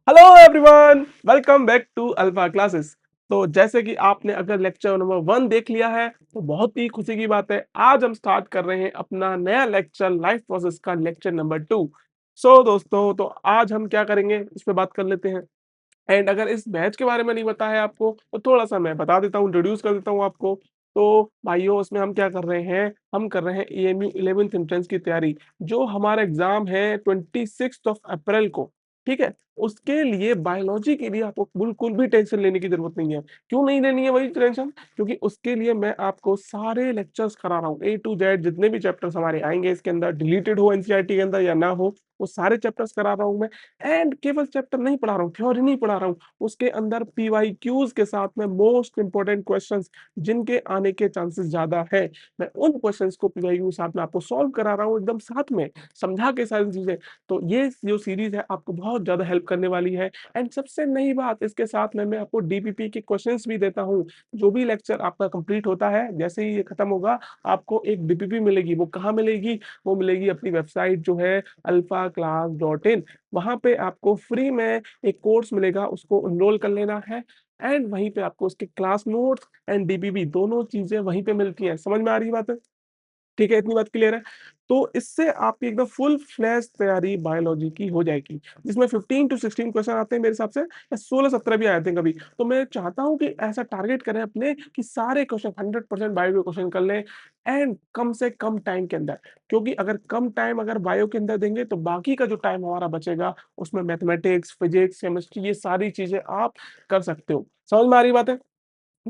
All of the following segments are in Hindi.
Hello everyone, welcome back to Alpha Classes. तो जैसे कि आपने अगर लेक्चर नंबर 1 देख लिया है तो बहुत ही खुशी की बात है। आज हम स्टार्ट कर रहे हैं अपना नया लेक्चर लाइफ प्रोसेस का लेक्चर नंबर 2। दोस्तों, तो आज हम क्या करेंगे इस पे बात कर लेते हैं। एंड अगर इस बैच के बारे में नहीं पता है आपको तो थोड़ा-सा मैं बता देता हूँ, इंट्रोड्यूस कर देता हूँ आपको। तो भाइयों, इसमें हम क्या कर रहे हैं, हम कर रहे हैं एएमयू 11th एंट्रेंस की तैयारी। जो हमारा एग्ज़ाम है 26th ऑफ अप्रैल को, ठीक है? उसके लिए बायोलॉजी के लिए आपको बिल्कुल भी टेंशन लेने की ज़रूरत नहीं है। क्यों नहीं लेनी है वही टेंशन? क्योंकि उसके लिए मैं आपको सारे लेक्चर्स करा रहा हूँ, ए टू जेड जितने भी चैप्टर्स हमारे आएँगे इसके अंदर, डिलीटेड हो एनसीईआरटी के अंदर या ना हो, वो सारे चैप्टर्स करा रहा हूँ मैं। एंड केवल चैप्टर नहीं पढ़ा रहा हूँ, थ्योरी नहीं पढ़ा रहा हूँ, उसके अंदर पीवाईक्यूज के साथ में मोस्ट इंपोर्टेंट क्वेश्चंस जिनके आने के चांसेस ज्यादा है, मैं उन क्वेश्चंस को पीवाईक्यू के साथ में आपको सॉल्व करा रहा हूँ एकदम साथ में, समझा के सारी चीजें। तो ये जो सीरीज है आपको बहुत ज्यादा हेल्प करने वाली है। एंड सबसे नई बात, इसके साथ में मैं आपको डीपीपी के क्वेश्चंस भी देता हूँ। जो भी लेक्चर आपका कंप्लीट होता है, जैसे ही ये खत्म होगा, आपको एक डीपीपी मिलेगी। वो कहाँ मिलेगी? वो मिलेगी अपनी वेबसाइट जो है alphaclass.in। वहाँ पे आपको फ्री में एक कोर्स मिलेगा, उसको एनरोल कर लेना है। एंड वहीं पे आपको उसके क्लास नोट्स एंड डीबीबी दोनों चीज़ें वहीं पे मिलती हैं। समझ में आ रही है बात है? ठीक है, इतनी बात क्लियर है। तो इससे आपकी एकदम फुल फ्लैश तैयारी बायोलॉजी की हो जाएगी, जिसमें 15 टू 16 क्वेश्चन आते हैं मेरे हिसाब से, या 16-17 भी आए थे कभी। तो मैं चाहता हूँ कि ऐसा टारगेट करें अपने कि सारे क्वेश्चन 100% बायो के क्वेश्चन कर लें, एंड कम से कम टाइम के अंदर। क्योंकि अगर कम टाइम अगर बायो के अंदर देंगे तो बाकी का जो टाइम हमारा बचेगा, उसमें मैथमेटिक्स, फिजिक्स, केमिस्ट्री ये सारी चीज़ें आप कर सकते हो। समझ में आ रही बात है?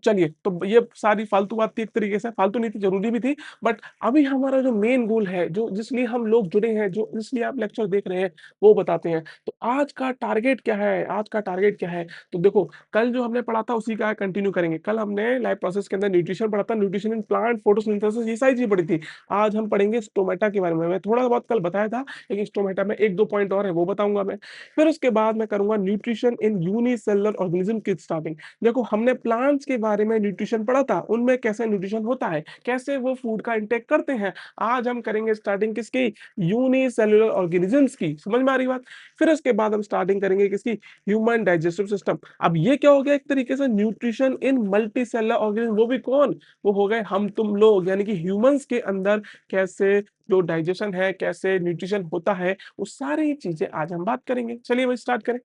चलिए, तो ये सारी फालतू बात थी, एक तरीके से फालतू नहीं थी, ज़रूरी भी थी। बट अभी हमारा जो मेन गोल है, जो जिसलिए हम लोग जुड़े हैं, जो जिसलिए आप लेक्चर देख रहे हैं, वो बताते हैं। तो आज का टारगेट क्या है? आज का टारगेट क्या है? तो देखो, कल जो हमने पढ़ा था उसी का कंटिन्यू करेंगे। कल हमने लाइफ प्रोसेस के अंदर न्यूट्रिशन पढ़ा था, न्यूट्रिशन इन प्लांट, फोटोसिंथेसिस ये सारी चीज़ें पढ़ी थी। आज हम पढ़ेंगे स्टोमेटा के बारे में। मैं थोड़ा बहुत कल बताया था, लेकिन स्टोमेटा में 1-2 पॉइंट और है, वो बताऊँगा मैं। फिर उसके बाद मैं करूँगा न्यूट्रिशन इन यूनिसेलुलर ऑर्गेनिज्म की स्टार्टिंग। देखो, हमने प्लांट्स के बारे में न्यूट्रिशन पढ़ा था, उनमें कैसे न्यूट्रिशन होता है, कैसे वो फूड का इंटेक करते हैं। आज हम करेंगे स्टार्टिंग किसकी? यूनिसेल्युलर ऑर्गेनिजम्स की। समझ में आ रही बात? फिर उसके बाद हम स्टार्टिंग करेंगे किसकी? Human digestive system. अब ये क्या हो गया? एक तरीके से न्यूट्रिशन इन मल्टीसेलुलर ऑर्गेनिज्म। वो भी कौन? वो हो गए हम तुम लोग, यानी कि ह्यूमंस के अंदर कैसे जो डाइजेशन है, कैसे न्यूट्रिशन होता है, वो सारी चीजें आज हम बात करेंगे। चलिए भाई, स्टार्ट करें।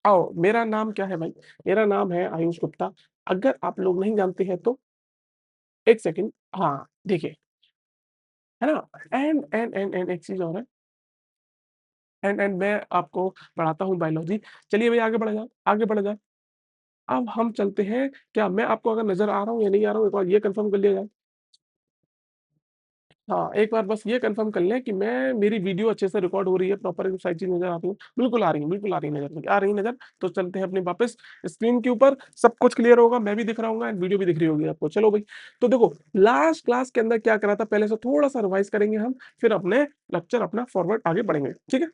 आओ, मेरा नाम क्या है भाई? मेरा नाम है आयुष गुप्ता। अगर आप लोग नहीं जानते हैं तो 1 सेकंड। हाँ, देखिए, है ना? एंड एक चीज़ और है। एंड मैं आपको पढ़ाता हूँ बायोलॉजी। चलिए भई, आगे बढ़ा जाए, आगे बढ़ा जाए। अब हम चलते हैं, क्या मैं आपको अगर नज़र आ रहा हूँ या नहीं आ रहा हूँ, एक बार ये कन्फर्म कर लिया जाए। हाँ, एक बार बस ये कन्फर्म कर लें कि मेरी वीडियो अच्छे से रिकॉर्ड हो रही है, प्रॉपर सारी चीज़ नज़र आ रही है। बिल्कुल आ रही है, बिल्कुल आ रही है नज़र, आ रही है नज़र। तो चलते हैं अपने वापस स्क्रीन के ऊपर, सब कुछ क्लियर होगा, मैं भी दिख रहा हूँगा एंड वीडियो भी दिख रही होगी आपको। चलो भई, तो देखो, लास्ट क्लास के अंदर क्या करा था, पहले से थोड़ा-सा रिवाइज़ करेंगे हम, फिर अपने लेक्चर अपना फॉरवर्ड आगे बढ़ेंगे, ठीक है?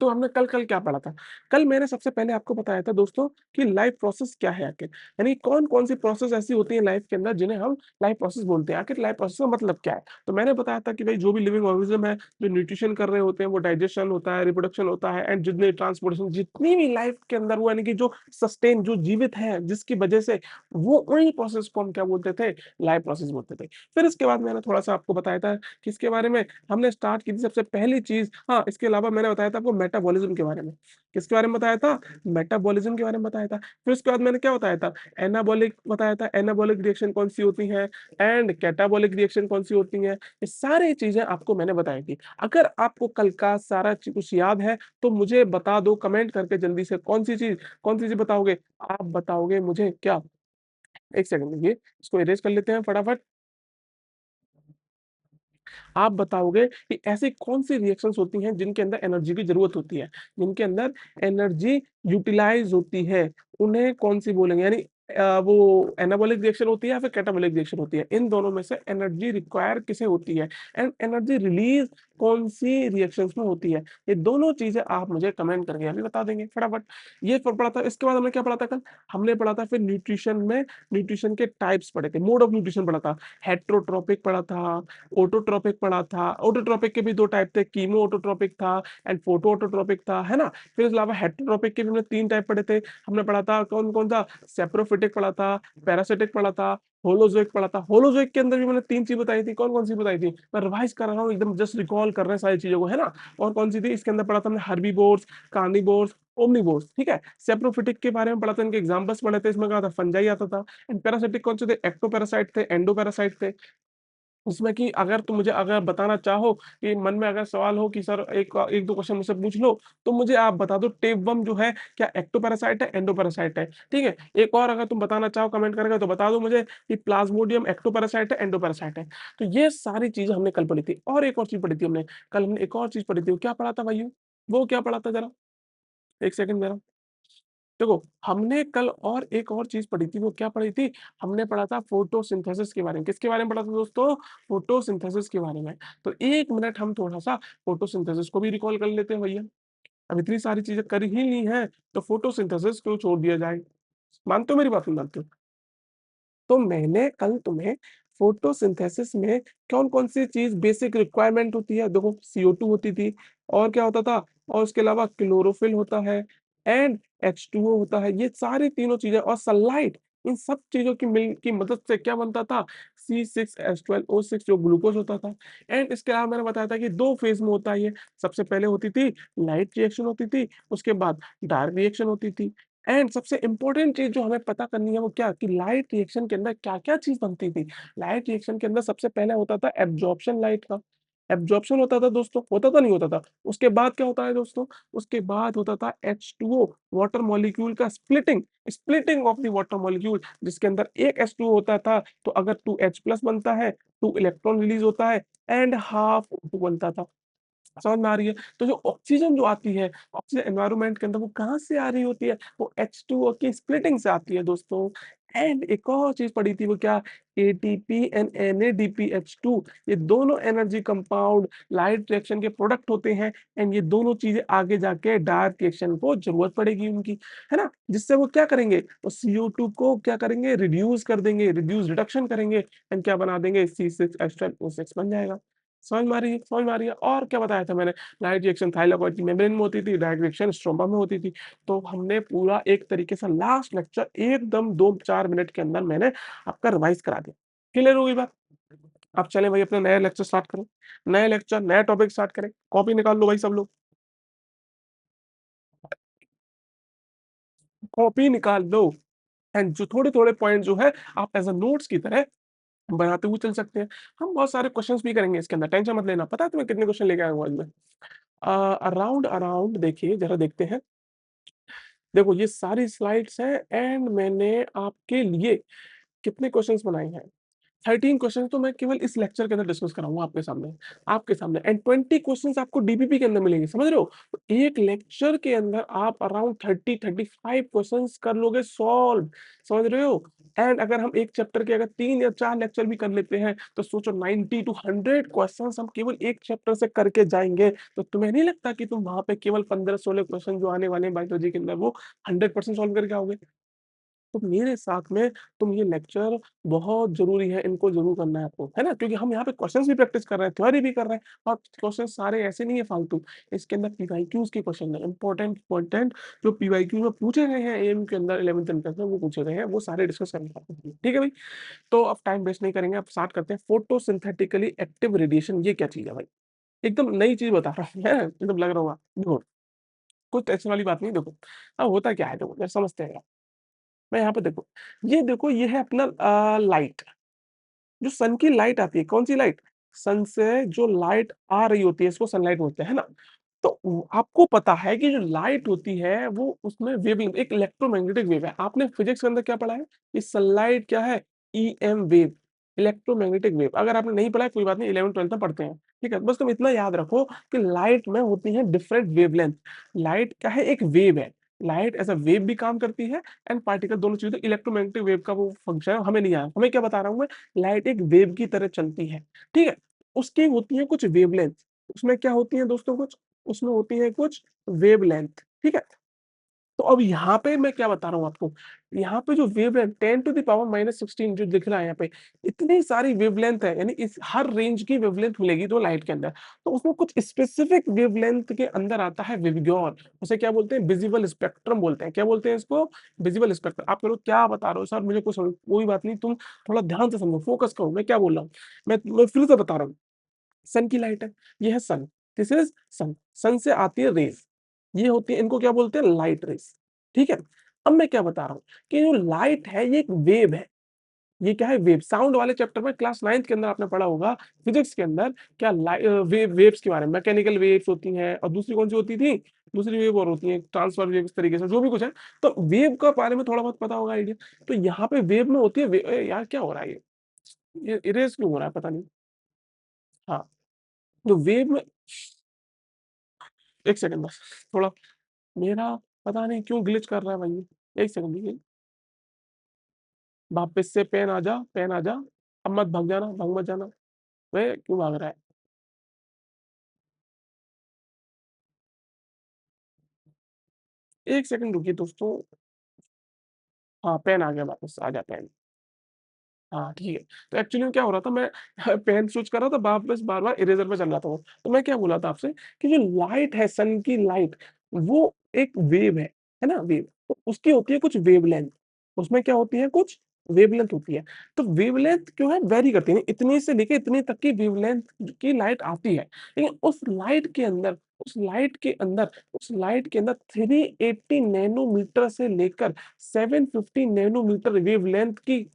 तो हमने कल कल क्या पढ़ा था? कल मैंने सबसे पहले आपको बताया था दोस्तों कि लाइफ प्रोसेस क्या है आखिर? यानी कौन-कौन सी प्रोसेस ऐसी होती है लाइफ के अंदर जिन्हें हम लाइफ प्रोसेस बोलते हैं। आखिर लाइफ प्रोसेस का मतलब क्या है? तो मैंने बताया था कि भई जो भी लिविंग ऑर्गेनिज़्म है, जो न्यूट्रिशन कर रहे होते हैं, वो डाइजेशन होता है, रिप्रोडक्शन होता है, एंड जितने ट्रांसपोर्टेशन जितनी भी लाइफ के अंदर वो, यानी कि जो सस्टेन जो जीवित है जिसकी वजह से, वो उन्हीं प्रोसेस को हम क्या बोलते थे? लाइफ प्रोसेस बोलते थे। फिर इसके बाद मैंने थोड़ा-सा आपको बताया था किसके बारे में? हमने स्टार्ट की थी सबसे पहली चीज़, हाँ, इसके अलावा मैंने बताया था आपको मेटाबॉलिज़्म के बारे में। किसके बारे में बताया था? मेटाबॉलिज़्म के बारे में बताया था। फिर उसके बाद मैंने क्या बताया था? एनाबॉलिक बताया था, एनाबॉलिक रिएक्शन कौन-सी होती हैं, एंड कैटाबॉलिक रिएक्शन कौन-सी होती हैं। ये सारी चीज़ें आपको मैंने बताई थी। अगर आपको कल का सारा कुछ याद है, तो मुझे बता दो कमेंट करके जल्दी से, कौन-सी चीज़ बताओगे? आप बताओगे मुझे क्या? 1 सेकंड रुकिए, इसको इरेज़ कर लेते हैं फटाफट। आप बताओगे कि ऐसी कौन-सी रिएक्शंस होती हैं जिनके अंदर एनर्जी की ज़रूरत होती है, जिनके अंदर एनर्जी यूटिलाइज़ होती है, उन्हें कौन-सी बोलेंगे? यानी वो एनाबॉलिक रिएक्शन होती है या फिर कैटाबॉलिक रिएक्शन होती है? इन दोनों में से एनर्जी रिक्वायर किसे होती है? एंड एनर्जी रिलीज़ कौन-सी रिएक्शंस में होती है? ये दोनों चीज़ें आप मुझे कमेंट करके अभी बता देंगे फटाफट। ये प पढ़ा था, इसके बाद हमने क्या पढ़ा था कल? हमने पढ़ा था फिर न्यूट्रिशन में न्यूट्रिशन के टाइप्स पढ़े थे, मोड ऑफ न्यूट्रिशन पढ़ा था, हेटेरोट्रोपिक पढ़ा था, ऑटोट्रोपिक पढ़ा था। ऑटोट्रोपिक के भी 2 टाइप थे, कीमो ऑटोट्रोपिक था एंड फोटो ऑटोट्रोपिक था, है ना? फिर इसके अलावा हेटेरोट्रोपिक के भी हमने 3 टाइप पढ़े थे। हमने पढ़ा था कौन-कौन सा? सैप्रोफिटिक पढ़ा था, पैरासिटिक पढ़ा था, होलोज़ोइक पढ़ा था। होलोज़ोइक के अंदर भी मैंने 3 चीज़ बताई थी, कौन-कौन सी बताई थी? मैं रिवाइज़ कर रहा हूँ, एकदम जस्ट रिकॉल कर रहे हैं सारी चीज़ों को, है ना? और कौन-सी थी? इसके अंदर पढ़ा था हमने हर्बीवोर्स, कार्निवोर्स, ओमनिवोर्स, ठीक है? सैप्रोफिटिक के बारे में पढ़ा था, इनके एग्ज़ाम्पल्स पढ़े थे, इसमें कहा था फंजाई आता था एंड पैरासिटिक कौन से थे? एक्टोपैरासाइट थे, एंडोपैरासाइट थे। उसमें कि अगर तुम मुझे अगर बताना चाहो कि मन में अगर सवाल हो कि सर एक 1-2 क्वेश्चन मुझसे पूछ लो, तो मुझे आप बता दो टेपवर्म जो है क्या एक्टोपैरासाइट है, एंडोपैरासाइट है, ठीक है? एक और अगर तुम बताना चाहो कमेंट करके तो बता दो मुझे कि प्लाज्मोडियम एक्टोपैरासाइट है, एंडोपैरासाइट है। तो ये सारी चीज़ें हमने कल पढ़ी थी और एक और चीज़ पढ़ी थी हमने, कल हमने एक और चीज़ पढ़ी थी, वो क्या पढ़ा था भाइयों? वो क्या पढ़ा था ज़रा? 1 सेकंड ज़रा। देखो, हमने कल और एक और चीज़ पढ़ी थी, वो क्या पढ़ी थी? हमने पढ़ा था फोटोसिंथेसिस के बारे में। किसके बारे में पढ़ा था दोस्तों? फोटोसिंथेसिस के बारे में। तो 1 मिनट हम थोड़ा-सा फोटोसिंथेसिस को भी रिकॉल कर लेते हैं भैया। अब इतनी सारी चीज़ें कर ही ली हैं, तो फोटोसिंथेसिस क्यों छोड़ दिया जाए? मानते हो मेरी बात नहीं मानते हो? तो मैंने कल तुम्हें फोटोसिंथेसिस में कौन-कौन सी चीज़ बेसिक रिक्वायरमेंट होती है, देखो CO2 होती थी और क्या होता था? और उसके अलावा क्लोरोफिल होता है एंड H2O होता है। ये सारी तीनों चीज़ें और सनलाइट, इन सब चीज़ों की मदद से क्या बनता था? C6H12O6 जो ग्लूकोज़ होता था एंड इसके अलावा मैंने बताया था कि 2 फेज़ में होता है ये। सबसे पहले होती थी लाइट रिएक्शन होती थी, उसके बाद डार्क रिएक्शन होती थी। एंड सबसे इम्पोर्टेंट चीज़ जो हमें पता करनी है वो क्या कि लाइट रिएक्शन के अंदर क्या-क्या चीज़ बनती थी। लाइट रिएक्शन के अंदर सबसे पहले होता था एब्ज़ॉर्प्शन लाइट का। एब्ज़ॉर्प्शन होता था दोस्तों, होता था नहीं होता था? उसके बाद क्या होता है दोस्तों? उसके बाद होता था H2O वाटर मॉलिक्यूल का splitting, splitting of the water molecule जिसके अंदर एक H2O होता था तो अगर 2H प्लस बनता है, 2 इलेक्ट्रॉन रिलीज़ होता है एंड हाफ O2 बनता था। समझ में आ रही है? तो जो ऑक्सीजन जो आती है, ऑक्सीजन एनवायरनमेंट के अंदर वो कहाँ से आ रही होती है? वो H2O की स्प्लिटिंग से आती है दोस्तों। एंड एक और चीज़ पढ़ी थी वो क्या? एटीपी एंड NADPH2 ये दोनों एनर्जी कंपाउंड लाइट रिएक्शन के प्रोडक्ट होते हैं एंड ये दोनों चीज़ें आगे जाके डार्क रिएक्शन को ज़रूरत पड़ेगी उनकी, है ना? जिससे वो क्या करेंगे? वो CO2 को क्या करेंगे? रिड्यूस कर देंगे, रिडक्शन करेंगे एंड क्या बना देंगे? C6H12O6 बन जाएगा। समझ में आ रही है? समझ में आ रही है? और क्या बताया था मैंने? लाइट रिएक्शन थाइलाकोइड की मेम्ब्रेन में होती थी, डार्क रिएक्शन स्ट्रोमा में होती थी। तो हमने पूरा एक तरीके से लास्ट लेक्चर एकदम 2-4 मिनट के अंदर मैंने आपका रिवाइज़ करा दिया। क्लियर हो गई बात? अब चलें भाई अपना नया लेक्चर स्टार्ट करें। नया लेक्चर, नया टॉपिक स्टार्ट करें। कॉपी निकाल लो भाई सब लोग, कॉपी निकाल लो एंड जो थोड़े-थोड़े पॉइंट जो है आप एज़ अ नोट्स की तरह बनाते हुए चल सकते हैं। हम बहुत सारे क्वेश्चन्स भी करेंगे इसके अंदर, टेंशन मत लेना। पता है तुम्हें कितने क्वेश्चन लेके आया हूँ आज मैं? अराउंड अराउंड देखिए ज़रा देखते हैं। देखो ये सारी स्लाइड्स हैं एंड मैंने आपके लिए कितने क्वेश्चन्स बनाए हैं? 13 क्वेश्चन तो मैं केवल इस लेक्चर के अंदर डिस्कस कराऊँगा आपके सामने एंड 20 क्वेश्चन्स आपको डीपीपी के अंदर मिलेंगे, समझ रहे हो? तो एक लेक्चर के अंदर आप अराउंड 30-35 क्वेश्चन्स कर लोगे सॉल्व, समझ रहे हो? एंड अगर हम एक चैप्टर के अगर 3 या 4 लेक्चर भी कर लेते हैं, तो सोचो 90 टू 100 क्वेश्चन्स हम केवल एक चैप्टर से करके जाएँगे, तो तुम्हें नहीं लगता कि तुम वहाँ पे केवल 15-16 क्वेश्चन जो आने वाले हैं बायोलॉजी के अंदर वो 100% सॉल्व करके आओगे? तो मेरे साथ में तुम ये लेक्चर बहुत ज़रूरी है, इनको ज़रूर करना है आपको, है ना? क्योंकि हम यहाँ पे क्वेश्चन्स भी प्रैक्टिस कर रहे हैं, थ्योरी भी कर रहे हैं और क्वेश्चन सारे ऐसे नहीं है फालतू। इसके अंदर पीवाईक्यूज़ के क्वेश्चन हैं, इम्पोर्टेंट इम्पोर्टेंट जो पीवाईक्यू में पूछे गए हैं एएमयू के अंदर 11th एंड 10th में वो पूछे गए हैं, वो सारे डिस्कस करेंगे। ठीक है भाई? तो अब टाइम वेस्ट नहीं करेंगे, अब स्टार्ट करते हैं। फोटोसिंथेटिकली एक्टिव रेडिएशन ये क्या चीज़ है भाई? एकदम नई चीज़ बता रहा हूँ, है? एकदम लग रहा होगा। देखो, कोई टेंशन वाली बात नहीं देखो, अब होता क्या है देखो, जरा समझते हैं। मैं यहाँ पे देखो, ये है अपना लाइट, जो सन की लाइट आती है, कौन-सी लाइट? सन से जो लाइट आ रही होती है, इसको सनलाइट बोलते हैं, है ना? तो आपको पता है कि जो लाइट होती है, वो उसमें वेवलेंथ एक इलेक्ट्रोमैग्नेटिक वेव है। आपने फिज़िक्स के अंदर क्या पढ़ा है? कि सनलाइट क्या है? EM wave, electromagnetic wave. अगर आपने नहीं पढ़ा है, कोई बात नहीं, 11th-12th में पढ़ते हैं, ठीक है? बस तुम इतना याद रखो कि लाइट में होती है डिफरेंट वेवलेंथ। लाइट क्या है? एक वेव है। लाइट एज़ अ वेव भी काम करती है एंड पार्टिकल दोनों चीज़ें इलेक्ट्रोमैग्नेटिक वेव का वो फंक्शन है, हमें नहीं आया। हमें क्या बता रहा हूँ मैं? लाइट एक वेव की तरह चलती है, ठीक है? उसकी होती है कुछ वेवलेंथ, उसमें क्या होती है दोस्तों कुछ? उसमें होती है कुछ वेवलेंथ, ठीक है? तो अब यहाँ पे मैं क्या बता रहा हूँ आपको, यहाँ पे जो वेवलेंथ 10 टू द पावर -16 जो दिख रहा है यहाँ पे, इतनी सारी वेवलेंथ है, यानी इस हर रेंज की वेवलेंथ मिलेगी तो लाइट के अंदर। तो उसमें कुछ स्पेसिफिक वेवलेंथ के अंदर आता है विबग्योर, उसे क्या बोलते हैं? विजिबल स्पेक्ट्रम बोलते हैं। क्या बोलते हैं इसको? Visible spectrum. आप कह क्या बता रहे हो सर मुझे कुछ समझ कोई बात नहीं, तुम थोड़ा ध्यान से समझो, फोकस करो, मैं क्या बोल रहा हूँ। मैं फिर से बता रहा हूँ। सन की लाइट है, ये है सन, दिस इज सन, सन से आती है रेज, ये होती है, इनको क्या बोलते हैं? लाइट रेज, ठीक है। अब मैं क्या बता रहा हूँ कि जो लाइट है ये एक वेव है, ये क्या है? वेव। साउंड वाले चैप्टर में क्लास 9th के अंदर आपने पढ़ा होगा फिजिक्स के अंदर, क्या वेव्स के बारे में, मैकेनिकल वेव्स होती हैं और दूसरी कौन सी होती थी? दूसरी वेव और होती है ट्रांसफर वेव, इस तरीके से जो भी कुछ है। तो वेव का बारे में थोड़ा बहुत पता होगा आइडिया। तो यहाँ पे वेव में होती है यार क्या हो रहा है ये इरेज क्यों हो रहा है पता नहीं। हाँ, जो वेव में, एक सेकंड बस, थोड़ा मेरा पता नहीं क्यों ग्लिच कर रहा है भाई ये। एक सेकंड देखिए, वापस से पेन आ जा, पेन आ जा। अब मत भाग जाना, भाग मत जाना। वे क्यों भाग रहा है? एक सेकंड रुकिए दोस्तों। हाँ, पेन आ गया वापस, आ जा पेन। हाँ, ठीक है। तो एक्चुअली में क्या हो रहा था, मैं पेन स्विच कर रहा था, वापस बार-बार इरेज़र पे चल रहा था वो। तो मैं क्या बोला था आपसे कि जो लाइट है, सन की लाइट, वो एक वेव है ना? वेव। तो उसकी होती है कुछ वेवलेंथ, उसमें क्या होती है? कुछ वेवलेंथ होती है। तो वेवलेंथ जो है वैरी करती है, इतनी से लेके इतनी तक की वेवलेंथ की लाइट आती है। लेकिन उस लाइट के अंदर 380 नैनोमीटर से लेकर 750 नैनोमीटर वेवलेंथ की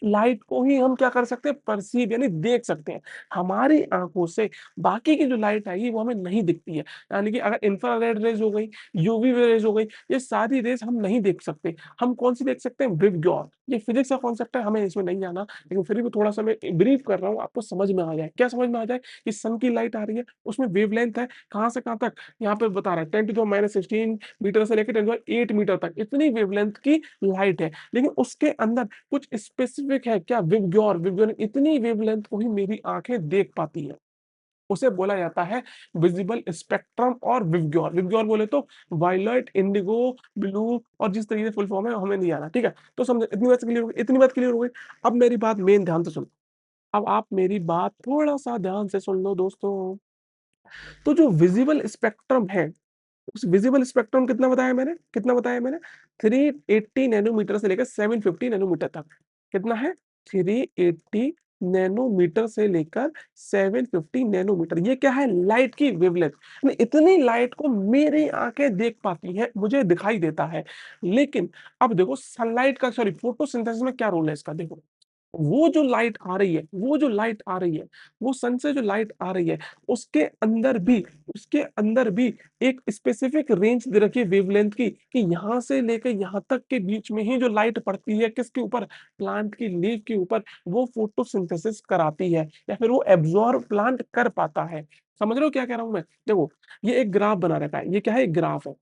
लाइट को ही हम क्या कर सकते हैं? परसीव यानी देख सकते हैं। हमारी आँखों से बाकी की जो लाइट आएगी वो हमें नहीं दिखती है। यानी कि अगर इंफ्रारेड रेज़ हो गई, यूवी रेज़ हो गई, ये सारी रेज़ हम नहीं देख सकते। हम कौन-सी देख सकते हैं? विबग्योर। ये फिज़िक्स का कॉन्सेप्ट है, हमें इसमें नहीं जाना, लेकिन फिर भी थोड़ा-सा मैं ब्रीफ कर रहा हूँ, आपको समझ में आ जाए। क्या समझ में आ जाए? कि सन की लाइट आ रही है, उसमें वेवलेंथ है, कहाँ से कहाँ तक? यहाँ पे बता रहा है 10 टू द -16 मीटर से लेके 10 टू द 8 मीटर तक, इतनी वेवलेंथ की लाइट है। लेकिन उसके अंदर कुछ स्पेसिफिक है क्या? विबग्योर, विबग्योर इतनी वेवलेंथ को ही मेरी आँखें देख पाती हैं। उसे बोला जाता है विजिबल स्पेक्ट्रम और विबग्योर। विबग्योर बोले तो वायलेट, इंडिगो, ब्लू और जिस तरीके से फुल फॉर्म है हमें नहीं आना, ठीक है? तो समझे, इतनी बात क्लियर हो गई। अब मेरी बात मेन ध्यान से सुनो। अब आप मेरी बात थोड़ा-सा ध्यान से सुन लो दोस्तों। तो जो विजिबल स्पेक्ट्रम है, उस विजिबल स्पेक्ट्रम कितना बताया मैंने? 380 नैनोमीटर से लेकर 750 नैनोमीटर तक। कितना है? 380 नैनोमीटर से लेकर 750 नैनोमीटर। ये क्या है? लाइट की वेवलेंथ। यानी इतनी लाइट को मेरी आँखें देख पाती हैं, मुझे दिखाई देता है। लेकिन अब देखो सनलाइट का सॉरी फोटोसिंथेसिस में क्या रोल है इसका देखो। वो जो लाइट आ रही है, वो सन से जो लाइट आ रही है, उसके अंदर भी एक स्पेसिफिक रेंज दे रखी है वेवलेंथ की, कि यहाँ से लेके यहाँ तक के बीच में ही जो लाइट पड़ती है, किसके ऊपर? प्लांट की लीफ के ऊपर, वो फोटोसिंथेसिस कराती है या फिर वो एब्ज़ॉर्ब प्लांट कर पाता है। समझ रहे हो क्या कह रहा हूँ मैं? देखो, ये एक ग्राफ बना रखा है, ये क्या है? एक ग्राफ है।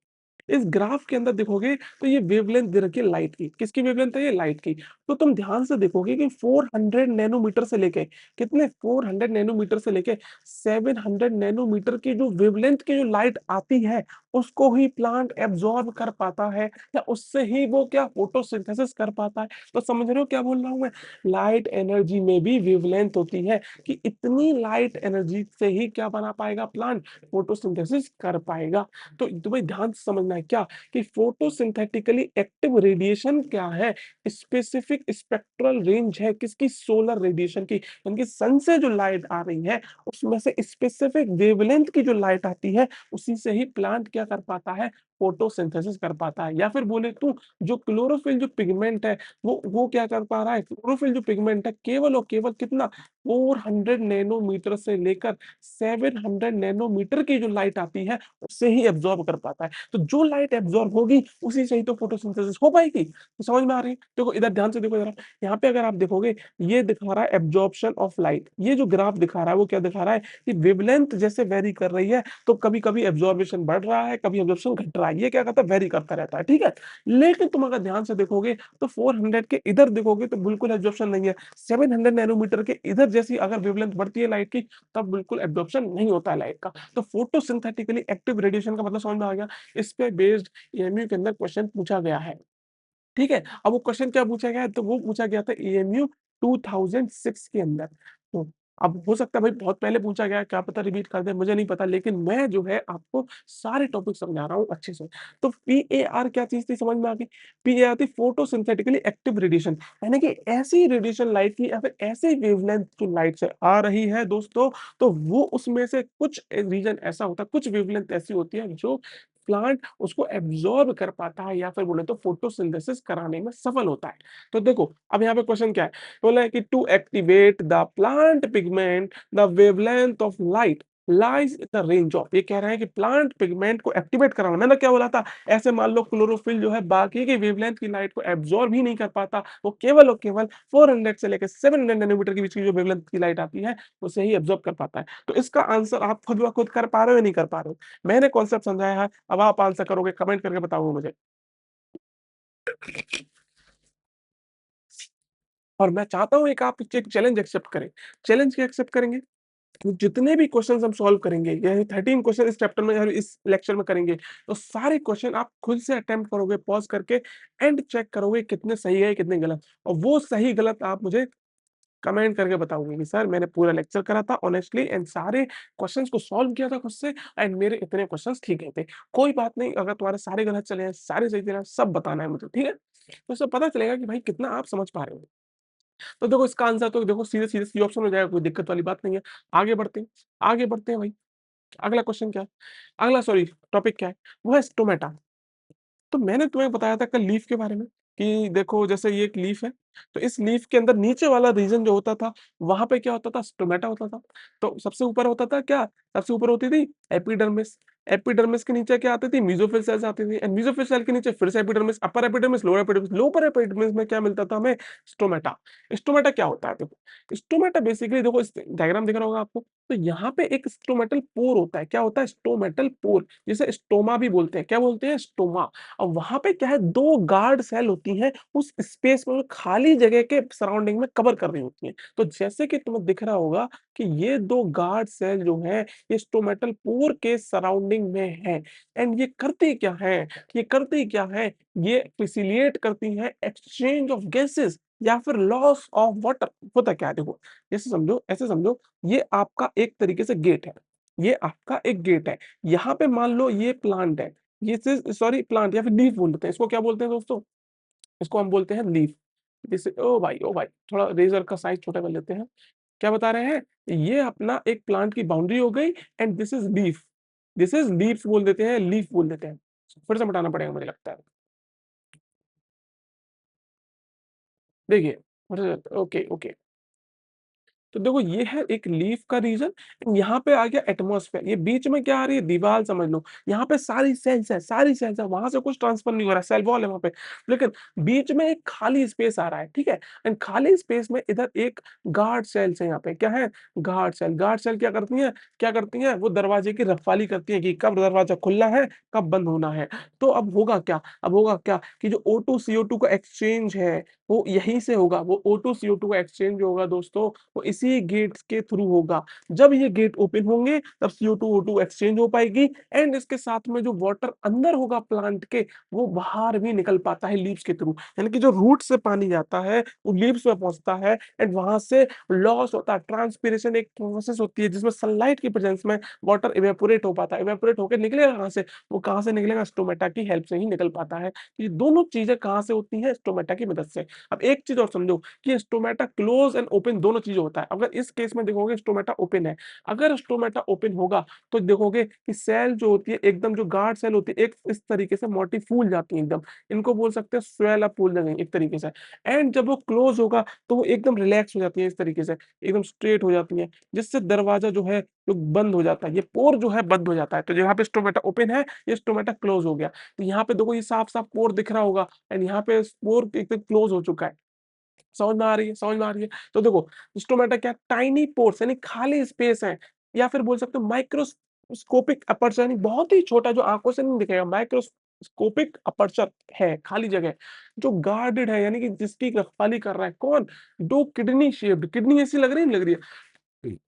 इस ग्राफ के अंदर देखोगे तो ये वेवलेंथ दे रखी है लाइट की। किसकी वेवलेंथ है ये? लाइट की। तो तुम ध्यान से देखोगे कि 400 नैनोमीटर से लेके कितने? 400 नैनोमीटर से लेके 700 नैनोमीटर की जो वेवलेंथ की जो लाइट आती है, उसको ही प्लांट एब्ज़ॉर्ब कर पाता है या उससे ही वो क्या फोटोसिंथेसिस कर पाता है। तो समझ रहे हो क्या बोल रहा हूँ मैं? लाइट एनर्जी में भी वेवलेंथ होती है कि इतनी लाइट एनर्जी से ही क्या बना पाएगा प्लांट? फोटोसिंथेसिस कर पाएगा। तो तुम्हें ध्यान से समझना है क्या कि फोटोसिंथेटिकली एक्टिव रेडिएशन क्या है? स्पेसिफिक स्पेक्ट्रल रेंज है किसकी? सोलर रेडिएशन की। यानी कि सन से जो लाइट आ रही है उसमें से स्पेसिफिक वेवलेंथ की जो लाइट आती है उसी से ही प्लांट क्या कर पाता है? फोटोसिंथेसिस कर पाता है। या फिर बोले तो जो क्लोरोफिल जो पिगमेंट है वो क्या कर पा रहा है? क्लोरोफिल जो पिगमेंट है केवल और केवल कितना? 400 नैनोमीटर से लेकर 700 नैनोमीटर की जो लाइट आती है उससे ही एब्ज़ॉर्ब कर पाता है। तो जो लाइट एब्ज़ॉर्ब होगी, उसी से ही तो फोटोसिंथेसिस हो पाएगी। तो समझ में आ रही है? देखो इधर ध्यान से देखो ज़रा, यहाँ पे अगर आप देखोगे, ये दिखा रहा है एब्ज़ॉर्प्शन ऑफ लाइट। ये जो ग्राफ दिखा रहा है, वो क्या दिखा रहा है कि वेवलेंथ जैसे वेरी कर रही है, तो कभी-कभी एब्ज़ॉर्प्शन बढ़ रहा है, कभी एब्ज़ॉर्प्शन घट रहा है। ये क्या करता है, वेरी करता रहता है, ठीक है? लेकिन तुम अगर ध्यान से देखोगे, तो 400 के इधर देखोगे तो बिल्कुल एब्ज़ॉर्प्शन नहीं है। 700 नैनोमीटर के इधर जैसी अगर वेवलेंथ बढ़ती है लाइट की, तब बिल्कुल एब्ज़ॉर्प्शन नहीं होता है लाइट का। तो फोटोसिंथेटिकली एक्टिव रेडिएशन का मतलब समझ में आ गया। इस पे बेस्ड एएमयू के अंदर क्वेश्चन पूछा गया है। ठीक है? अब वो क्वेश्चन क्या पूछा गया है, तो वो पूछा गया था एएमयू 2006 के अंदर। तो अब हो सकता है भाई बहुत पहले पूछा गया है, क्या पता रिपीट कर दें, मुझे नहीं पता, लेकिन मैं जो है आपको सारे टॉपिक समझा रहा हूँ अच्छे से। तो पीएआर क्या चीज़ थी, समझ में आ गई? पीएआर थी फोटोसिंथेटिकली एक्टिव रेडिएशन, यानी कि ऐसी रेडिएशन लाइट की या फिर ऐसी वेवलेंथ जो लाइट से आ रही है दोस्तों, तो वो उसमें से कुछ रीजन ऐसा होता है, कुछ वेवलेंथ ऐसी होती है जो प्लांट उसको एब्ज़ॉर्ब कर पाता है या फिर बोले तो फोटोसिंथेसिस कराने में सफल होता है। तो देखो, अब यहाँ पे क्वेश्चन क्या है? बोला है कि to activate the plant pigment the wavelength of light lies in the range of, ये कह रहे हैं कि प्लांट पिगमेंट को एक्टिवेट कराना, मैंने क्या बोला था? ऐसे मान लो क्लोरोफिल जो है बाकी की वेवलेंथ की लाइट को एब्ज़ॉर्ब ही नहीं कर पाता, वो केवल और केवल 400 से लेके 700 नैनोमीटर के बीच की जो वेवलेंथ की लाइट आती है, उसे ही एब्ज़ॉर्ब कर पाता है। तो इसका आंसर आप खुद ब खुद कर पा रहे हो या नहीं कर पा रहे हो? मैंने कॉन्सेप्ट समझाया है, अब आप आंसर करोगे, कमेंट करके बताओगे मुझे। और मैं चाहता हूँ एक आप एक चैलेंज एक्सेप्ट करें। चैलेंज क्या एक्सेप्ट करेंगे? तो जितने भी क्वेश्चन्स हम सॉल्व करेंगे, ये 13 क्वेश्चन इस चैप्टर में और इस लेक्चर में करेंगे, तो सारे क्वेश्चन आप खुद से अटेम्प्ट करोगे, पॉज़ करके एंड चेक करोगे कितने सही है, कितने गलत। और वो सही गलत आप मुझे कमेंट करके बताओगे कि सर मैंने पूरा लेक्चर करा था ऑनेस्टली एंड सारे क्वेश्चंस को सॉल्व किया था खुद से एंड मेरे इतने क्वेश्चंस ठीक गए थे। कोई बात नहीं, अगर तुम्हारे सारे गलत चले हैं, सारे सही चले हैं, सब बताना है मुझे, ठीक है? तो इससे पता चलेगा कि भाई कितना आप समझ पा रहे हो। तो देखो इसका आंसर तो देखो सीधे-सीधे सी ऑप्शन हो जाएगा, कोई दिक्कत वाली बात नहीं है। आगे बढ़ते हैं भाई। अगला क्वेश्चन क्या है? अगला सॉरी टॉपिक क्या है? वो है स्टोमेटा। तो मैंने तुम्हें बताया था कल लीफ के बारे में कि देखो जैसे ये एक लीफ है, तो इस लीफ के अंदर नीचे वाला रीजन जो होता था, वहाँ पे क्या होता था? स्टोमेटा होता था। तो सबसे ऊपर होता था क्या? सबसे ऊपर होती थी एपिडर्मिस। एपिडर्मिस के नीचे क्या आती थी? मेसोफिल सेल्स आती थी एंड मेसोफिल सेल के नीचे फिर से epidermis, upper epidermis, lower epidermis. Lower epidermis में क्या मिलता था हमें? स्टोमेटा। स्टोमेटा क्या होता है? देखो, स्टोमेटा बेसिकली देखो इस डायग्राम दिख रहा होगा आपको, तो यहाँ पे एक स्टोमेटल पोर होता है। क्या होता है? स्टोमेटल पोर, जिसे स्टोमा भी बोलते हैं। क्या बोलते हैं? स्टोमा। अब वहाँ पे क्या है, 2 गार्ड सेल होती हैं, उस स्पेस में खाली जगह के सराउंडिंग में कवर कर रही होती हैं। तो जैसे कि तुम्हें दिख रहा होगा कि ये 2 गार्ड सेल जो हैं, ये स्टोमेटल पोर के सराउंडिंग में हैं एंड ये करती क्या हैं, ये फैसिलिटेट करती हैं एक्सचेंज ऑफ गैसेस या फिर लॉस ऑफ वाटर। होता क्या है देखो, जैसे समझो, ऐसे समझो, ये आपका एक तरीके से गेट है। ये आपका एक गेट है। यहाँ पे मान लो ये प्लांट है। ये सिर्फ सॉरी प्लांट या फिर लीफ बोल देते हैं। इसको क्या बोलते हैं दोस्तों? इसको हम बोलते हैं लीफ। जैसे ओ भाई थोड़ा रेज़र का साइज़ छोटा कर लेते हैं। क्या बता रहे हैं? ये अपना एक प्लांट की बाउंड्री हो गई and this is leaf. This is leaves बोल देते हैं, लीफ बोल देते हैं। फिर से मिटाना पड़ेगा मुझे लगता है। देखिए, फिर से ओके, ओके। तो देखो ये है एक लीफ का रीजन, यहाँ पे आ गया एटमॉस्फेयर, ये बीच में क्या आ रही है? दीवार समझ लो। यहाँ पे सारी सेल्स है, वहाँ से कुछ ट्रांसफर नहीं हो रहा है, सेल वॉल है वहाँ पे। लेकिन बीच में एक खाली स्पेस आ रहा है, ठीक है? एंड खाली स्पेस में इधर एक गार्ड सेल्स है यहाँ पे, क्या है? गार्ड सेल क्या करती हैं? वो दरवाजे की रखवाली करती हैं कि कब दरवाजा खुलना है, कब बंद होना है। तो अब होगा क्या कि जो O2 CO2 का एक्सचेंज है, वो यहीं से होगा। वो O2 CO2 का एक्सचेंज जो होगा दोस्तों, वो इसी गेट्स के थ्रू होगा। जब ये गेट ओपन होंगे तब CO2 O2 एक्सचेंज हो पाएगी एंड इसके साथ में जो वाटर अंदर होगा प्लांट के, वो बाहर भी निकल पाता है लीव्स के थ्रू। यानी कि जो रूट से पानी जाता है वो लीव्स में पहुंचता है एंड वहां से लॉस होता है। ट्रांसपिरेशन एक प्रोसेस होती है जिसमें सनलाइट की प्रेजेंस में वाटर इवेपोरेट हो पाता है। इवेपोरेट होकर निकलेगा कहाँ से? वो कहाँ से निकलेगा? स्टोमेटा की हेल्प से ही निकल पाता है। ये दोनों चीजें कहाँ से होती हैं? स्टोमेटा की मदद से। अब एक चीज और समझो कि स्टोमेटा क्लोज एंड ओपन दोनों चीजें होता है। अगर इस केस में देखोगे स्टोमेटा ओपन है। अगर स्टोमेटा ओपन होगा तो देखोगे कि सेल जो होती है एकदम जो गार्ड सेल होती है एक इस तरीके से मोटी फूल जाती है एकदम। इनको बोल सकते हैं स्वेल अप फूल जाएँगे एक तरीके से। एंड जब वो क्लोज़ होगा तो वो एकदम रिलैक्स हो जाती है इस तरीके से, एकदम स्ट्रेट हो जाती है, जिससे दरवाज़ा जो है जो बंद हो जाता है, ये पोर जो है बंद हो जाता है। तो यहाँ पे स्टोमेटा ओपन है, ये स्टोमेटा क्लोज़ हो गया। तो यहाँ पे देखो ये साफ-साफ पोर दिख रहा होगा एंड यहाँ पे पोर एकदम क्लोज़ हो चुका है। समझ में आ रही है? समझ में आ रही है? तो देखो स्टोमेटा क्या टाइनी पोर्स यानी खाली स्पेस है या फिर बोल सकते हो माइक्रोस्कोपिक अपर्चर यानी बहुत ही छोटा जो आँखों से नहीं दिखेगा माइक्रोस्कोपिक अपर्चर है, खाली जगह, जो गार्डेड है यानी कि जिसकी रखवाली कर रहा है कौन? 2 किडनी शेप्ड किडनी ऐसी लग रही है नहीं लग रही है?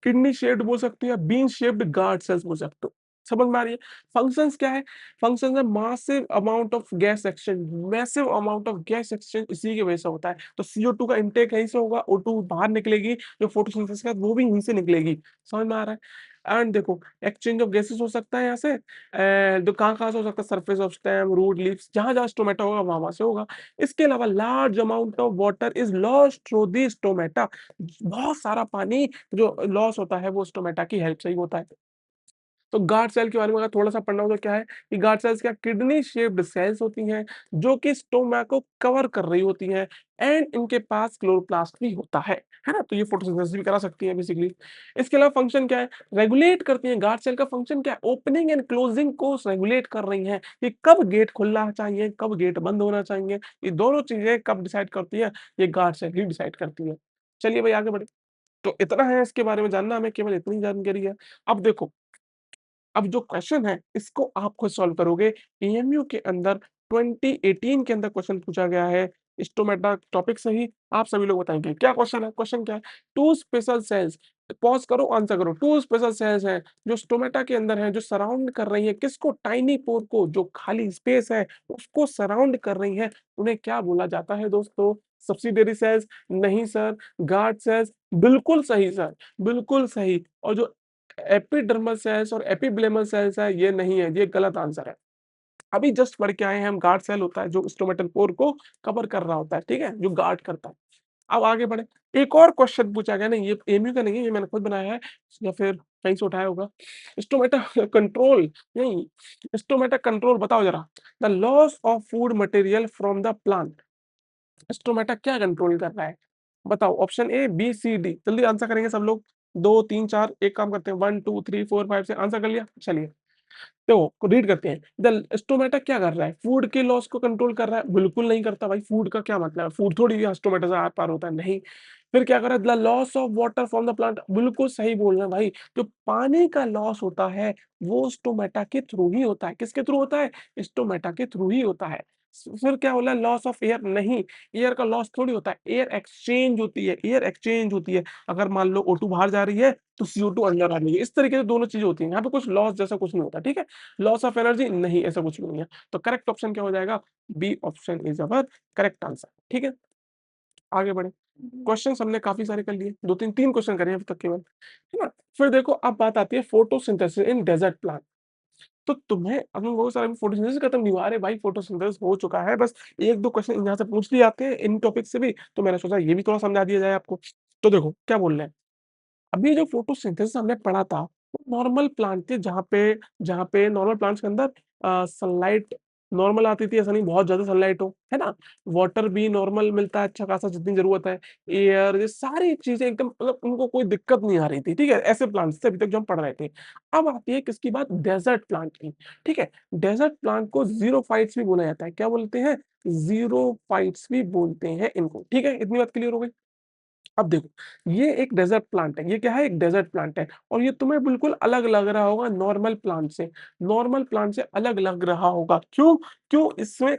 किडनी शेप्ड बोल सकते हो या बीन शेप्ड गार्ड सेल्स बोल सकते हो। समझ में आ रही है? फंक्शंस क्या है? फंक्शंस है massive amount of gas exchange massive amount of gas exchange इसी की वजह से होता है। तो CO2 का इंटेक यहीं से होगा, O2 बाहर निकलेगी, जो फोटोसिंथेसिस के बाद वो भी यहीं से निकलेगी। समझ में आ रहा है? एंड देखो एक्सचेंज ऑफ गैसेस हो सकता है यहाँ से जो कहाँ-कहाँ से हो सकता है surface of stem, root, leaves जहाँ-जहाँ स्टोमेटा होगा वहाँ-वहाँ से होगा। इसके अलावा large amount of water is lost through the stomata बहुत सारा पानी जो लॉस होता है वो स्टोमेटा की हेल्प से ही होता है। तो गार्ड सेल के बारे में अगर थोड़ा-सा पढ़ना हो तो क्या है कि गार्ड सेल्स क्या किडनी शेप्ड सेल्स होती हैं जो कि स्टोमा को कवर कर रही होती हैं एंड इनके पास क्लोरोप्लास्ट भी होता है ना? तो ये फोटोसिंथेसिस भी करा सकती हैं बेसिकली। इसके अलावा फंक्शन क्या है? रेगुलेट करती हैं गार्ड सेल का फंक्शन क्या है? ओपनिंग एंड क्लोजिंग को रेगुलेट कर रही हैं कि कब गेट खुलना चाहिए, कब गेट बंद होना चाहिए। ये दोनों चीज़ें कब डिसाइड करती है? ये गार्ड सेल ही डिसाइड करती है। चलिए भाई आगे बढ़े। तो इतना है इसके बारे में जानना हमें केवल इतनी जानकारी है। अब देखो, अब जो क्वेश्चन है इसको आप खुद सॉल्व करोगे। एएमयू के अंदर 2018 के अंदर क्वेश्चन पूछा गया है। स्टोमेटा टॉपिक से ही आप सभी लोग बताएँगे। क्या क्वेश्चन है? क्वेश्चन क्या है? 2 स्पेशल सेल्स पॉज़ करो आंसर करो। 2 स्पेशल सेल्स हैं जो स्टोमेटा के अंदर हैं जो सराउंड कर रही है किसको? टाइनी पोर को जो खाली स्पेस है उसको सराउंड कर रही है। उन्हें क्या बोला जाता है दोस्तों? Subsidiary cells? नहीं सर। Guard cells? बिल्कुल सही सर, बिल्कुल सही। और जो एपिडर्मल सेल्स और एपिब्लेमल सेल्स है ये नहीं है, ये गलत आंसर है। अभी जस्ट पढ़ के आए हैं हम गार्ड सेल होता है जो स्टोमेटल पोर को कवर कर रहा होता है, ठीक है? जो गार्ड करता है। अब आगे बढ़े। एक और क्वेश्चन पूछा गया नहीं ये एमयू का नहीं है, ये मैंने खुद बनाया है या फिर कहीं से उठाया होगा। स्टोमेटा कंट्रोल नहीं, स्टोमेटा कंट्रोल बताओ ज़रा। The loss of food material from the plant stomata क्या कंट्रोल कर रहा है? बताओ option A, B, C, D जल्दी आंसर करेंगे सब लोग। 2, 3, 4 एक काम करते हैं 1, 2, 3, 4, 5 से आंसर कर लिया? चलिए। तो रीड करते हैं। द स्टोमेटा क्या कर रहा है? फूड के लॉस को कंट्रोल कर रहा है? बिल्कुल नहीं करता भाई, फूड का क्या मतलब है? फूड थोड़ी स्टोमेटा से आर-पार होता है, नहीं। फिर क्या कर रहा है? The loss of water from the plant बिल्कुल सही बोल रहे हैं भाई। जो पानी का लॉस होता है, वो स्टोमेटा के थ्रू ही होता है। किसके थ्रू होता है? स्टोमेटा के थ्रू ही होता है। फिर क्या बोला? लॉस ऑफ एयर नहीं, एयर का लॉस थोड़ी होता है, एयर एक्सचेंज होती है, एयर एक्सचेंज होती है। अगर मान लो O2 बाहर जा रही है, तो CO2 अंदर आ रही है। इस तरीके से दोनों चीज़ें होती हैं। यहाँ पे कुछ लॉस जैसा कुछ नहीं होता, ठीक है? लॉस ऑफ एनर्जी नहीं, ऐसा कुछ भी नहीं है। तो करेक्ट ऑप्शन क्या हो जाएगा? B option is our correct answer, ठीक है? आगे बढ़े। क्वेश्चन्स हमने काफ़ी सारे कर लिए। 2-3 3 क्वेश्चन करे हैं अभी तक केवल, है ना? फिर देखो अब बात आती है फोटोसिंथेसिस इन डेज़र्ट प्लांट। तो तुम्हें अब हम बहुत सारे फोटोसिंथेसिस खत्म नहीं हुआ। अरे भाई फोटोसिंथेसिस हो चुका है, बस 1-2 क्वेश्चन यहाँ से पूछ लिए जाते हैं इन टॉपिक से भी, तो मैंने सोचा ये भी थोड़ा समझा दिया जाए आपको। तो देखो क्या बोल रहे हैं। अभी जो फोटोसिंथेसिस हमने पढ़ा था, वो नॉर्मल प्लांट थे जहाँ पे नॉर्मल प्लांट्स के अंदर सनलाइट नॉर्मल आती थी, ऐसा नहीं बहुत ज़्यादा सनलाइट हो, है ना? वाटर भी नॉर्मल मिलता है अच्छा खासा जितनी ज़रूरत है, एयर ये सारी चीज़ें एकदम मतलब उनको कोई दिक्कत नहीं आ रही थी, ठीक है? ऐसे प्लांट्स थे अभी तक जो हम पढ़ रहे थे। अब आती है किसकी बात? डेज़र्ट प्लांट की, ठीक है? डेज़र्ट प्लांट को ज़ीरोफ़ाइट्स भी बोला जाता है, क्या बोलते हैं? ज़ीरोफ़ाइट्स भी बोलते हैं इनको, ठीक है? इतनी बात क्लियर हो गई? अब देखो, ये एक डेज़र्ट प्लांट है। ये क्या है? एक डेज़र्ट प्लांट है और ये तुम्हें बिल्कुल अलग लग रहा होगा नॉर्मल प्लांट से। नॉर्मल प्लांट से अलग लग रहा होगा। क्यों? क्यों? इसमें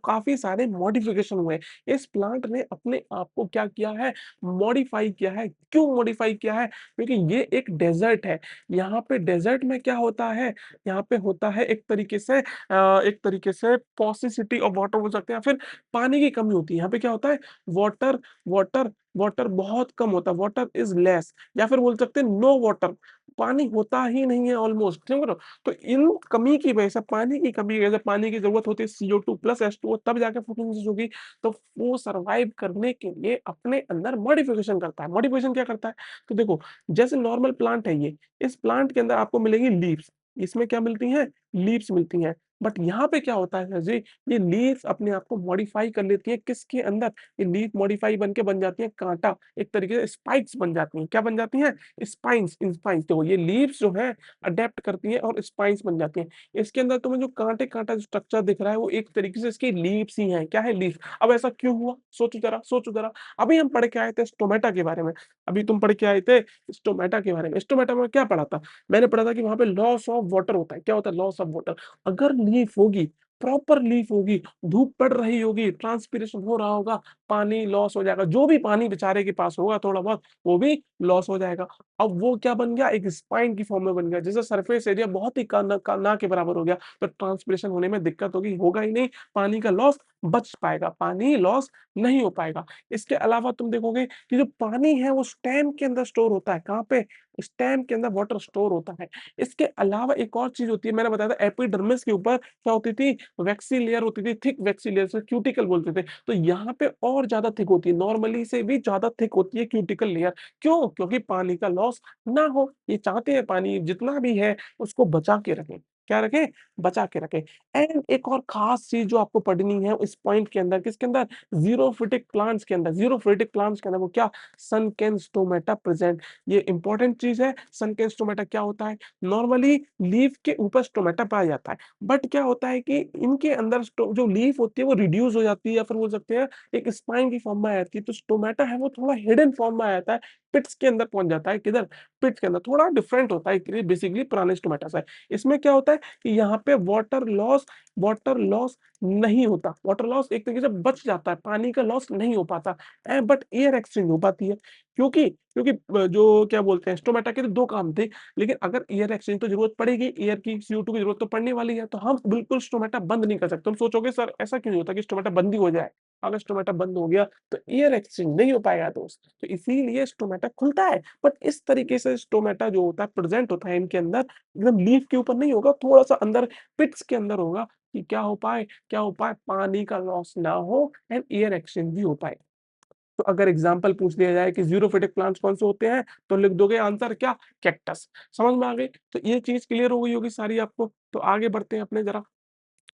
काफ़ी सारे मॉडिफ़िकेशन हुए हैं। इस प्लांट ने अपने आप को क्या किया है? मॉडिफ़ाई किया है। क्यों मॉडिफ़ाई किया है? क्योंकि ये एक डेज़र्ट है। यहाँ पे डेज़र्ट में क्या होता है? यहाँ पे होता है एक तरीके से पॉसिसिटी ऑफ वाटर बोल सकते हैं या फिर पानी की कमी होती है। यहाँ पे क्या होता है? वाटर वाटर वाटर बहुत कम होता है, वाटर इज़ लेस या फिर बोल सकते हैं नो वाटर, पानी होता ही नहीं है ऑलमोस्ट, समझ रहे हो? तो इन कमी की वजह से पानी की कमी की वजह से पानी की ज़रूरत होती है CO2 प्लस H2O तब जाके फोटोसिंथेसिस होगी। तो वो सर्वाइव करने के लिए अपने अंदर मॉडिफिकेशन करता है। मॉडिफिकेशन क्या करता है? तो देखो, जैसे नॉर्मल प्लांट है ये, इस प्लांट के अंदर आपको मिलेगी लीव्स, इसमें क्या मिलती हैं? लीव्स मिलती हैं। बट यहाँ पे क्या होता है सर जी, ये लीव्स अपने आप को मॉडिफाई कर लेती है किसके अंदर? ये लीफ मॉडिफाई बन के बन जाती है काँटा, एक तरीके से स्पाइक्स बन जाती हैं। क्या बन जाती हैं? स्पाइन्स, स्पाइन्स देखो ये लीव्स जो है अडैप्ट करती हैं और स्पाइन्स बन जाती हैं। इसके अंदर तुम्हें जो काँटे-काँटा जो स्ट्रक्चर दिख रहा है वो एक तरीके से इसकी लीव्स ही हैं। क्या है? लीफ। अब ऐसा क्यों हुआ? सोचो ज़रा, सोचो ज़रा। अभी हम पढ़ के आए थे स्टोमेटा के बारे में। अभी तुम पढ़ के आए थे स्टोमेटा के बारे में। स्टोमेटा में क्या पढ़ा था? मैंने पढ़ा था कि वहाँ पे लॉस ऑफ वाटर होता है। क्या होता है? Loss of water. अगर लीफ होगी, प्रॉपर लीफ होगी, धूप पड़ रही होगी, ट्रांसपिरेशन हो रहा होगा, पानी लॉस हो जाएगा। जो भी पानी बेचारे के पास होगा थोड़ा बहुत, वो भी लॉस हो जाएगा। अब वो क्या बन गया? एक स्पाइन की फॉर्म में बन गया। जैसे सरफेस एरिया बहुत ही ना के बराबर हो गया, तो ट्रांसपिरेशन होने में दिक्कत होगी, होगा ही नहीं, पानी का लॉस बच पाएगा, पानी लॉस नहीं हो पाएगा। इसके अलावा तुम देखोगे कि जो पानी है वो स्टेम के अंदर स्टोर होता है। कहाँ पे? स्टेम के अंदर वाटर स्टोर होता है। इसके अलावा एक और चीज़ होती है, मैंने बताया था एपिडर्मिस के ऊपर क्या होती थी? वैक्सी लेयर होती थी, थिक वैक्सी लेयर जिसे क्यूटिकल बोलते थे। तो यहाँ पे और ज़्यादा थिक होती है, नॉर्मली से भी ज़्यादा थिक होती है क्यूटिकल लेयर। क्यों? क्योंकि पानी का लॉस ना हो। ये चाहते हैं पानी जितना भी है उसको बचा के रखें। क्या रखें? बचा के रखें। एंड एक और ख़ास चीज़ जो आपको पढ़नी है इस पॉइंट के अंदर, किसके अंदर? ज़ीरोफिटिक प्लांट्स के अंदर। ज़ीरोफिटिक प्लांट्स के अंदर वो क्या? सनकेन स्टोमेटा प्रेज़ेंट। ये इम्पोर्टेंट चीज़ है। सनकेन स्टोमेटा क्या होता है? नॉर्मली लीफ के ऊपर स्टोमेटा पाया जाता है। बट क्या होता है कि इनके अंदर जो लीफ होती है वो रिड्यूस हो जाती है या फिर बोल सकते हैं एक स्पाइन की फॉर्म में आ जाती है। तो स्टोमेटा है वो थोड़ा हिडन फॉर्म में आ जाता है, पिट्स के अंदर पहुँच जाता है। किधर? पिट्स के अंदर, थोड़ा डिफरेंट होता है ये बेसिकली पुराने स्टोमेटा से। इसमें क्या होता है कि यहाँ पे वाटर लॉस नहीं होता। वाटर लॉस एक तरीके से बच जाता है, पानी का लॉस नहीं हो पाता। बट एयर एक्सचेंज हो पाती है। क्योंकि जो क्या बोलते हैं स्टोमेटा के तो 2 काम थे, लेकिन अगर एयर एक्सचेंज तो ज़रूरत पड़ेगी, एयर की CO2 की ज़रूरत तो पड़ने वाली है, तो हम बिल्कुल स्टोमेटा बंद नहीं कर सकते। तुम सोचोगे सर ऐसा क्यों नहीं होता कि स्टोमेटा बंद ही हो जाए? अगर स्टोमेटा बंद हो गया तो एयर एक्सचेंज नहीं हो पाएगा दोस्त, तो इसीलिए स्टोमेटा खुलता है। बट इस तरीके से स्टोमेटा जो होता है प्रेज़ेंट होता है इनके अंदर, एकदम लीफ के ऊपर नहीं होगा, थोड़ा-सा अंदर पिट्स के अंदर होगा कि क्या हो पाए पानी का लॉस ना हो एंड एयर एक्सचेंज भी हो पाए। तो अगर एग्ज़ाम्पल पूछ दिया जाए कि ज़ीरोफिटिक प्लांट्स कौन से होते हैं, तो लिख दोगे आंसर क्या? कैक्टस। समझ में आ गई? तो ये चीज़ क्लियर हो गई होगी सारी आपको। तो आगे बढ़ते हैं अपने ज़रा।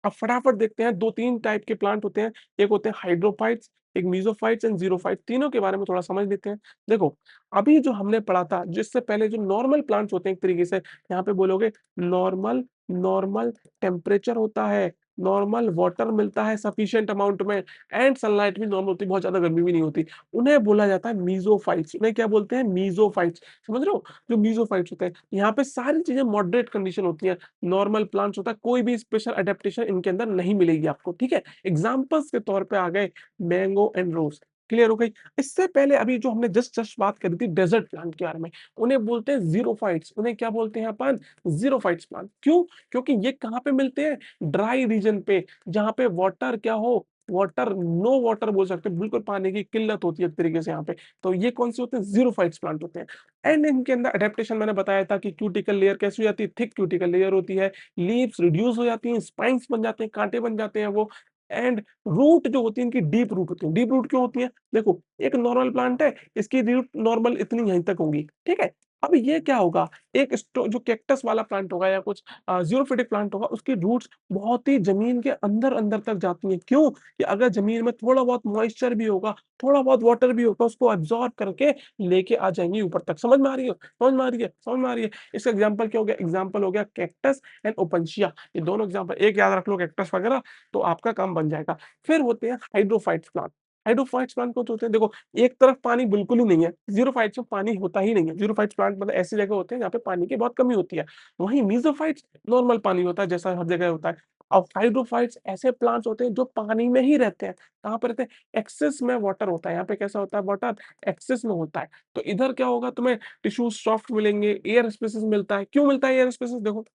अब फटाफट देखते हैं 2-3 टाइप के प्लांट होते हैं। एक होते हैं हाइड्रोफाइट्स, एक मेसोफाइट्स एंड ज़ीरोफाइट्स, तीनों के बारे में थोड़ा समझ लेते हैं। देखो, अभी जो हमने पढ़ा था, जिससे पहले जो नॉर्मल प्लांट्स होते हैं एक तरीके से, यहाँ पे बोलोगे नॉर्मल नॉर्मल टेम्परेचर होता है, नॉर्मल वाटर मिलता है सफिशिएंट अमाउंट में एंड सनलाइट भी नॉर्मल होती है, बहुत ज़्यादा गर्मी भी नहीं होती। उन्हें बोला जाता है मेसोफाइट्स। उन्हें क्या बोलते हैं? मेसोफाइट्स। समझ रहे हो? जो मेसोफाइट्स होते हैं, यहाँ पे सारी चीज़ें मॉडरेट कंडीशन होती हैं। नॉर्मल प्लांट्स होता है, कोई भी स्पेशल एडेप्टेशन इनके अंदर नहीं मिलेगी आपको, ठीक है? एग्ज़ाम्पल्स के तौर पे आ गए मैंगो एंड रोज़, क्लियर हो गई? इससे पहले अभी जो हमने जस्ट बात करी थी डेज़र्ट प्लांट के बारे में, उन्हें बोलते हैं ज़ीरोफाइट्स। उन्हें क्या बोलते हैं अपन? ज़ीरोफाइट्स प्लांट। क्यों? क्योंकि ये कहाँ पे मिलते हैं? ड्राई रीजन पे, जहाँ पे वाटर क्या हो, वाटर नो वाटर बोल सकते हैं, बिल्कुल पानी की किल्लत होती है एक तरीके से यहाँ पे। तो ये कौन-से होते हैं? ज़ीरोफाइट्स प्लांट होते हैं। एंड इनके अंदर एडेप्टेशन मैंने बताया था कि क्यूटिकल लेयर कैसी हो जाती है? थिक क्यूटिकल लेयर होती है। लीव्स रिड्यूस हो जाती हैं, स्पाइन्स बन जाते हैं, काँटे बन जाते हैं वो एंड रूट जो होती है इनकी डीप रूट होती है। डीप रूट क्यों होती है? देखो, एक नॉर्मल प्लांट है, इसकी रूट नॉर्मल इतनी यहीं तक होंगी, ठीक है? अब ये क्या होगा, एक जो कैक्टस वाला प्लांट होगा या कुछ ज़ीरोफिटिक प्लांट होगा, उसकी रूट्स बहुत ही ज़मीन के अंदर-अंदर तक जाती हैं। क्यों? कि अगर ज़मीन में थोड़ा बहुत मॉइस्चर भी होगा, थोड़ा बहुत वाटर भी होगा, उसको एब्ज़ॉर्ब करके लेके आ जाएँगी ऊपर तक। समझ में आ रही है? समझ में आ रही है? समझ में आ रही है? इसका एग्ज़ाम्पल क्या हो गया? एग्ज़ाम्पल हो गया कैक्टस एंड ओपेनशिया। ये दोनों एग्ज़ाम्पल, एक याद रख लो कैक्टस वगैरह, तो आपका काम बन जाएगा। फिर होते हैं हाइड्रोफाइट्स प्लांट। हाइड्रोफाइट्स प्लांट कौन से होते हैं? देखो, एक तरफ पानी बिल्कुल ही नहीं है, ज़ीरोफाइट्स में पानी होता ही नहीं है। ज़ीरोफाइट्स प्लांट मतलब ऐसी जगह होते हैं जहाँ पे पानी की बहुत कमी होती है। वहीं मेसोफाइट्स नॉर्मल पानी होता है जैसा हर जगह होता है। और हाइड्रोफाइट्स ऐसे प्लांट्स होते हैं जो पानी में ही रहते हैं। कहाँ पे रहते हैं? एक्सेस में वाटर होता है। यहाँ पे कैसा होता है वाटर? एक्सेस में होता है। तो इधर क्या होगा तुम्हें टिश्यूज़ सॉफ्ट मिलेंगे, एयर स्पेसेस मिलता है। क्यों मिलता है एयर स्पेसेस? देखो,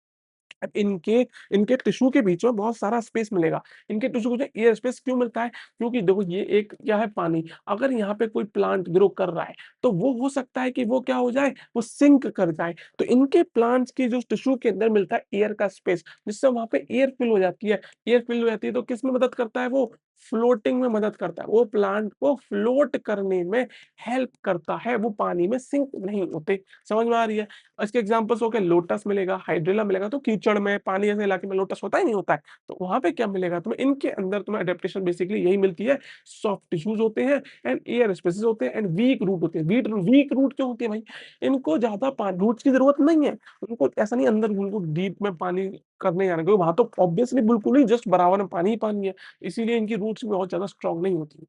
अब इनके इनके टिश्यू के बीच में बहुत सारा स्पेस मिलेगा। इनके टिश्यू को जो एयर स्पेस क्यों मिलता है? क्योंकि देखो ये एक क्या है पानी, अगर यहाँ पे कोई प्लांट ग्रो कर रहा है, तो वो हो सकता है कि वो क्या हो जाए, वो सिंक कर जाए। तो इनके प्लांट्स की जो टिश्यू के अंदर मिलता है एयर का स्पेस, जिससे वहाँ पे एयर फिल हो जाती है। एयर फिल हो जाती है तो किसमें मदद करता है वो? फ्लोटिंग में मदद करता है। वो प्लांट को फ्लोट करने में हेल्प करता है, वो पानी में सिंक नहीं होते। समझ में आ रही है? इसके एग्जांपल्स हो गए लोटस मिलेगा, हाइड्रिला मिलेगा, तो कीचड़ में, पानी जैसे इलाके में लोटस होता ही नहीं होता है। तो वहाँ पे क्या मिलेगा तुम्हें? इनके अंदर तुम्हें एडेप्टेशन बेसिकली यही मिलती है, सॉफ्ट टिश्यूज़ होते हैं एंड एयर स्पेसेस होते हैं एंड वीक रूट होते हैं। वीक रूट क्यों होती है भाई? इनको ज़्यादा पा रूट्स की ज़रूरत नहीं है। उनको ऐसा नहीं अंदर उनको डीप में पानी करने जाना क्योंकि वहाँ तो ऑब्वियसली बिल्कुल ही जस्ट बराबर में पानी ही पानी है। इसीलिए इनकी रूट्स भी बहुत ज़्यादा स्ट्रॉन्ग नहीं होती।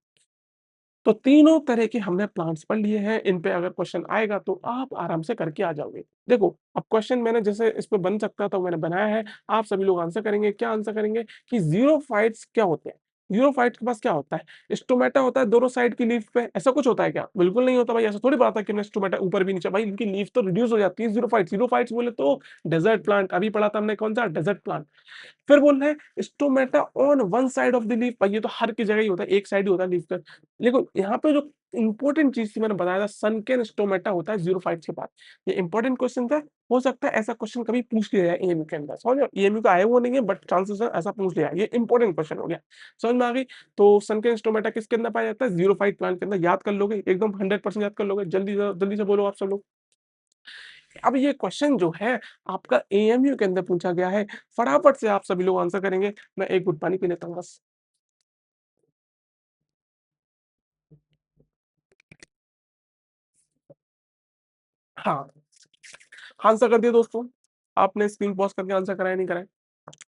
तो तीनों तरह के हमने प्लांट्स पढ़ लिए हैं, इन पे अगर क्वेश्चन आएगा तो आप आराम से करके आ जाओगे। देखो, अब क्वेश्चन मैंने जैसे इस पे बन सकता था, मैंने बनाया है, आप सभी लोग आंसर करेंगे। क्या आंसर करेंगे कि ज़ीरोफ़ाइट्स क्या होते हैं? ज़ीरोफ़ाइट्स के पास क्या होता है? स्टोमेटा होता है दोनों साइड की लीफ पे, ऐसा कुछ होता है क्या? बिल्कुल नहीं होता भाई, ऐसा थोड़ी बात है कि ना स्टोमेटा ऊपर भी नीचे, भाई इनकी लीफ तो रिड्यूस हो जाती है ज़ीरोफ़ाइट्स। ज़ीरोफ़ाइट्स बोले तो डेज़र्ट प्लांट, अभी पढ़ा था हमने कौन-सा? Desert plant. फिर बोल रहे हैं stomata on one side of the leaf, भाई ये तो हर की जगह ही होता है, एक साइड ही होता है लीफ का। देखो यहाँ पे जो इंपॉर्टेंट चीज़ थी मैंने बताया था, सनकेन स्टोमेटा होता है ज़ीरोफ़ाइट्स के पास। ये इंपॉर्टेंट क्वेश्चन था, हो सकता है ऐसा क्वेश्चन कभी पूछ लिया जाए ईएमयू के अंदर, समझ रहे हो? ईएमयू का आया हुआ नहीं है बट चांसेस है ऐसा पूछ लिया है, ये इंपॉर्टेंट क्वेश्चन हो गया। समझ में आ गई? तो सनकेन स्टोमेटा किसके अंदर पाया जाता है? ज़ीरोफ़ाइट प्लांट के अंदर, याद कर लोगे एकदम 100% याद कर लोगे, जल्दी से बोलो आप सब लोग। अब ये क्वेश्चन जो है आपका एएमयू के अंदर पूछा गया है, फटाफट से आप सभी लोग आंसर करेंगे। मैं एक घुट पानी पी लेता हूँ बस। हाँ, आंसर कर दिया दोस्तों। आपने स्क्रीन पॉज़ करके आंसर कराया नहीं कराया?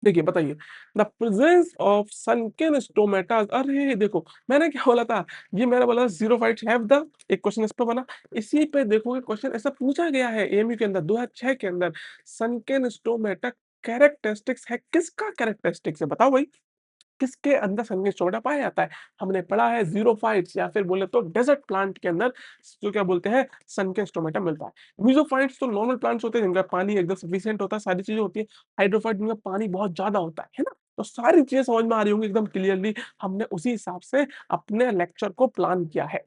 देखिए बताइए, द प्रेजेंस ऑफ सनकेन स्टोमेटास, अरे देखो मैंने क्या बोला था, ये मैंने बोला ज़ीरोफाइट्स हैव द, एक क्वेश्चन इस पे बना, इसी पे देखोगे क्वेश्चन ऐसा पूछा गया है एएमयू के अंदर 2006 के अंदर, सनकेन स्टोमेटा कैरेक्टरिस्टिक्स है, किसका कैरेक्टरिस्टिक्स है बताओ भाई? किसके अंदर फंगस स्टोमेटा पाया जाता है? हमने पढ़ा है ज़ीरोफ़ाइट्स या फिर बोले तो डेज़र्ट प्लांट के अंदर जो क्या बोलते हैं सनकेन स्टोमेटा मिलता है। मीज़ोफ़ाइट्स तो नॉर्मल प्लांट्स होते हैं जिनका पानी एकदम सफिशिएंट होता है, सारी चीज़ें होती हैं। हाइड्रोफ़ाइट जिनमें पानी बहुत ज़्यादा होता है ना? तो सारी चीज़ें समझ में आ रही होंगी एकदम क्लियरली, हमने उसी हिसाब से अपने लेक्चर को प्लान किया है।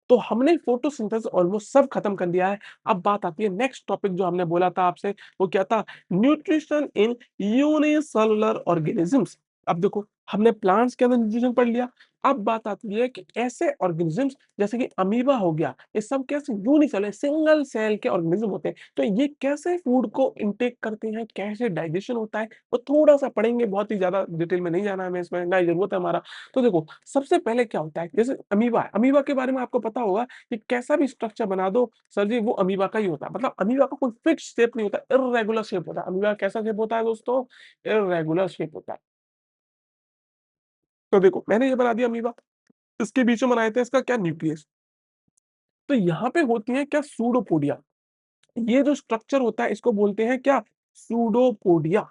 तो हमने फोटोसिंथेसिस ऑलमोस्ट सब खत्म कर दिया है। अब बात आती है नेक्स्ट टॉपिक जो हमने बोला था आपसे, वो क्या था? Nutrition in unicellular organisms. अब देखो हमने प्लांट्स के अंदर न्यूट्रिशन पढ़ लिया। अब बात आती है कि ऐसे ऑर्गेनिजम्स जैसे कि अमीबा हो गया, ये सब कैसे यूनिसेलुलर सिंगल सेल के ऑर्गेनिज्म होते हैं। तो ये कैसे फूड को इनटेक करते हैं, कैसे डाइजेशन होता है, वो थोड़ा-सा पढ़ेंगे, बहुत ही ज़्यादा डिटेल में नहीं जाना है हमें इसमें, ना ही ज़रूरत है हमारा। तो देखो, सबसे पहले क्या होता है, जैसे अमीबा है, अमीबा के बारे में आपको पता होगा कि कैसा भी स्ट्रक्चर बना दो, सर जी वो अमीबा का ही होता है। मतलब अमीबा का कोई फिक्स शेप नहीं होता, इर्रेगुलर शेप होता है। अमीबा का कैसा शेप होता है दोस्तों? इर्रेगुलर शेप होता है। तो देखो, मैंने ये बना दिया अमीबा, इसके बीच में बनाए थे इसका क्या न्यूक्लियस। तो यहाँ पे होती है क्या सूडोपोडिया। ये जो स्ट्रक्चर होता है इसको बोलते हैं क्या? सूडोपोडिया।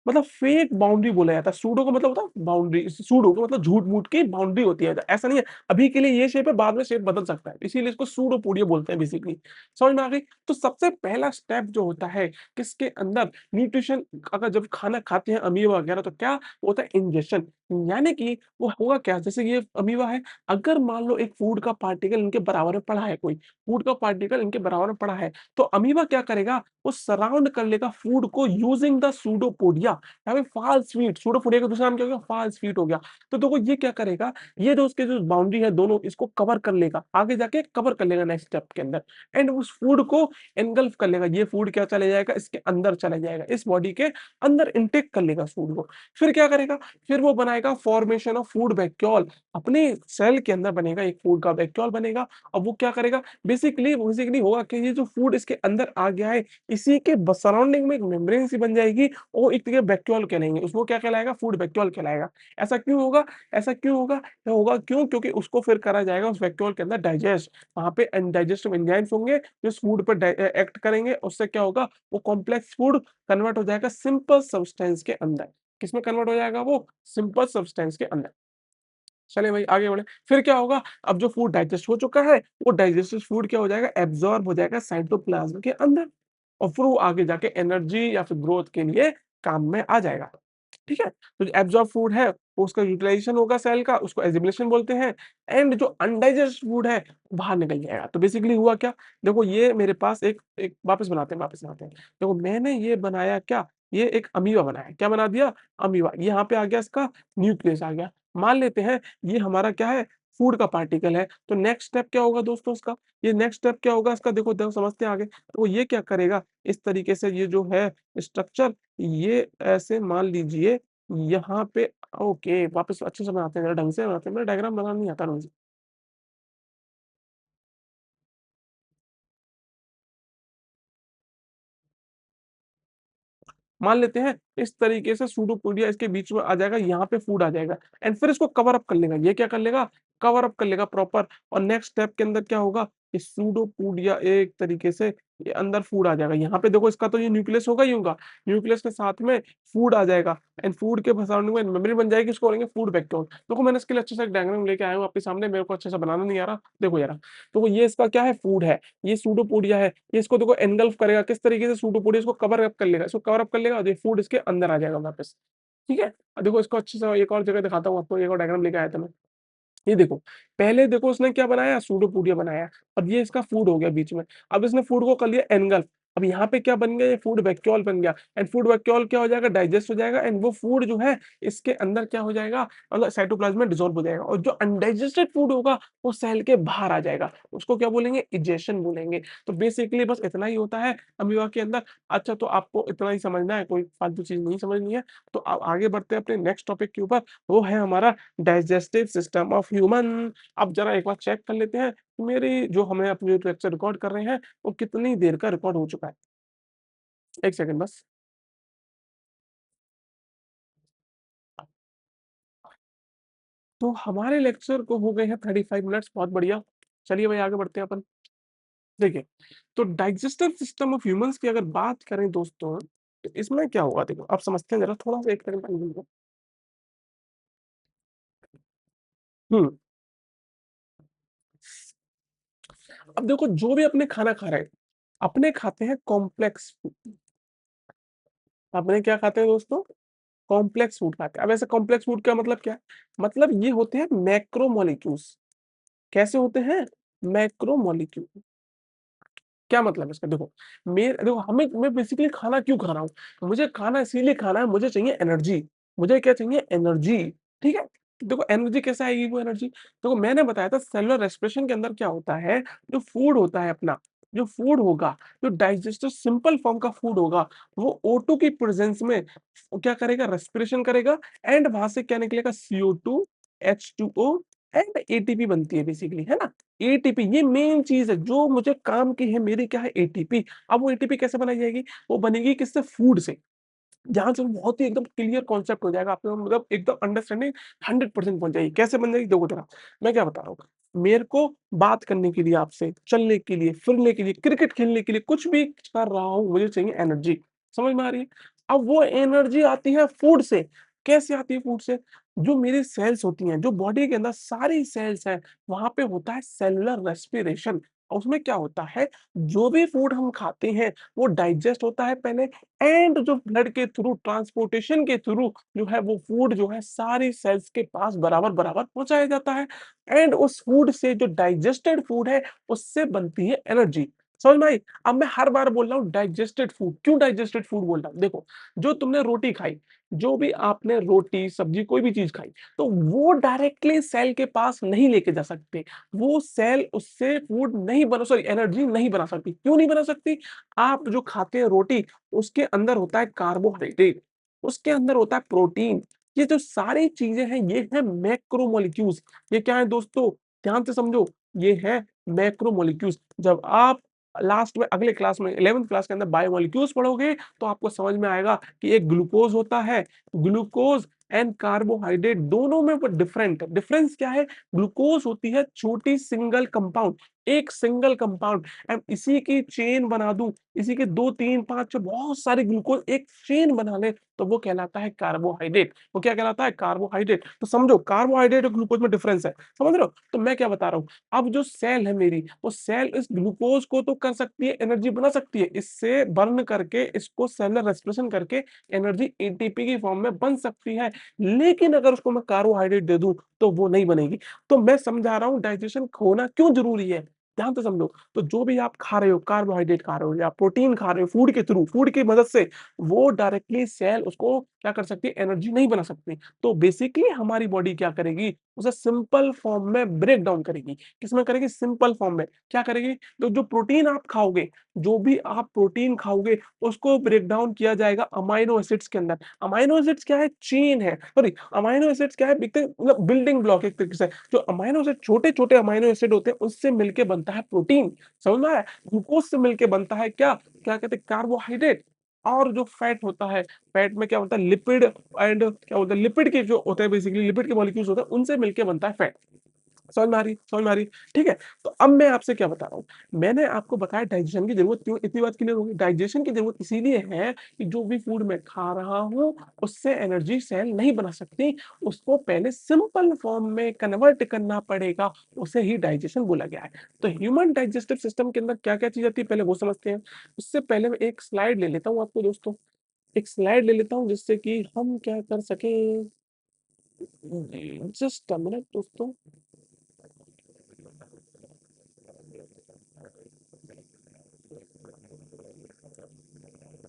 मतलब फेक बाउंड्री बोला जाता है। सूडो का मतलब होता है बाउंड्री, सूडो का मतलब झूठ-मूठ की बाउंड्री होती है। ऐसा नहीं है, अभी के लिए ये शेप है, बाद में शेप बदल सकता है। इसीलिए इसको सूडोपोडिया बोलते हैं बेसिकली। समझ में आ गई? तो सबसे पहला स्टेप जो होता है किसके अंदर न्यूट्रिशन, अगर जब खाना खाते हैं अमीबा वगैरह तो क्या होता है? इंजेशन। यानी कि वो होगा क्या? जैसे ये अमीबा है, अगर मान लो एक फूड का पार्टिकल इनके बराबर में पड़ा है कोई, फूड का पार्टिकल इनके बराबर में पड़ा है, तो अमीबा क्या करेगा? वो सराउंड कर लेगा फूड को यूजिंग द सूडोपोडिया। यहाँ पे फाल्स फ़ीट, सूडोफोबिया का दूसरा नाम क्या हो गया? फाल्स फ़ीट हो गया। तो देखो ये क्या करेगा, ये जो उसके जो बाउंड्री है दोनों इसको कवर कर लेगा, आगे जाके कवर कर लेगा नेक्स्ट स्टेप के अंदर एंड उस फूड को एनगल्फ कर लेगा। ये फूड क्या चले जाएगा? इसके अंदर चला जाएगा, इस बॉडी के अंदर इनटेक कर लेगा फूड को। फिर क्या करेगा? फिर वो बनाएगा फॉर्मेशन ऑफ फूड वैक्यूल, अपने सेल के अंदर बनेगा एक फूड का वैक्यूल बनेगा। अब वो क्या करेगा? बेसिकली होगा कि ये जो फूड इसके अंदर आ गया है, इसी के सराउंडिंग में एक मेम्ब्रेन सी बन जाएगी, वो एक तरह बैक्टीरियल कहलाएँगे, उसको क्या कहलाएगा? फूड बैक्टीरियल कहलाएगा। ऐसा क्यों होगा? ऐसा क्यों होगा? ये होगा क्यों? क्योंकि उसको फिर करा जाएगा उस बैक्टीरियल के अंदर डाइजेस्ट, वहाँ पे डाइजेस्टिव एंजाइम्स होंगे जो इस फूड पर एक्ट करेंगे, उससे क्या होगा? वो कॉम्प्लेक्स फूड कन्वर्ट हो जाएगा सिंपल सब्सटेंस के अंदर। किसमें कन्वर्ट हो जाएगा वो? सिंपल सब्सटेंस के अंदर। चलिए भाई आगे बढ़े। फिर क्या होगा? अब जो फूड डाइजेस्ट हो चुका है, वो डाइजेस्टेड फूड क्या हो जाएगा? एब्ज़ॉर्ब हो जाएगा साइटोप्लाज़्म के अंदर। और फिर वो आगे जाके एनर्जी या फिर ग्रोथ के लिए काम में आ जाएगा। ठीक है? तो जो एब्ज़ॉर्ब फूड है, वो उसका यूटिलाइज़ेशन होगा सेल का, उसको एसिमिलेशन बोलते हैं एंड जो अनडाइजेस्ट फूड है, बाहर निकल जाएगा। तो बेसिकली हुआ क्या? देखो ये मेरे पास एक एक वापस बनाते हैं। देखो मैंने ये बनाया क्या? ये एक अमीबा बनाया। क्या बना दिया? अमीबा। यहाँ पे आ गया इसका न्यूक्लियस आ गया। मान लेते हैं ये हमारा क्या है? फूड का पार्टिकल है। तो नेक्स्ट स्टेप क्या होगा दोस्तों इसका? ये नेक्स्ट स्टेप क्या होगा इसका? देखो समझते हैं आगे। तो ये क्या करेगा? इस तरीके से ये जो है स्ट्रक्चर ये ऐसे मान लीजिए यहाँ पे ओके वापस अच्छे से बनाते हैं ज़रा ढंग से बनाते हैं। मेरा डायग्राम बनाना नहीं आता ढंग से। मान लेते हैं इस तरीके से सूडोपोडिया इसके बीच में आ जाएगा, यहाँ पे फूड आ जाएगा एंड फिर इसको कवर अप कर लेगा। ये क्या कर लेगा? कवर अप कर लेगा प्रॉपर और नेक्स्ट स्टेप के अंदर क्या होगा? ये सूडोपोडिया एक तरीके से ये अंदर फूड आ जाएगा। यहाँ पे देखो इसका तो ये न्यूक्लियस होगा ही होगा। न्यूक्लियस के साथ में फूड आ जाएगा एंड फूड के सराउंडिंग में मेमोरी बन जाएगी, इसको बोलेंगे फूड वेक्टर। देखो मैंने इसके लिए अच्छे से एक डायग्राम लेके आया हूँ आपके सामने, मेरे को अच्छे से बनाना नहीं आ रहा। देखो ज़रा, तो ये इसका क्या है? फूड है। ये सूडोपोडिया है। ये इसको देखो एनगल्फ करेगा किस तरीके से सूडोपोडिया इसको कवर अप कर लेगा। इसको कवर अप कर लेगा और ये फूड इसके अंदर आ जाएगा वापस। ठीक है? देखो इसको अच्छे से एक और जगह दिखाता हूँ आपको, एक और डायग्राम लेके आया था मैं। ये देखो, पहले देखो उसने क्या बनाया? सूडोपोडिया बनाया। अब ये इसका फूड हो गया बीच में। अब इसने फूड को कर लिया एनगल्फ। अब यहाँ पे क्या बन गया? ये फूड वैक्यूल बन गया एंड फूड वैक्यूल क्या हो जाएगा? डाइजेस्ट हो जाएगा एंड वो फूड जो है इसके अंदर क्या हो जाएगा? मतलब साइटोप्लाज्म में डिसॉल्व हो जाएगा और जो अनडाइजेस्टेड फूड होगा वो सेल के बाहर आ जाएगा। उसको क्या बोलेंगे? इजेशन बोलेंगे। तो बेसिकली बस इतना ही होता है अमीबा के अंदर। अच्छा तो आपको इतना ही समझना है, कोई फालतू चीज़ नहीं समझनी है। तो अब आगे बढ़ते हैं अपने नेक्स्ट टॉपिक के ऊपर, वो है हमारा डाइजेस्टिव सिस्टम ऑफ ह्यूमन। अब ज़रा एक बार चेक कर लेते हैं, कि मेरी जो हमें अपनी जो लेक्चर रिकॉर्ड कर रहे हैं, वो कितनी देर का रिकॉर्ड हो चुका है। 1 सेकंड बस। तो हमारे लेक्चर को हो गए हैं 35 मिनट्स, बहुत बढ़िया। चलिए भाई आगे बढ़ते हैं अपन। देखिए, तो डाइजेस्टिव सिस्टम ऑफ ह्यूमन्स की अगर बात करें दोस्तों, तो इसमें क्या होगा देखो, आप समझते हैं ज़रा थोड़ा-सा 1 सेकंड पानी पी लो। हुँ, अब देखो जो भी अपने खाना खा रहे हैं, अपने खाते हैं कॉम्प्लेक्स फूड। अपने क्या खाते हैं दोस्तों? कॉम्प्लेक्स फूड खाते हैं। अब ऐसे कॉम्प्लेक्स फूड का मतलब क्या है? मतलब ये होते हैं मैक्रोमोलेक्यूल्स। कैसे होते हैं? मैक्रोमोलेक्यूल। क्या मतलब है इसका? देखो हमें मैं बेसिकली खाना क्यों खा रहा हूँ? मुझे खाना इसीलिए खाना है, मुझे चाहिए एनर्जी। मुझे क्या चाहिए? एनर्जी, ठीक है? देखो एनर्जी कैसे आएगी वो एनर्जी? देखो मैंने बताया था सेलुलर रेस्पिरेशन के अंदर क्या होता है, जो फूड होता है अपना, जो फूड होगा, जो डाइजेस्टिव सिंपल फॉर्म का फूड होगा, वो O2 की प्रेज़ेंस में वो क्या करेगा? रेस्पिरेशन करेगा एंड वहाँ से क्या निकलेगा? CO2, H2O एंड एटीपी बनती है बेसिकली, है ना? एटीपी ये मेन चीज़ है, जो मुझे काम की है, मेरी क्या है? एटीपी। अब वो एटीपी कैसे बनाई जाएगी? वो बनेगी किससे? फूड से। जहाँ से बहुत ही एकदम क्लियर कॉन्सेप्ट हो जाएगा आपको, मतलब एकदम अंडरस्टैंडिंग 100% पहुँच जाएगी। कैसे बन जाएगी? देखो ज़रा, मैं क्या बता रहा हूँ। मेरे को बात करने के लिए आपसे, चलने के लिए, फिरने के लिए, क्रिकेट खेलने के लिए, कुछ भी कर रहा हूँ, मुझे चाहिए एनर्जी। समझ में आ रही है? अब वो एनर्जी आती है फूड से। कैसे आती है फूड से? जो मेरी सेल्स होती हैं, जो बॉडी के अंदर सारी सेल्स हैं, वहाँ पे होता है सेलुलर रेस्पिरेशन। और उसमें क्या होता है, जो भी फूड हम खाते हैं, वो डाइजेस्ट होता है पहले एंड जो ब्लड के थ्रू ट्रांसपोर्टेशन के थ्रू जो है वो फूड जो है सारी सेल्स के पास बराबर-बराबर पहुँचाया जाता है एंड उस फूड से जो डाइजेस्टेड फूड है उससे बनती है एनर्जी। समझ में आई? अब मैं हर बार बोल रहा हूँ डाइजेस्टेड फूड, क्यों डाइजेस्टेड फूड बोल रहा हूँ? देखो, जो तुमने रोटी खाई, जो भी आपने रोटी, सब्जी कोई भी चीज़ खाई, तो वो डायरेक्टली सेल के पास नहीं लेके जा सकते। वो सेल उससे फूड नहीं बना सॉरी एनर्जी नहीं बना सकती। क्यों नहीं बना सकती? आप जो खाते हैं रोटी उसके अंदर होता है कार्बोहाइड्रेट, उसके अंदर होता है प्रोटीन। ये जो सारी चीज़ें हैं, ये हैं मैक्रोमोलेक्यूल्स। ये क्या है दोस्तों? ध्यान से समझो, ये है मैक्रोमोलेक्यूल्स। जब आप लास्ट में अगले क्लास में 11th क्लास के अंदर बायोमोलेक्यूल्स पढ़ोगे, तो आपको समझ में आएगा कि एक ग्लूकोज़ होता है, ग्लूकोज़ एंड कार्बोहाइड्रेट दोनों में वो डिफरेंस क्या है? ग्लूकोज़ होती है छोटी सिंगल कंपाउंड, एक सिंगल कंपाउंड इसी की चेन बना दूं, इसी के 2 3 5 6 बहुत सारे ग्लूकोज एक चेन बना ले, तो वो कहलाता है कार्बोहाइड्रेट। वो क्या कहलाता है? कार्बोहाइड्रेट। तो समझो कार्बोहाइड्रेट और ग्लूकोज में डिफरेंस है, समझ रहे हो? तो मैं क्या बता रहा हूँ, अब जो सेल है मेरी, वो सेल इस ग्लूकोज को तो कर सकती है, एनर्जी बना सकती है, इससे बर्न करके, इसको सेलुलर रेस्पिरेशन करके एनर्जी एटीपी की फॉर्म में बन सकती है। लेकिन अगर उसको मैं कार्बोहाइड्रेट दे दूं तो वो नहीं बनेगी। तो मैं समझा रहा हूँ डाइजेशन होना क्यों जरूरी है, ध्यान से समझो। तो जो भी आप खा रहे हो, कार्बोहाइड्रेट खा रहे हो या प्रोटीन खा रहे हो, फूड के थ्रू, फूड की मदद से, वो डायरेक्टली सेल उसको क्या कर सकती है? एनर्जी नहीं बना सकती। तो बेसिकली हमारी बॉडी क्या करेगी? उसे सिंपल फॉर्म में ब्रेक डाउन करेगी। किसमें करेगी? सिंपल फॉर्म में। क्या करेगी? तो जो प्रोटीन आप खाओगे, जो भी आप प्रोटीन खाओगे, उसको ब्रेक डाउन किया जाएगा अमाइनो एसिड्स के अंदर। अमाइनो एसिड्स क्या है? चेन है, सॉरी, अमाइनो एसिड्स क्या है? मतलब बिल्डिंग ब्लॉक एक तरीके से। जो अमाइनो एसिड छोटे-छोटे अमाइनो एसिड होते हैं, उससे मिलके बनता है प्रोटीन। समझ में आया? ग्लूकोज से मिलके बनता है क्या? क्या कहते हैं? कार्बोहाइड्रेट। और जो फैट होता है, फैट में क्या होता है? लिपिड एंड क्या बोलते हैं? लिपिड के जो होते हैं, बेसिकली लिपिड के मॉलिक्यूल्स होते हैं, उनसे मिलके बनता है फैट। समझ में आ रही? समझ में आ रही? ठीक है? तो अब मैं आपसे क्या बता रहा हूँ, मैंने आपको बताया डाइजेशन की ज़रूरत क्यों, इतनी बात क्लियर हो गई। डाइजेशन की ज़रूरत इसीलिए है कि जो भी फूड मैं खा रहा हूँ, उससे एनर्जी सेल नहीं बना सकती, उसको पहले सिंपल फॉर्म में कन्वर्ट करना पड़ेगा, उसे ही डाइजेशन बोला गया है। तो ह्यूमन डाइजेस्टिव सिस्टम के अंदर क्या-क्या चीज़ आती है, पहले वो समझते हैं। उससे पहले मैं एक स्लाइड ले लेता हूँ आपको दोस्तों, एक स्लाइड ले लेता हूँ जिससे कि हम क्या कर सकें। जस्ट अ मिनट दोस्तों।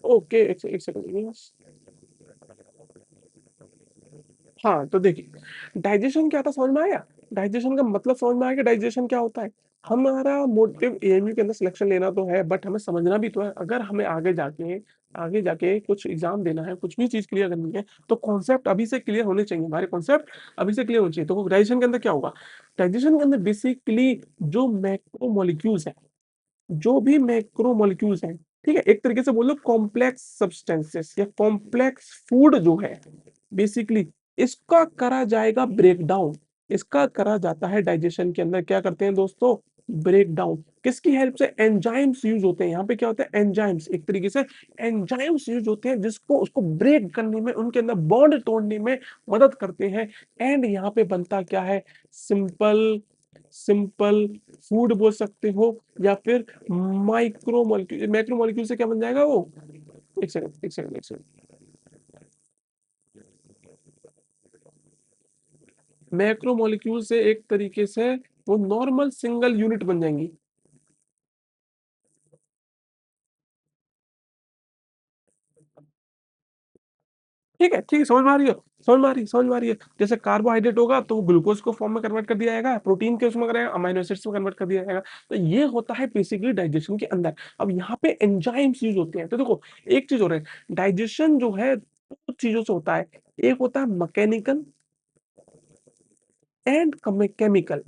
ओके, एक सेकंड बस। हाँ, तो देखिए, डाइजेशन क्या था समझ में आया? डाइजेशन का मतलब समझ में आया कि डाइजेशन क्या होता है? हमारा मोटिव एएमयू के अंदर सिलेक्शन लेना तो है, बट हमें समझना भी तो है। अगर हमें आगे जाके कुछ एग्ज़ाम देना है, कुछ भी चीज़ क्लियर करनी है, तो कॉन्सेप्ट अभी से क्लियर होने चाहिए। हमारे कॉन्सेप्ट अभी से क्लियर होने चाहिए। तो डाइजेशन के अंदर क्या होगा? डाइजेशन के अंदर बेसिकली जो मैक्रो मॉलिक्यूल्स हैं, जो भी मैक्रोमोलेक्यूल्स हैं, ठीक है? एक तरीके से बोल लो कॉम्प्लेक्स सब्सटेंसेस या कॉम्प्लेक्स फूड जो है, बेसिकली इसका करा जाएगा ब्रेकडाउन। इसका करा जाता है डाइजेशन के अंदर, क्या करते हैं दोस्तों? ब्रेकडाउन। किसकी हेल्प से? एंजाइम्स यूज़ होते हैं। यहाँ पे क्या होता है? एंजाइम्स, एक तरीके से एंजाइम्स यूज़ होते हैं जिसको उसको ब्रेक करने में, उनके अंदर बॉन्ड तोड़ने में मदद करते हैं। एंड यहाँ पे बनता क्या है? सिंपल सिंपल फूड बोल सकते हो या फिर मैक्रो मॉलिक्यूल से क्या बन जाएगा वो? एक सेकंड। मैक्रो मॉलिक्यूल से एक तरीके से वो नॉर्मल सिंगल यूनिट बन जाएंगी। ठीक है, समझ में आ रही है? समझ में आ रही है? जैसे कार्बोहाइड्रेट होगा तो वो ग्लूकोज को फॉर्म में कन्वर्ट कर दिया जाएगा, प्रोटीन के उसमें करेगा, अमीनो एसिड्स में कन्वर्ट कर दिया जाएगा। तो ये होता है बेसिकली डाइजेशन के अंदर। अब यहाँ पे एंजाइम्स यूज़ होते हैं। तो देखो, एक चीज़ और है, डाइजेशन जो है 2 चीज़ों से होता है। एक होता है मैकेनिकल एंड केमिकल।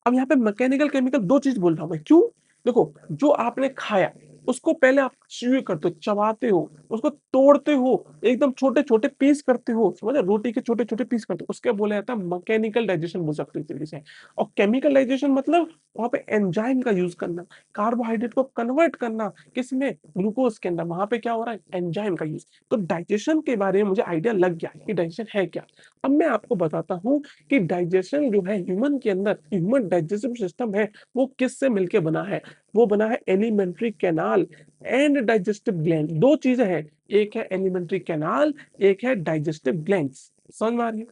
अब यहाँ पे मैकेनिकल केमिकल 2 चीज़ बोल रहा हूँ मैं, क्यों? देखो, जो आपने खाया, उसको पहले आप च्यू करते हो, चबाते हो, उसको तोड़ते हो, एकदम छोटे-छोटे पीस करते हो, समझ रहे? रोटी के छोटे-छोटे पीस करते हो, उसके बोला जाता है मैकेनिकल डाइजेशन बोल सकते हो एक तरीके से। और केमिकल डाइजेशन मतलब वहाँ पे एंजाइम का यूज़ करना, कार्बोहाइड्रेट को कन्वर्ट करना, किसमें? ग्लूकोज़ के अंदर, वहाँ पे क्या हो रहा है? एंजाइम का यूज़। तो डाइजेशन के बारे में मुझे आइडिया लग गया कि डाइजेशन है क्या। अब मैं आपको बताता हूँ कि डाइजेशन जो है ह्यूमन के अंदर, ह्यूमन डाइजेस्टिव सिस्टम है, वो किससे मिलके बना है? वो बना है alimentary canal and digestive gland. 2 चीज़ें हैं, एक है एलिमेंट्री कैनाल, एक है डाइजेस्टिव ग्लैंड्स। समझ में आ रही है?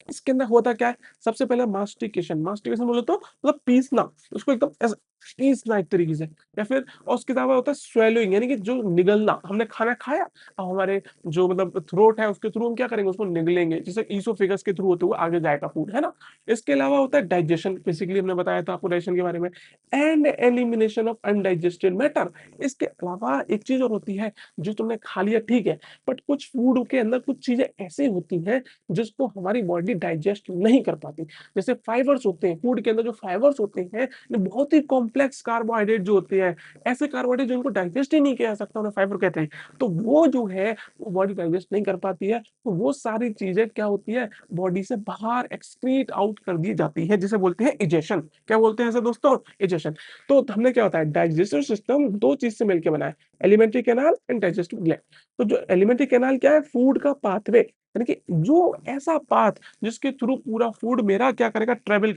इसके अंदर होता क्या है? सबसे पहले मास्टिकेशन, मास्टिकेशन बोले तो मतलब पीसना, उसको एकदम ऐसे पीसना एक तरीके से, या फिर और उसके अलावा होता है स्वेलोइंग, यानी कि जो निगलना, हमने खाना खाया, अब हमारे जो मतलब थ्रोट है उसके थ्रू हम क्या करेंगे? उसको निगलेंगे, जैसे ईसोफेगस के थ्रू होते हुए आगे जाएगा फूड, है ना? इसके अलावा होता है डाइजेशन, बेसिकली हमने बताया था आपको डाइजेशन के बारे में, and elimination of undigested matter. इसके अलावा एक चीज़ और होती है, जो तुमने खा लिया ठीक है, बट कुछ फूड के अंदर कुछ चीज़ें ऐसी होती हैं जिसको हमारी बॉडी डाइजेस्ट नहीं कर पाती। जैसे फाइबर्स होते हैं, फूड के अंदर जो फाइबर्स होते हैं, ये बहुत ही कॉम्प्लेक्स कार्बोहाइड्रेट जो होते हैं, ऐसे कार्बोहाइड्रेट जिनको डाइजेस्ट ही नहीं किया जा सकता, उन्हें फाइबर कहते हैं। तो वो जो है वो बॉडी डाइजेस्ट नहीं कर पाती है, तो वो सारी चीज़ें क्या होती है बॉडी से बाहर एक्सक्रीट आउट कर दी जाती है, जिसे बोलते हैं इजेशन। क्या बोलते हैं इसे दोस्तों? इजेशन। तो हमने क्या होता है डाइजेस्टिव सिस्टम 2 चीज़ से मिलके बना है, alimentary canal and digestive gland. तो जो एलिमेंट्री कैनाल क्या है? फूड का पाथवे, यानी कि जो ऐसा पाथ जिसके थ्रू पूरा फूड मेरा क्या करेगा? ट्रैवल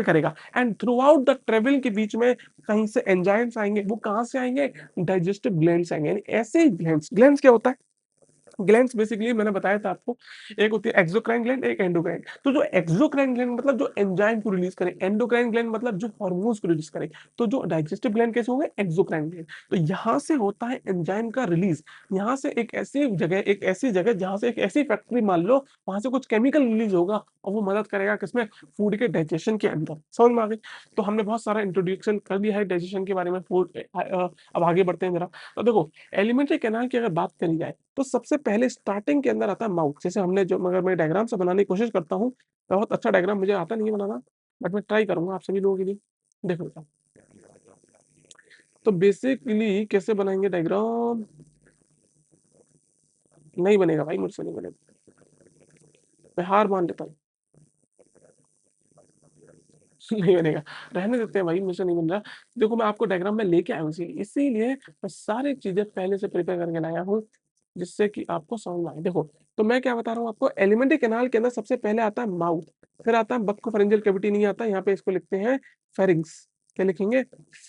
करेगा and through out the travel के बीच में कहीं से एंजाइम्स आएँगे, वो कहाँ से आएँगे? डाइजेस्टिव ग्लैंड से आएँगे। यानी ऐसे ग्लैंड्स ग्लैंड्स क्या होता है? ग्लैंड्स बेसिकली मैंने बताया था आपको, एक होती है एक्सोक्राइन ग्लैंड, एक एंडोक्राइन। तो जो एक्सोक्राइन ग्लैंड मतलब जो एंजाइम को रिलीज़ करे, एंडोक्राइन ग्लैंड मतलब जो हार्मोन्स को रिलीज़ करे। तो जो डाइजेस्टिव ग्लैंड कैसे होंगे? Exocrine gland. तो यहाँ से होता है एंजाइम का रिलीज़। यहाँ से एक ऐसी जगह जहाँ से एक ऐसी फैक्ट्री मान लो, वहाँ से कुछ केमिकल रिलीज़ होगा और वो मदद करेगा किसमें? फूड के डाइजेशन के अंदर। समझ में आ गई? तो हमने बहुत सारा इंट्रोडक्शन कर दिया है डाइजेशन के बारे में अब आगे बढ़ते हैं ज़रा। तो देखो एलिमेंट्री कैनाल की अगर बात करी जाए तो सबसे पहले स्टार्टिंग के अंदर आता है माउथ। जैसे हमने जो अगर मैं डायग्राम से बनाने की कोशिश करता हूँ, बहुत अच्छा डायग्राम मुझे आता नहीं है बनाना, बट मैं ट्राई करूँगा आप सभी लोगों के लिए। देखो बेटा, तो बेसिकली कैसे बनाएँगे डायग्राम? नहीं बनेगा भाई, मुझसे नहीं बनेगा। मैं हार मान लेता हूँ। नहीं बनेगा, रहने देते हैं भाई, मुझसे नहीं बन रहा। देखो मैं आपको डायग्राम में लेके आया हूँ इसीलिए मैं सारी चीज़ें पहले से प्रिपेयर करके लाया हूँ, जिससे कि आपको समझ में आए। देखो, तो मैं क्या बता रहा हूँ आपको एलिमेंट्री कैनाल के अंदर सबसे पहले आता है माउथ, फिर आता है बक्कोफेरेंजियल कैविटी नहीं आता, यहाँ पे इसको लिखते हैं फेरिंग्स। क्या लिखेंगे?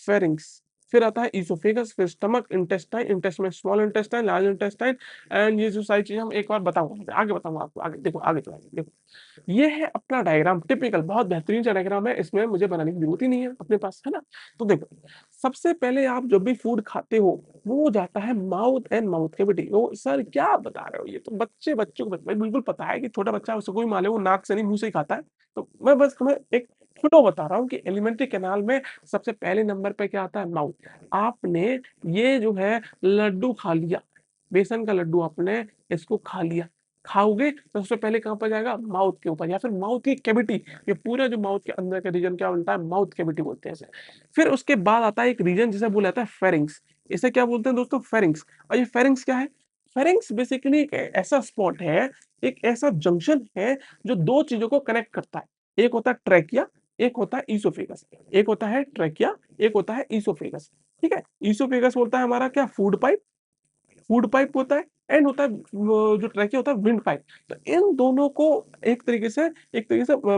फेरिंग्स। फिर आता है इसोफेगस, फिर स्टमक, इंटेस्टाइन, इंटेस्टाइन में small intestine, large intestine and ये जो सारी चीज़ें हम एक बार बताऊँगा, आगे बताऊँगा आपको, आगे देखो, आगे चलाइए, देखो। ये है अपना डायग्राम टिपिकल बहुत बेहतरीन सा डायग्राम है, इसमें मुझे बनाने की ज़रूरत ही नहीं है अपने पास, है ना? तो देखो, सबसे पहले आप जब भी फूड खाते हो, वो जाता है mouth and mouth cavity. Oh! Sir क्या बता रहे हो? ये तो बच्चों को भाई बिल्कुल पता है कि छोटा बच्चा उसको भी मान लो वो नाक से नहीं मुँह से ही खाता है। तो मैं बस तुम्हें एक फ्लो बता रहा हूँ कि एलिमेंट्री कैनाल में सबसे पहले नंबर पे क्या आता है? माउथ। आपने ये जो है लड्डू खा लिया, बेसन का लड्डू आपने इसको खा लिया। खाओगे तो सबसे पहले कहाँ पर जाएगा? माउथ के ऊपर या फिर माउथ की कैविटी। ये पूरा जो माउथ के अंदर का रीजन क्या बोलता है? माउथ कैविटी बोलते हैं इसे। फिर उसके बाद आता है एक रीजन जिसे बोला जाता है फेरिंग्स। इसे क्या बोलते हैं दोस्तों? फेरिंग्स। और ये फेरिंग्स क्या है? फेरिंग्स बेसिकली एक ऐसा स्पॉट है, एक ऐसा जंक्शन है जो 2 चीज़ों को कनेक्ट करता है। एक होता है ट्रैकिया, एक होता है ईसोफेगस। एक होता है ट्रैकिया, एक होता है ईसोफेगस। ठीक है? ईसोफेगस होता है हमारा क्या? फूड पाइप होता है एंड होता है वो जो ट्रैकिया होता है विंड पाइप। तो इन दोनों को एक तरीके से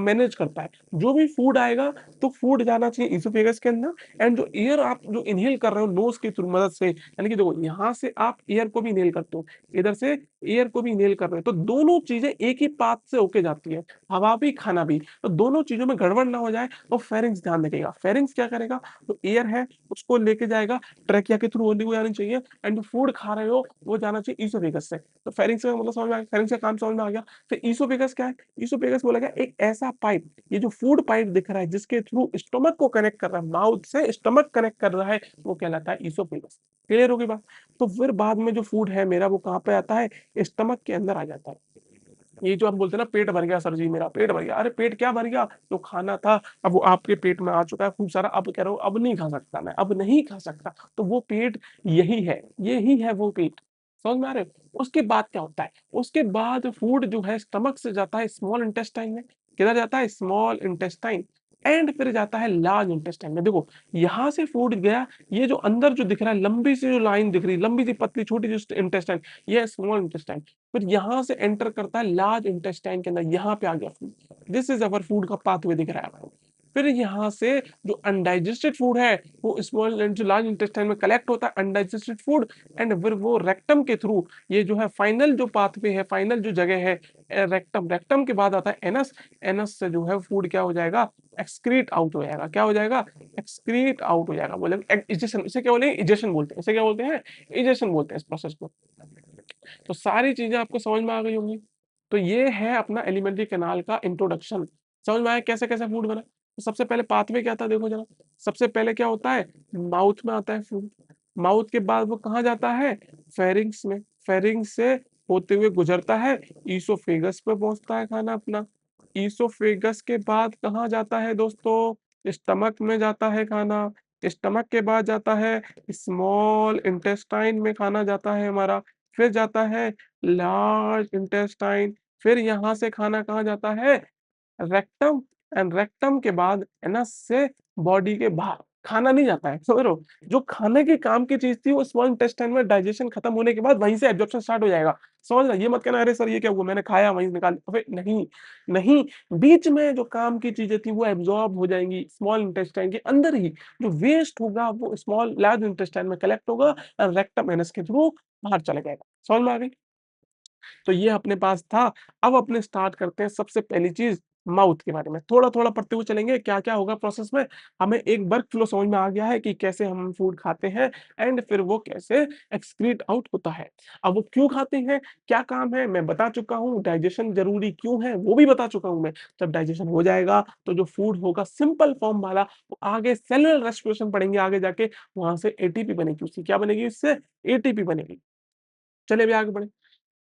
मैनेज करता है। जो भी फूड आएगा तो फूड जाना चाहिए इसोफेगस के अंदर एंड जो एयर आप जो इन्हेल कर रहे हो नोज़ की थ्रू मदद से, यानी कि देखो यहाँ से आप एयर को भी इन्हेल करते हो, इधर से एयर को भी इन्हेल कर रहे हो, तो दोनों चीज़ें एक ही पाथ से होके जाती है, हवा भी, खाना भी। तो दोनों चीज़ों में गड़बड़ ना हो जाए तो फेरिंग्स ध्यान रखेगा। फेरिंग्स क्या करेगा? जो एयर है उसको लेके जाएगा, ट्रैकिया के थ्रू होली हुई आनी चाहिए एंड जो फूड खा रहे हो वो जाना चाहिए ईसोफेगस से। तो फेरिंग्स का मतलब समझ में आ गया, फेरिंग्स का काम समझ में आ गया। फिर ईसोफेगस क्या है? ईसोफेगस बोला गया एक ऐसा पाइप, ये जो फूड पाइप दिख रहा है जिसके थ्रू स्टमक को कनेक्ट कर रहा है, माउथ से स्टमक कनेक्ट कर रहा है, वो कहलाता है ईसोफेगस। क्लियर होगी बात? तो फिर बाद में जो फूड है मेरा वो कहाँ पे आता है? स्टमक के अंदर आ जाता है। ये जो हम बोलते हैं ना पेट भर गया सर जी मेरा, पेट भर गया। अरे पेट क्या भर गया? जो खाना था अब वो आपके पेट में आ चुका है खूब सारा, अब कह रहा हूँ अब नहीं खा सकता मैं, अब नहीं खा सकता। तो वो पेट यही है वो पेट। समझ में आ रहे हो? उसके बाद क्या होता है? उसके बाद फूड जो है स्टमक से जाता है स्मॉल इंटेस्टाइन में। किधर जाता है? स्मॉल इंटेस्टाइन एंड फिर जाता है लार्ज इंटेस्टाइन में। देखो, यहाँ से फूड गया, ये जो अंदर जो दिख रहा है लंबी सी जो लाइन दिख रही है, लंबी सी पतली छोटी सी इंटेस्टाइन, ये है स्मॉल इंटेस्टाइन। फिर यहाँ से एंटर करता है लार्ज इंटेस्टाइन के अंदर, यहाँ पे आ गया food. This is our food का पाथवे दिख रहा है आपको। फिर यहाँ से जो अनडाइजेस्टेड फूड है वो स्मॉल एंड जो लार्ज इंटेस्टाइन में कलेक्ट होता है अनडाइजेस्टेड फूड एंड फिर वो रेक्टम के थ्रू ये जो है फाइनल जो पाथवे है, फाइनल जो जगह है रेक्टम, रेक्टम के बाद आता है एनस। एनस से जो है फूड क्या हो जाएगा? एक्सक्रीट आउट हो जाएगा। क्या हो जाएगा? एक्सक्रीट आउट हो जाएगा। बोले इजेशन, इसे क्या बोलेंगे? इजेशन बोलते हैं। इसे क्या बोलते हैं? इजेशन बोलते हैं इस प्रोसेस को। तो सारी चीज़ें आपको समझ में आ गई होंगी। तो ये है अपना एलिमेंट्री कैनाल का इंट्रोडक्शन। समझ में आया कैसे-कैसे फूड बना? तो सबसे पहले पाथवे क्या था देखो ज़रा। सबसे पहले क्या होता है? माउथ में आता है फूड। माउथ के बाद वो कहाँ जाता है? फेरिंग्स में। फेरिंग्स से होते हुए गुजरता है, ईसोफेगस पे पहुँचता है खाना अपना। ईसोफेगस के बाद कहाँ जाता है दोस्तों? स्टमक में जाता है खाना, स्टमक के बाद जाता है स्मॉल इंटेस्टाइन में खाना जाता है हमारा, फिर जाता है लार्ज इंटेस्टाइन, फिर यहाँ से खाना कहाँ जाता है रेक्टम, एंड रेक्टम के बाद एनस से बॉडी के बाहर खाना नहीं जाता है, समझ रहे हो? जो खाने के काम की चीज़ थी वो स्मॉल इंटेस्टाइन में डाइजेशन खत्म होने के बाद वहीं से एब्जॉर्प्शन स्टार्ट हो जाएगा। समझ रहे? ये मत कहना अरे सर ये क्या हुआ मैंने खाया वहीं से निकाल अबे नहीं, नहीं, बीच में जो काम की चीज़ें थी वो एब्जॉर्ब हो जाएँगी स्मॉल इंटेस्टाइन के अंदर ही। जो वेस्ट होगा वो स्मॉल लार्ज इंटेस्टाइन में कलेक्ट होगा और रेक्टम एनस के थ्रू बाहर चला जाएगा। समझ में आ गई? तो ये अपने पास था। अब अपने स्टार्ट करते हैं सबसे पहली चीज़ माउथ के बारे में। थोड़ा-थोड़ा पढ़ते हुए चलेंगे क्या-क्या होगा प्रोसेस में। हमें एक वर्क फ्लो समझ में आ गया है कि कैसे हम फूड खाते हैं एंड फिर वो कैसे एक्सक्रीट आउट होता है। अब वो क्यों खाते हैं, क्या काम है, मैं बता चुका हूँ। डाइजेशन ज़रूरी क्यों है, वो भी बता चुका हूँ मैं। जब डाइजेशन हो जाएगा तो जो फूड होगा सिंपल फॉर्म वाला वो आगे सेलुलर रेस्पिरेशन पढ़ेंगे आगे जाके, वहाँ से एटीपी बनेगी उसकी। क्या बनेगी इससे? एटीपी बनेगी। चलिए अभी आगे बढ़ें।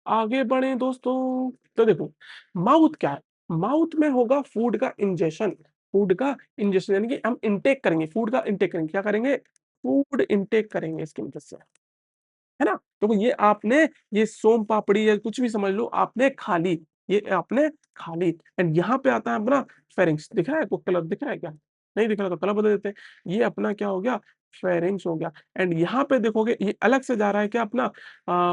आगे बढ़ें दोस्तों, तो देखो माउथ क्या है? माउथ में होगा फूड का इंजेशन यानी कि हम इनटेक करेंगे, फूड का इंटेक करेंगे। क्या करेंगे? फूड इनटेक करेंगे इसकी मदद से, है ना? तो ये आपने ये सोम पापड़ी या कुछ भी समझ लो आपने खा ली, ये आपने खा ली एंड यहाँ पे आता है अपना फेरिंक्स दिख रहा है आपको कलर दिख रहा है क्या? नहीं दिख रहा तो कलर बदल देते हैं। ये अपना क्या हो गया? फेरिंक्स हो गया एंड यहाँ पे देखोगे ये अलग से जा रहा है क्या अपना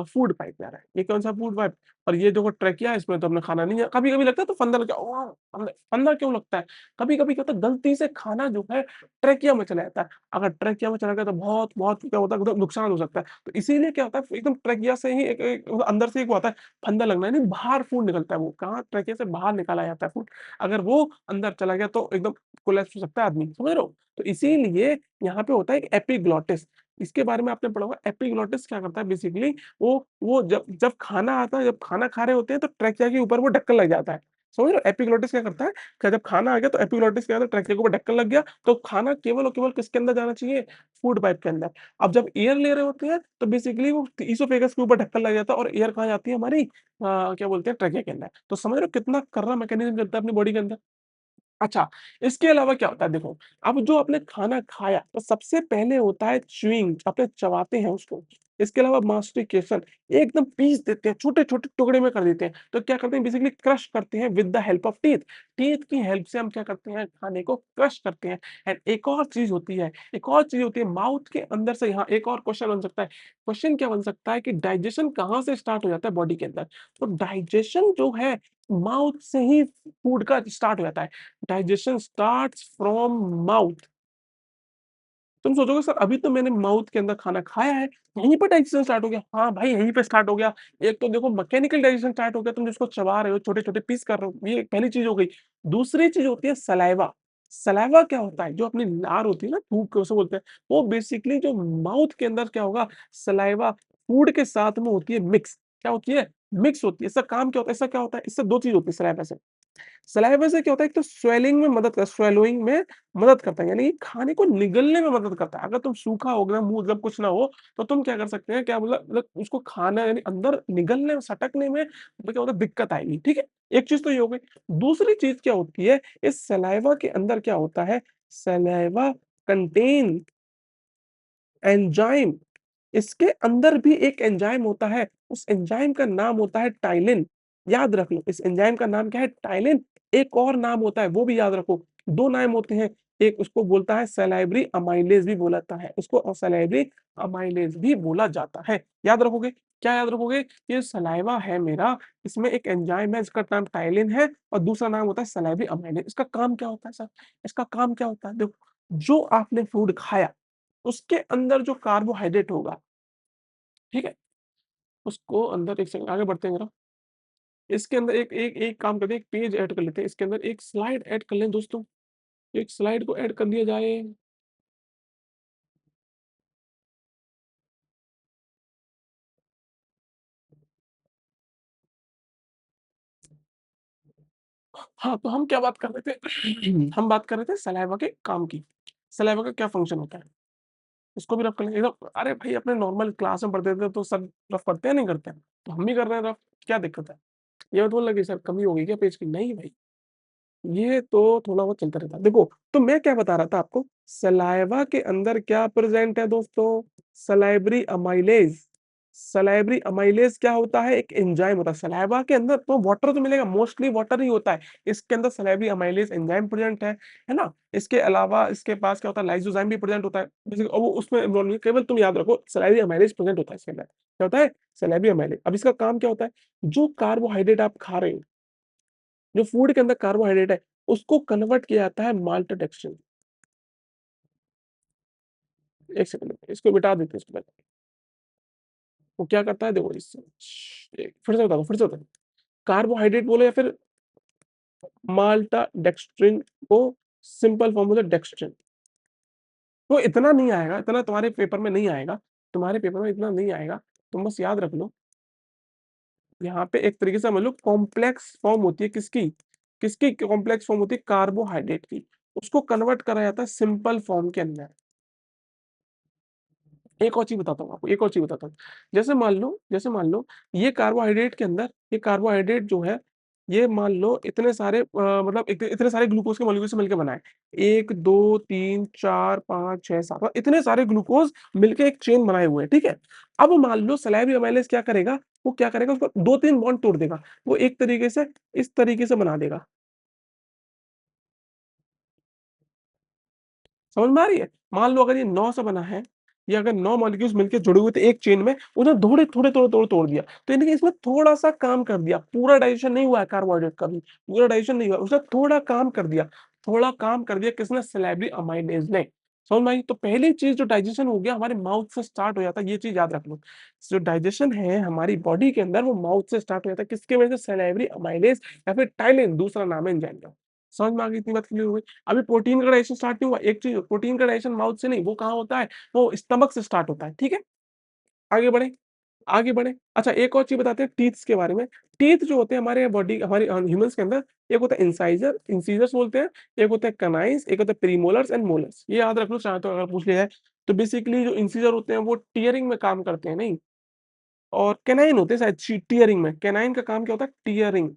फूड पाइप जा रहा है। ये कौन-सा फूड पाइप? और ये देखो ट्रैकिया है इसमें तो हमने खाना नहीं है। कभी-कभी लगता है तो फंदा लग गया ओह! फंदा क्यों लगता है? कभी-कभी क्या होता है गलती से खाना जो है ट्रैकिया में चला जाता है। अगर ट्रैकिया में चला गया तो बहुत-बहुत क्या होता है मतलब नुकसान हो सकता है। तो इसीलिए क्या होता है एकदम ट्रकिया से ही एक एक मतलब अंदर से एक वो आता है फंदा लगना यानी बाहर फूड निकलता है वो कहाँ ट्रकिया से बाहर निकाला जाता है फूड। अगर वो अंदर चला गया तो एकदम कोलैप्स हो सकता है आदमी, समझ रहे हो? तो इसीलिए यहाँ पे होता है एक एपिग्लॉटिस। इसके बारे में आपने पढ़ा होगा एपिग्लॉटिस क्या करता है बेसिकली वो जब जब खाना आता है, जब खाना खा रहे होते हैं तो ट्रकिया के ऊपर वो ढक्कन लग जाता है। समझ रहे हो? एपिग्लॉटिस क्या करता है कि जब खाना आ गया तो एपिग्लॉटिस क्या करता है ट्रकिया के ऊपर ढक्कन लग गया तो खाना केवल और केवल किसके अंदर जाना चाहिए? फूड पाइप के अंदर। अब जब एयर ले रहे होते हैं तो बेसिकली वो इसोफेगस के ऊपर ढक्कन लग जाता है और एयर कहाँ जाती है हमारी क्या बोलते हैं ट्रकिया के अंदर। तो समझ रहे हो कितना कर्रा मैकेनिज्म चलता है अपनी बॉडी के अंदर। अच्छा, इसके अलावा क्या होता है देखो, अब जो आपने खाना खाया तो सबसे पहले होता है च्यूइंग आपने चबाते हैं उसको। इसके अलावा मास्टिकेशन एकदम पीस देते हैं, छोटे-छोटे टुकड़े में कर देते हैं। तो क्या करते हैं बेसिकली क्रश करते हैं with the help of teeth. Teeth की हेल्प से हम क्या करते हैं खाने को क्रश करते हैं। एंड एक और चीज़ होती है, एक और चीज़ होती है माउथ के अंदर से यहाँ एक और क्वेश्चन बन सकता है। क्वेश्चन क्या बन सकता है कि डाइजेशन कहाँ से स्टार्ट हो जाता है बॉडी के अंदर? तो डाइजेशन जो है माउथ से ही फूड का स्टार्ट हो जाता है। Digestion starts from mouth. तुम सोचोगे सर अभी तो मैंने माउथ के अंदर खाना खाया है, यहीं पे डाइजेशन स्टार्ट हो गया। हाँ भाई, यहीं पे स्टार्ट हो गया। एक तो देखो मैकेनिकल डाइजेशन स्टार्ट हो गया, तुम जिसको चबा रहे हो, छोटे-छोटे पीस कर रहे हो, ये पहली चीज़ हो गई। दूसरी चीज़ होती है सलाइवा। सलाइवा क्या होता है? जो अपनी लार होती है ना, थूक को उसे बोलते हैं, वो बेसिकली जो माउथ के अंदर क्या होगा, सलाइवा फूड के साथ में होती है मिक्स। क्या होती है? मिक्स होती है। इसका काम क्या होता है? इससे क्या होता है? इससे 2 चीज़ होती है सलाइवा से। सलाइवा से क्या होता है, एक तो स्वेलिंग में मदद कर स्वैलोइंग में मदद करता है, यानी कि खाने को निगलने में मदद करता है। अगर तुम सूखा हो गया मुँह मतलब कुछ ना हो, तो तुम क्या कर सकते हैं, क्या मतलब उसको खाना यानी अंदर निगलने में, सटकने में क्या होता है दिक्कत आएगी, ठीक है? एक चीज़ तो ये हो गई। दूसरी चीज़ क्या होती है, इस सलाइवा के अंदर क्या होता है, सलाइवा कंटेन एंजाइम। इसके अंदर भी एक एंजाइम होता है, उस एंजाइम का नाम होता है टाइलिन। याद रख लो, इस एंजाइम का नाम क्या है? टाइलिन। एक और नाम होता है, वो भी याद रखो। 2 नाम होते हैं, एक उसको बोलता है सलाइवरी अमाइलेज भी बोला जाता है, उसको सलाइवरी अमाइलेज भी बोला जाता है। याद रखोगे? क्या याद रखोगे? ये सलाइवा है मेरा, इसमें एक एंजाइम है जिसका नाम टाइलिन है और दूसरा नाम होता है सलाइवरी अमाइलेज। इसका काम क्या होता है सर? इसका काम क्या होता है? देखो, जो आपने फूड खाया उसके अंदर जो कार्बोहाइड्रेट होगा, ठीक है? उसको अंदर एक सेकंड आगे बढ़ते हैं ज़रा। इसके अंदर एक एक एक काम करते हैं, एक पेज ऐड कर लेते हैं। इसके अंदर एक स्लाइड ऐड कर लें दोस्तों। एक स्लाइड को ऐड कर दिया जाए। हाँ, तो हम क्या बात कर रहे थे? हम बात कर रहे थे सलाइवा के काम की। सलाइवा का क्या फंक्शन होता है? इसको भी रफ कर लेंगे एकदम अरे भाई अपने नॉर्मल क्लास में पढ़ते थे तो सब रफ करते हैं, नहीं करते हैं? तो हम भी कर रहे हैं रफ, क्या दिक्कत है? ये मत बोलना कि सर कमी हो गई क्या पेज की? नहीं भाई। ये तो थोड़ा बहुत चलता रहता है। देखो, तो मैं क्या बता रहा था आपको, सलाइवा के अंदर क्या प्रेज़ेंट है दोस्तों? सलाइवरी अमाइलेज़। सलाइवरी अमाइलेज़ क्या होता है? एक एंजाइम होता है। सलाइवा के अंदर तो वाटर तो मिलेगा, मोस्टली वाटर ही होता है। इसके अंदर सलाइवरी अमाइलेज़ एंजाइम प्रेज़ेंट है ना? इसके अलावा इसके पास क्या होता है? लाइसोज़ाइम भी प्रेज़ेंट होता है। जैसे वो उसमें इन्वॉल्व नहीं है, केवल तुम याद रखो सलाइवरी अमाइलेज़ प्रेज़ेंट होता है इसके अंदर। क्या होता है? सलाइवरी अमाइलेज़। अब इसका काम क्या होता है? जो कार्बोहाइड्रेट आप खा रहे हो, जो फूड के अंदर कार्बोहाइड्रेट है, उसको कन्वर्ट किया जाता है माल्टोडेक्स्ट्रिन। एक सेकंड इसको मिटा देते हैं इसको पहले। वो क्या करता है देखो इससे फिर से बता दो, फिर से बता दो। कार्बोहाइड्रेट बोलो या फिर माल्टाडेक्स्ट्रिन को सिंपल फॉर्म बोलो डेक्स्ट्रिन। तो इतना नहीं आएगा, इतना तुम्हारे पेपर में नहीं आएगा, तुम्हारे पेपर में इतना नहीं आएगा। तुम बस याद रख लो, यहाँ पे एक तरीके से समझ लो कॉम्प्लेक्स फॉर्म होती है किसकी? किसकी कॉम्प्लेक्स फॉर्म होती है? कार्बोहाइड्रेट की। उसको कन्वर्ट करा जाता है सिंपल फॉर्म के अंदर। एक और चीज़ बताता हूँ आपको, एक और चीज़ बताता हूँ। जैसे मान लो ये कार्बोहाइड्रेट के अंदर ये कार्बोहाइड्रेट जो है, ये मान लो इतने सारे मतलब इतने सारे ग्लूकोज़ के मॉलिक्यूल से मिलके बना है। 1, 2, 3, 4, 5, 6, 7 इतने सारे ग्लूकोज़ मिलके एक चेन बनाए हुए हैं, ठीक है? अब मान लो सलाइवरी अमाइलेज़ क्या करेगा, वो क्या करेगा उसको 2-3 बॉन्ड तोड़ देगा। वो एक तरीके से इस तरीके से बना देगा। समझ में आ रही है? मान लो अगर ये 9 से बना है, ये अगर 9 मॉलिक्यूल्स मिलके जुड़े हुए थे एक चेन में, उन्हें थोड़े तोड़ दिया। तो यानी कि इसमें थोड़ा-सा काम कर दिया, पूरा डाइजेशन नहीं हुआ है कार्बोहाइड्रेट का भी, पूरा डाइजेशन नहीं हुआ, उसने थोड़ा काम कर दिया। थोड़ा काम कर दिया किसने? सलाइवरी अमाइलेज़ ने। समझ में आई? तो पहली चीज़ जो डाइजेशन हो गया हमारे माउथ से स्टार्ट हो जाता है, ये चीज़ याद रख लो। जो डाइजेशन है हमारी बॉडी के अंदर वो माउथ से स्टार्ट हो जाता है, किसकी वजह से? सलाइवरी अमाइलेज़ या फिर टाइलिन दूसरा नाम है एंजाइम का। समझ में आ गई? इतनी बात क्लियर हो गई? अभी प्रोटीन का डाइजेशन स्टार्ट नहीं हुआ। एक चीज़ प्रोटीन का डाइजेशन माउथ से नहीं, वो कहाँ होता है? वो स्टमक से स्टार्ट होता है, ठीक है? आगे बढ़ें, आगे बढ़ें। अच्छा एक और चीज़ बताते हैं टीथ्स के बारे में। टीथ जो होते हैं हमारे बॉडी हमारे ह्यूमन्स के अंदर, एक होता है इंसाइज़र इंसीजर्स बोलते हैं, एक होता है कैनाइन्स, एक होता है प्रीमोलर्स एंड मोलर्स। ये याद रख लो चाहे तो अगर पूछ लिया जाए। तो बेसिकली जो इंसीजर होते हैं वो टियरिंग में काम करते हैं, नहीं? और कैनाइन होते हैं शायद टियरिंग में। कैनाइन का काम क्या होता है? टियरिंग।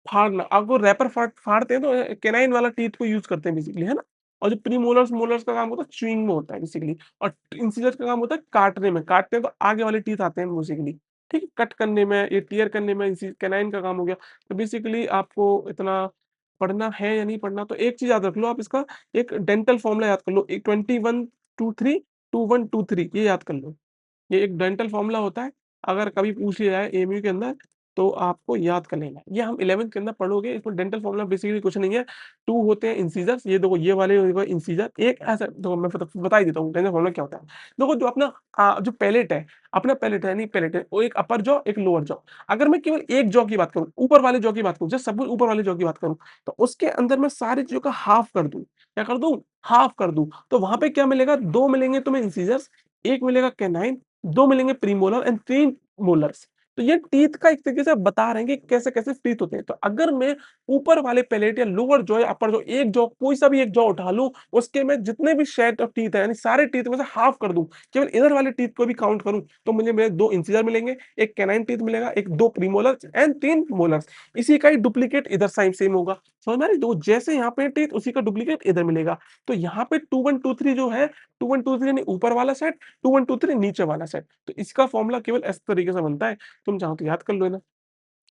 फाड़ना, आपको रैपर फाड़ते हैं तो कैनाइन वाला टीथ को यूज़ करते हैं बेसिकली, है ना? और जो प्रीमोलर्स, मोलर्स का काम होता है च्यूइंग में होता है बेसिकली और इंसिजर्स का काम होता है काटने में, काटते हैं तो आगे वाले टीथ आते हैं बेसिकली, ठीक है? कट करने में, ये टियर करने में कैनाइन का काम हो गया। तो बेसिकली आपको इतना पढ़ना है या नहीं पढ़ना, तो एक चीज़ याद रख लो आप इसका, एक डेंटल फ़ॉर्मूला याद कर लो, एक 21-23, 21-23 ये याद कर लो। ये एक डेंटल फ़ॉर्मूला होता है, अगर कभी पूछ लिया जाए एएमयू के अंदर, तो आपको याद कर लेना है। ये हम 11th के अंदर पढ़ोगे, इसमें डेंटल फ़ॉर्मूला बेसिकली कुछ नहीं है, 2 होते हैं इंसिजर्स, ये देखो ये वाले हो गए इंसिजर, एक ऐसा देखो मैं बता ही देता हूँ डेंटल फ़ॉर्मूला क्या होता है। देखो जो अपना जो पैलेट है, अपना पैलेट है नहीं पैलेट है, वो एक अपर जॉ, एक लोअर जॉ। अगर मैं केवल एक जॉ की बात करूँ, ऊपर वाले जॉ की बात करूँ, जस्ट सपोज़ ऊपर वाले जॉ की बात करूँ, तो उसके अंदर मैं सारी चीज़ों का हाफ कर दूँ। क्या कर दूँ? हाफ कर दूँ, तो वहाँ पे क्या मिलेगा? 2 मिलेंगे तुम्हें इंसिजर्स, 1 मिलेगा कैनाइन, 2 मिलेंगे प्रीमोलर एंड 3 मोलर्स। तो ये टीथ का एक तरीके से बता रहे हैं कि कैसे-कैसे टीथ होते हैं। तो अगर मैं ऊपर वाले पैलेट या लोअर जॉ या अपर जॉ, एक जॉ कोई सा भी एक जॉ उठा लूँ, उसके मैं जितने भी सेट ऑफ टीथ है यानी सारे टीथ में से हाफ कर दूँ, केवल इधर वाले टीथ को भी काउंट करूँ, तो मुझे मेरे 2 इंसिजर मिलेंगे, 1 कैनाइन टीथ मिलेगा, एक 2 प्रीमोलर्स एंड 3 मोलर्स। इसी का ही डुप्लीकेट इधर साइड सेम होगा। समझ में आ रही है? तो जैसे यहाँ पे टीथ उसी का डुप्लीकेट इधर मिलेगा। तो यहाँ पे 2123 जो है, 2123 यानी ऊपर वाला सेट, 2123 नीचे वाला सेट। तो इसका फ़ॉर्मूला केवल इस तरीके से बनता है, तुम चाहो तो याद कर लो ना,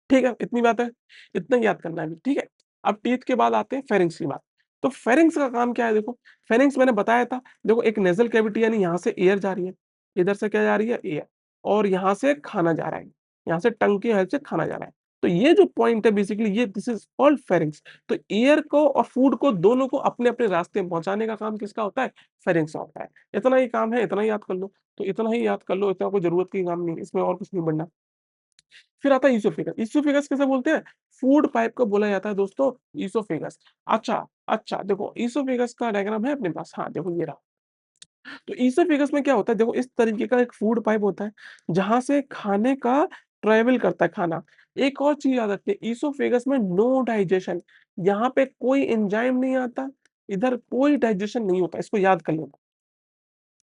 ठीक है? इतनी बात है, इतना ही याद करना है अभी, ठीक है? अब टीथ के बाद आते हैं फेरिंक्स की बात। तो फेरिंक्स का काम क्या है देखो, फेरिंक्स मैंने बताया था, देखो एक नेज़ल कैविटी यानी यहाँ से एयर जा रही है, इधर से क्या जा रही है? एयर और यहाँ से खाना जा रहा है, यहाँ से टंग की हेल्प से खाना जा रहा है। तो ये जो पॉइंट है बेसिकली ये दिस इज़ कॉल्ड फेरिंक्स। तो एयर को और फूड को दोनों को अपने-अपने रास्ते में पहुँचाने का काम किसका होता है? फेरिंक्स का होता है। इतना ही काम है, इतना ही याद कर लो। तो इतना ही याद कर लो, इतना कोई ज़रूरत की काम नहीं है, इसमें और कुछ नहीं पढ़ना। फिर आता है ईसोफेगस। ईसोफेगस किसे बोलते हैं? फूड पाइप को बोला जाता है दोस्तों ईसोफेगस। अच्छा, अच्छा देखो ईसोफेगस का डायग्राम है अपने पास? हाँ, देखो ये रहा। तो ईसोफेगस में क्या होता है? देखो इस तरीके का एक फूड पाइप होता है, जहाँ से खाने का ट्रैवल करता है खाना। एक और चीज़ याद रखिए ईसोफेगस में नो डाइजेशन, यहाँ पे कोई एंजाइम नहीं आता, इधर कोई डाइजेशन नहीं होता, इसको याद कर लेना।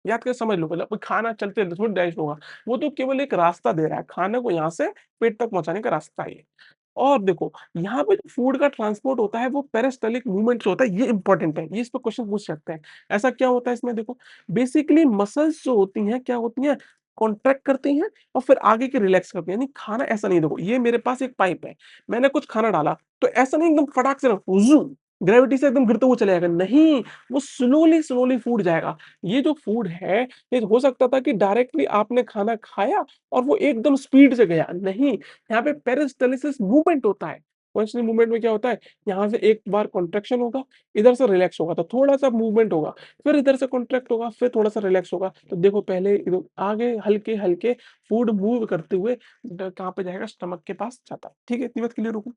याद करके समझ लो पहले अब खाना चलते थोड़ी डाइजेस्ट होगा। वो तो केवल एक रास्ता दे रहा है, खाने को यहाँ से पेट तक पहुँचाने का रास्ता है ये। और देखो, यहाँ पे जो फूड का ट्रांसपोर्ट होता है वो पेरिस्टलिक मूवमेंट से होता है, ये इम्पोर्टेंट है, ये इस पे क्वेश्चन पूछ सकते हैं। ऐसा क्या होता है इसमें देखो, बेसिकली मसल्स जो होती हैं, क्या होती हैं? कॉन्ट्रैक्ट करती हैं और फिर आगे की रिलैक्स करती हैं। यानी खाना ऐसा नहीं देखो, ये मेरे पास एक पाइप है, मैंने कुछ खाना डाला, तो ऐसा नहीं एकदम फटाक से ना वुज़ू ग्रेविटी से एकदम गिरते हुए चला जाएगा, नहीं, वो स्लोली फूड जाएगा। ये जो फूड है, ये हो सकता था कि डायरेक्टली आपने खाना खाया और वो एकदम स्पीड से गया, नहीं, यहाँ पे पेरिस्टाल्सिस मूवमेंट होता है। कॉन्स्टेंट मूवमेंट में क्या होता है, यहाँ से एक बार कॉन्ट्रैक्शन होगा, इधर से रिलैक्स होगा, तो थोड़ा-सा मूवमेंट होगा, फिर इधर से कॉन्ट्रैक्ट होगा, फिर थोड़ा-सा रिलैक्स होगा। तो देखो पहले इधर आगे हल्के-हल्के फूड मूव करते हुए कहाँ पे जाएगा, स्टमक के पास जाता है। ठीक है, इतनी बात क्लियर हो गई?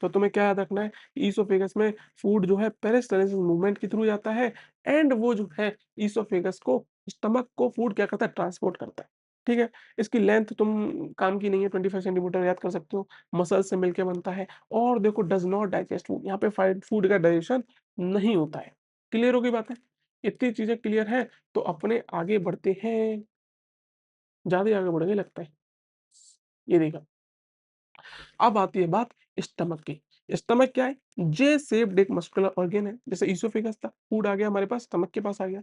तो तुम्हें क्या याद रखना है, ईसोफेगस में फूड जो है पेरिस्टाल्सिस मूवमेंट के थ्रू जाता है एंड वो जो है ईसोफेगस को, स्टमक को फूड क्या करता है, ट्रांसपोर्ट करता है। ठीक है? इसकी लेंथ तुम काम की नहीं है, 25 सेंटीमीटर याद कर सकते हो, मसल से मिलके बनता है और देखो डज़ नॉट डाइजेस्ट फूड, यहाँ पे फाइड फूड का डाइजेशन नहीं होता है। क्लियर हो गई बातें? इतनी चीज़ें क्लियर हैं, तो अपने आगे बढ़ते हैं, ज़्यादा ही आगे बढ़ गए लगता है। ये देखा। अब आती है बात स्टमक की। स्टमक क्या है? जे शेप्ड एक मस्कुलर ऑर्गन है। जैसे इसोफेगस था, फूड आ गया हमारे पास, स्टमक के पास आ गया।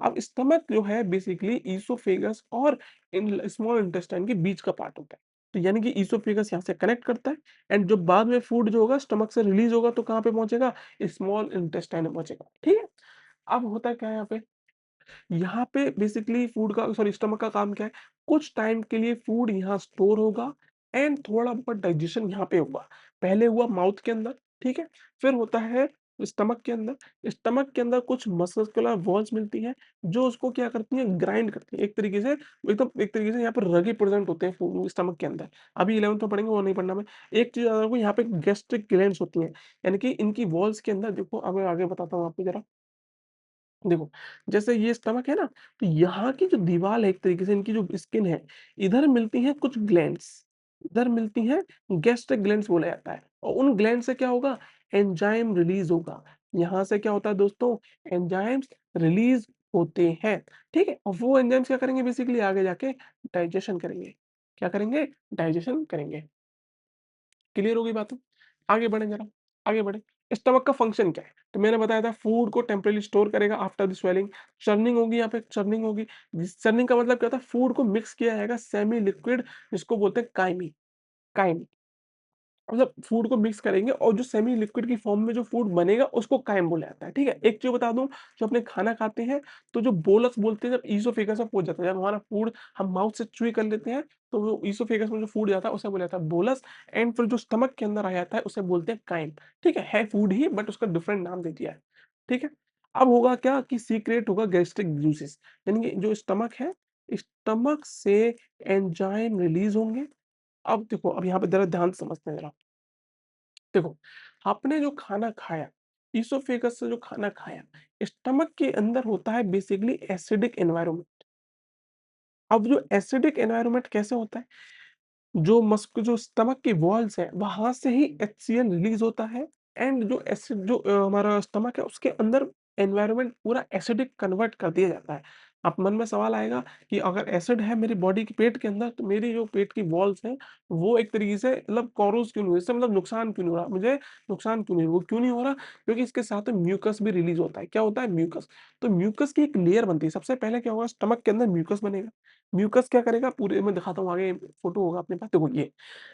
अब स्टमक जो है बेसिकली इसोफेगस और इन स्मॉल इंटेस्टाइन के बीच का पार्ट होता है। तो यानी कि इसोफेगस यहाँ से कनेक्ट करता है एंड जो बाद में फूड जो होगा स्टमक से रिलीज़ होगा तो कहाँ पे पहुँचेगा? स्मॉल इंटेस्टाइन में पहुँचेगा। ठीक है? अब होता क्या है यहाँ पे? यहाँ पे बेसिकली फूड का सॉरी स्टमक का काम क्या है? कुछ टाइम के लिए फूड यहाँ स्टोर होगा एंड थोड़ा बहुत डाइजेशन यहाँ पे होगा। पहले हुआ माउथ के अंदर, ठीक है? फिर होता है स्टमक के अंदर। स्टमक के अंदर कुछ मस्कुलर वॉल्स मिलती हैं, जो उसको क्या करती हैं? ग्राइंड करती हैं। एक तरीके से यहाँ पर रगे प्रेज़ेंट होते हैं स्टमक के अंदर। अभी 11th में पढ़ेंगे, वो नहीं पढ़ना मैं। एक चीज़ याद रखो, यहाँ पे गैस्ट्रिक ग्लैंड्स होती हैं, यानी कि इनकी वॉल्स के अंदर देखो, अब मैं आगे बताता हूँ आपको ज़रा। देखो, जैसे ये स्टमक है ना, तो यहाँ की जो दीवार है एक तरीके से इनकी जो स्किन है, इधर मिलती हैं कुछ ग्लैंड्स, इधर मिलती हैं गैस्ट्रिक ग्लैंड्स बोला जाता है और उन ग्लैंड से क्या होगा? एंजाइम रिलीज़ होगा। यहाँ से क्या होता है दोस्तों? एंजाइम्स रिलीज़ होते हैं, ठीक है? और वो एंजाइम्स क्या करेंगे बेसिकली आगे जाके डाइजेशन करेंगे। क्या करेंगे? डाइजेशन करेंगे। क्लियर हो गई बातें? आगे बढ़ें ज़रा, आगे बढ़ें। स्टमक का फंक्शन क्या है? तो मैंने बताया था फूड को टेम्परेली स्टोर करेगा आफ्टर द स्वेलिंग, चर्निंग होगी यहाँ पे चर्निंग होगी। जिस चर्निंग का मतलब क्या होता है? फूड को मिक्स किया जाएगा सेमी लिक्विड जिसको बोलते हैं काइमी, काइम। मतलब फूड को मिक्स करेंगे और जो सेमी लिक्विड की फॉर्म में जो फूड बनेगा उसको काइम बोला जाता है, ठीक है? एक चीज़ बता दूँ, जो अपने खाना खाते हैं तो जो बोलस बोलते हैं जब ईसोफेगस में पहुँच जाता है, जब हमारा फूड हम माउथ से च्यूइ कर लेते हैं तो वो ईसोफेगस में जो फूड जाता है उसे बोला जाता है बोलस एंड फिर जो स्टमक के अंदर आ जाता है उसे बोलते हैं काइम, ठीक है फूड ही बट उसका डिफरेंट नाम दे दिया है, ठीक है? अब होगा क्या कि सीक्रेट होगा गैस्ट्रिक जूसेस, यानी कि जो स्टमक है, स्टमक से एंजाइम रिलीज़ होंगे। अब देखो, अब यहाँ पे ज़रा ध्यान से समझते हैं ज़रा। देखो, आपने जो खाना खाया, इसोफेगस से जो खाना खाया, स्टमक के अंदर होता है बेसिकली एसिडिक एनवायरनमेंट। अब जो एसिडिक एनवायरनमेंट कैसे होता है? जो स्टमक की वॉल्स हैं, वहाँ से ही एचसीएल रिलीज़ होता है एंड जो एसिड जो हमारा स्टमक है, उसके अंदर एनवायरनमेंट पूरा एसिडिक कन्वर्ट कर दिया जाता है। अब मन में सवाल आएगा कि अगर एसिड है मेरी बॉडी के पेट के अंदर, तो मेरी जो पेट की वॉल्स हैं, वो एक तरीके से मतलब कोरोज़ क्यों नहीं हो रही? इससे मतलब नुकसान क्यों नहीं हो रहा? मुझे नुकसान क्यों नहीं हो, वो क्यों नहीं हो रहा? क्योंकि इसके साथ में म्यूकस भी रिलीज़ होता है। क्या होता है? म्यूकस। तो म्यूकस की एक लेयर बनती है। सबसे पहले क्या होगा? स्टमक के अंदर म्यूकस बनेगा। म्यूकस क्या करेगा? पूरे मैं दिखाता हूँ आगे फ़ोटो होगा अपने पास, देखो ये।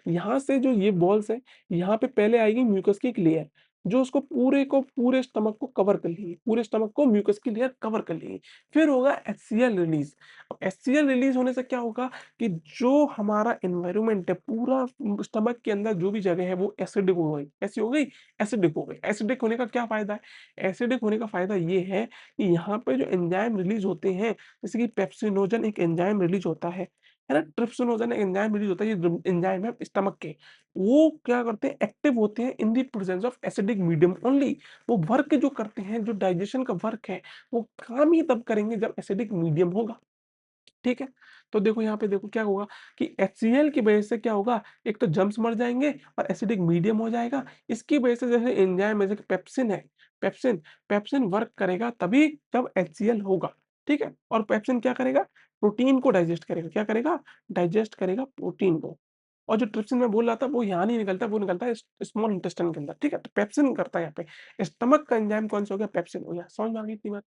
यहाँ से जो ये बॉल्स हैं, यहाँ पे पहले आएगी म्यूकस की एक लेयर, जो उसको पूरे को पूरे स्टमक को कवर कर लेगी। पूरे स्टमक को म्यूकस की लेयर कवर कर लेगी। फिर होगा एचसीएल रिलीज़। अब एचसीएल रिलीज़ होने से क्या होगा कि जो हमारा एनवायरनमेंट है, पूरा स्टमक के अंदर जो भी जगह है, वो एसिडिक हो गई। कैसी हो गई? एसिडिक हो गई। एसिडिक होने का क्या फ़ायदा है? एसिडिक होने का फ़ायदा ये है कि यहाँ पे जो एंजाइम रिलीज़ होते हैं, जैसे कि पेप्सिनोजन एक एंजाइम रिलीज़ होता है ना? ट्रिप्सिनोजन एक एंजाइम रिलीज़ होता है, ये जो एंजाइम है स्टमक के, वो क्या करते हैं? एक्टिव होते हैं in the presence of acidic medium only. वो वर्क जो करते हैं, जो डाइजेशन का वर्क है, वो काम ही तब करेंगे जब एसिडिक मीडियम होगा। ठीक है? तो देखो यहाँ पे देखो क्या होगा कि एचसीएल की वजह से क्या होगा, एक तो जर्म्स मर जाएँगे और एसिडिक मीडियम हो जाएगा। इसकी वजह से जैसे एंजाइम है, जैसे पेप्सिन है, पेप्सिन पेप्सिन वर्क करेगा तभी जब एचसीएल होगा। ठीक है? और पेप्सिन क्या करेगा? प्रोटीन को डाइजेस्ट करेगा। क्या करेगा? डाइजेस्ट करेगा प्रोटीन को। और जो ट्रिप्सिन मैं बोल रहा था वो यहाँ नहीं निकलता, वो निकलता है स्मॉल इंटेस्टाइन के अंदर, ठीक है? तो पेप्सिन करता है यहाँ पे। स्टमक का एंजाइम कौन-सा हो गया? पेप्सिन हो गया। समझ में आ गई इतनी बात?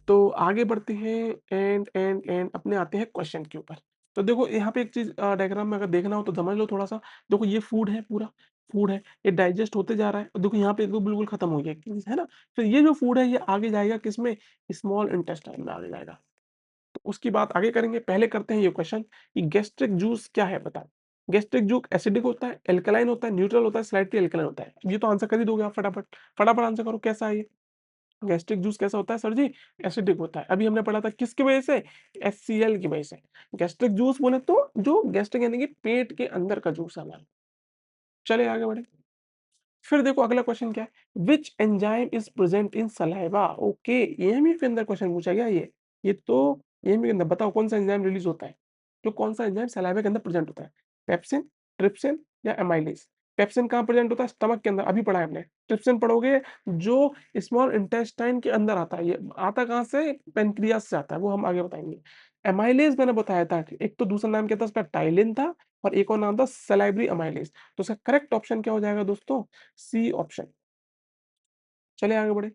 तो आगे बढ़ते हैं एंड अपने आते हैं क्वेश्चन के ऊपर। तो देखो यहाँ पे एक चीज़ डायग्राम में अगर देखना हो तो समझ लो थोड़ा-सा। देखो ये फूड है पूरा, फूड है, ये डाइजेस्ट होते जा रहा है और देखो यहाँ पे तो बिल्कुल खत्म हो गया, है ना? फिर ये जो फूड है ये आगे जाएगा किसमें? स्मॉल इंटेस्टाइन में आगे जाएगा। तो उसकी बात आगे करेंगे, पहले करते हैं ये क्वेश्चन कि गैस्ट्रिक जूस क्या है बताओ? गैस्ट्रिक जूस एसिडिक होता है, एल्कलाइन होता है, न्यूट्रल होता है, स्लाइटली एल्कलाइन होता है। ये तो आंसर कर ही दोगे आप फटाफट। फटाफट आंसर करो कैसा है ये? गैस्ट्रिक जूस कैसा होता है सर जी? एसिडिक होता है। अभी हमने पढ़ा था किसकी वजह से? एचसीएल की वजह से। गैस्ट्रिक जूस बोले तो जो गैस्ट्रिक यानी कि पेट के अंदर का जूस है हमारा। चलिए आगे बढ़े। फिर देखो अगला क्वेश्चन क्या है? Which enzyme is present in saliva? Okay, AMU के अंदर क्वेश्चन पूछा गया ये। ये तो एएमयू के अंदर बताओ कौन सा एंजाइम रिलीज होता है? जो कौन सा एंजाइम सलाइवा के अंदर प्रेजेंट होता है? पेप्सिन, ट्रिप्सिन या एमाइलेज? पेप्सिन कहाँ प्रेजेंट होता है? स्टमक के अंदर, अभी पढ़ा है हमने। ट्रिप्सिन पढ़ोगे जो स्मॉल इंटेस्टाइन के अंदर आता है। ये आता कहाँ से? पैनक्रियास से आता है, वो हम आगे बताएंगे। एमाइलेज मैंने बताया था, एक तो दूसरा नाम क्या था उसका? टाइलिन था और एक और नाम था सलाइवरी एमाइलेज। तो इसका करेक्ट ऑप्शन क्या हो जाएगा दोस्तों? C option. चलिए आगे बढ़े।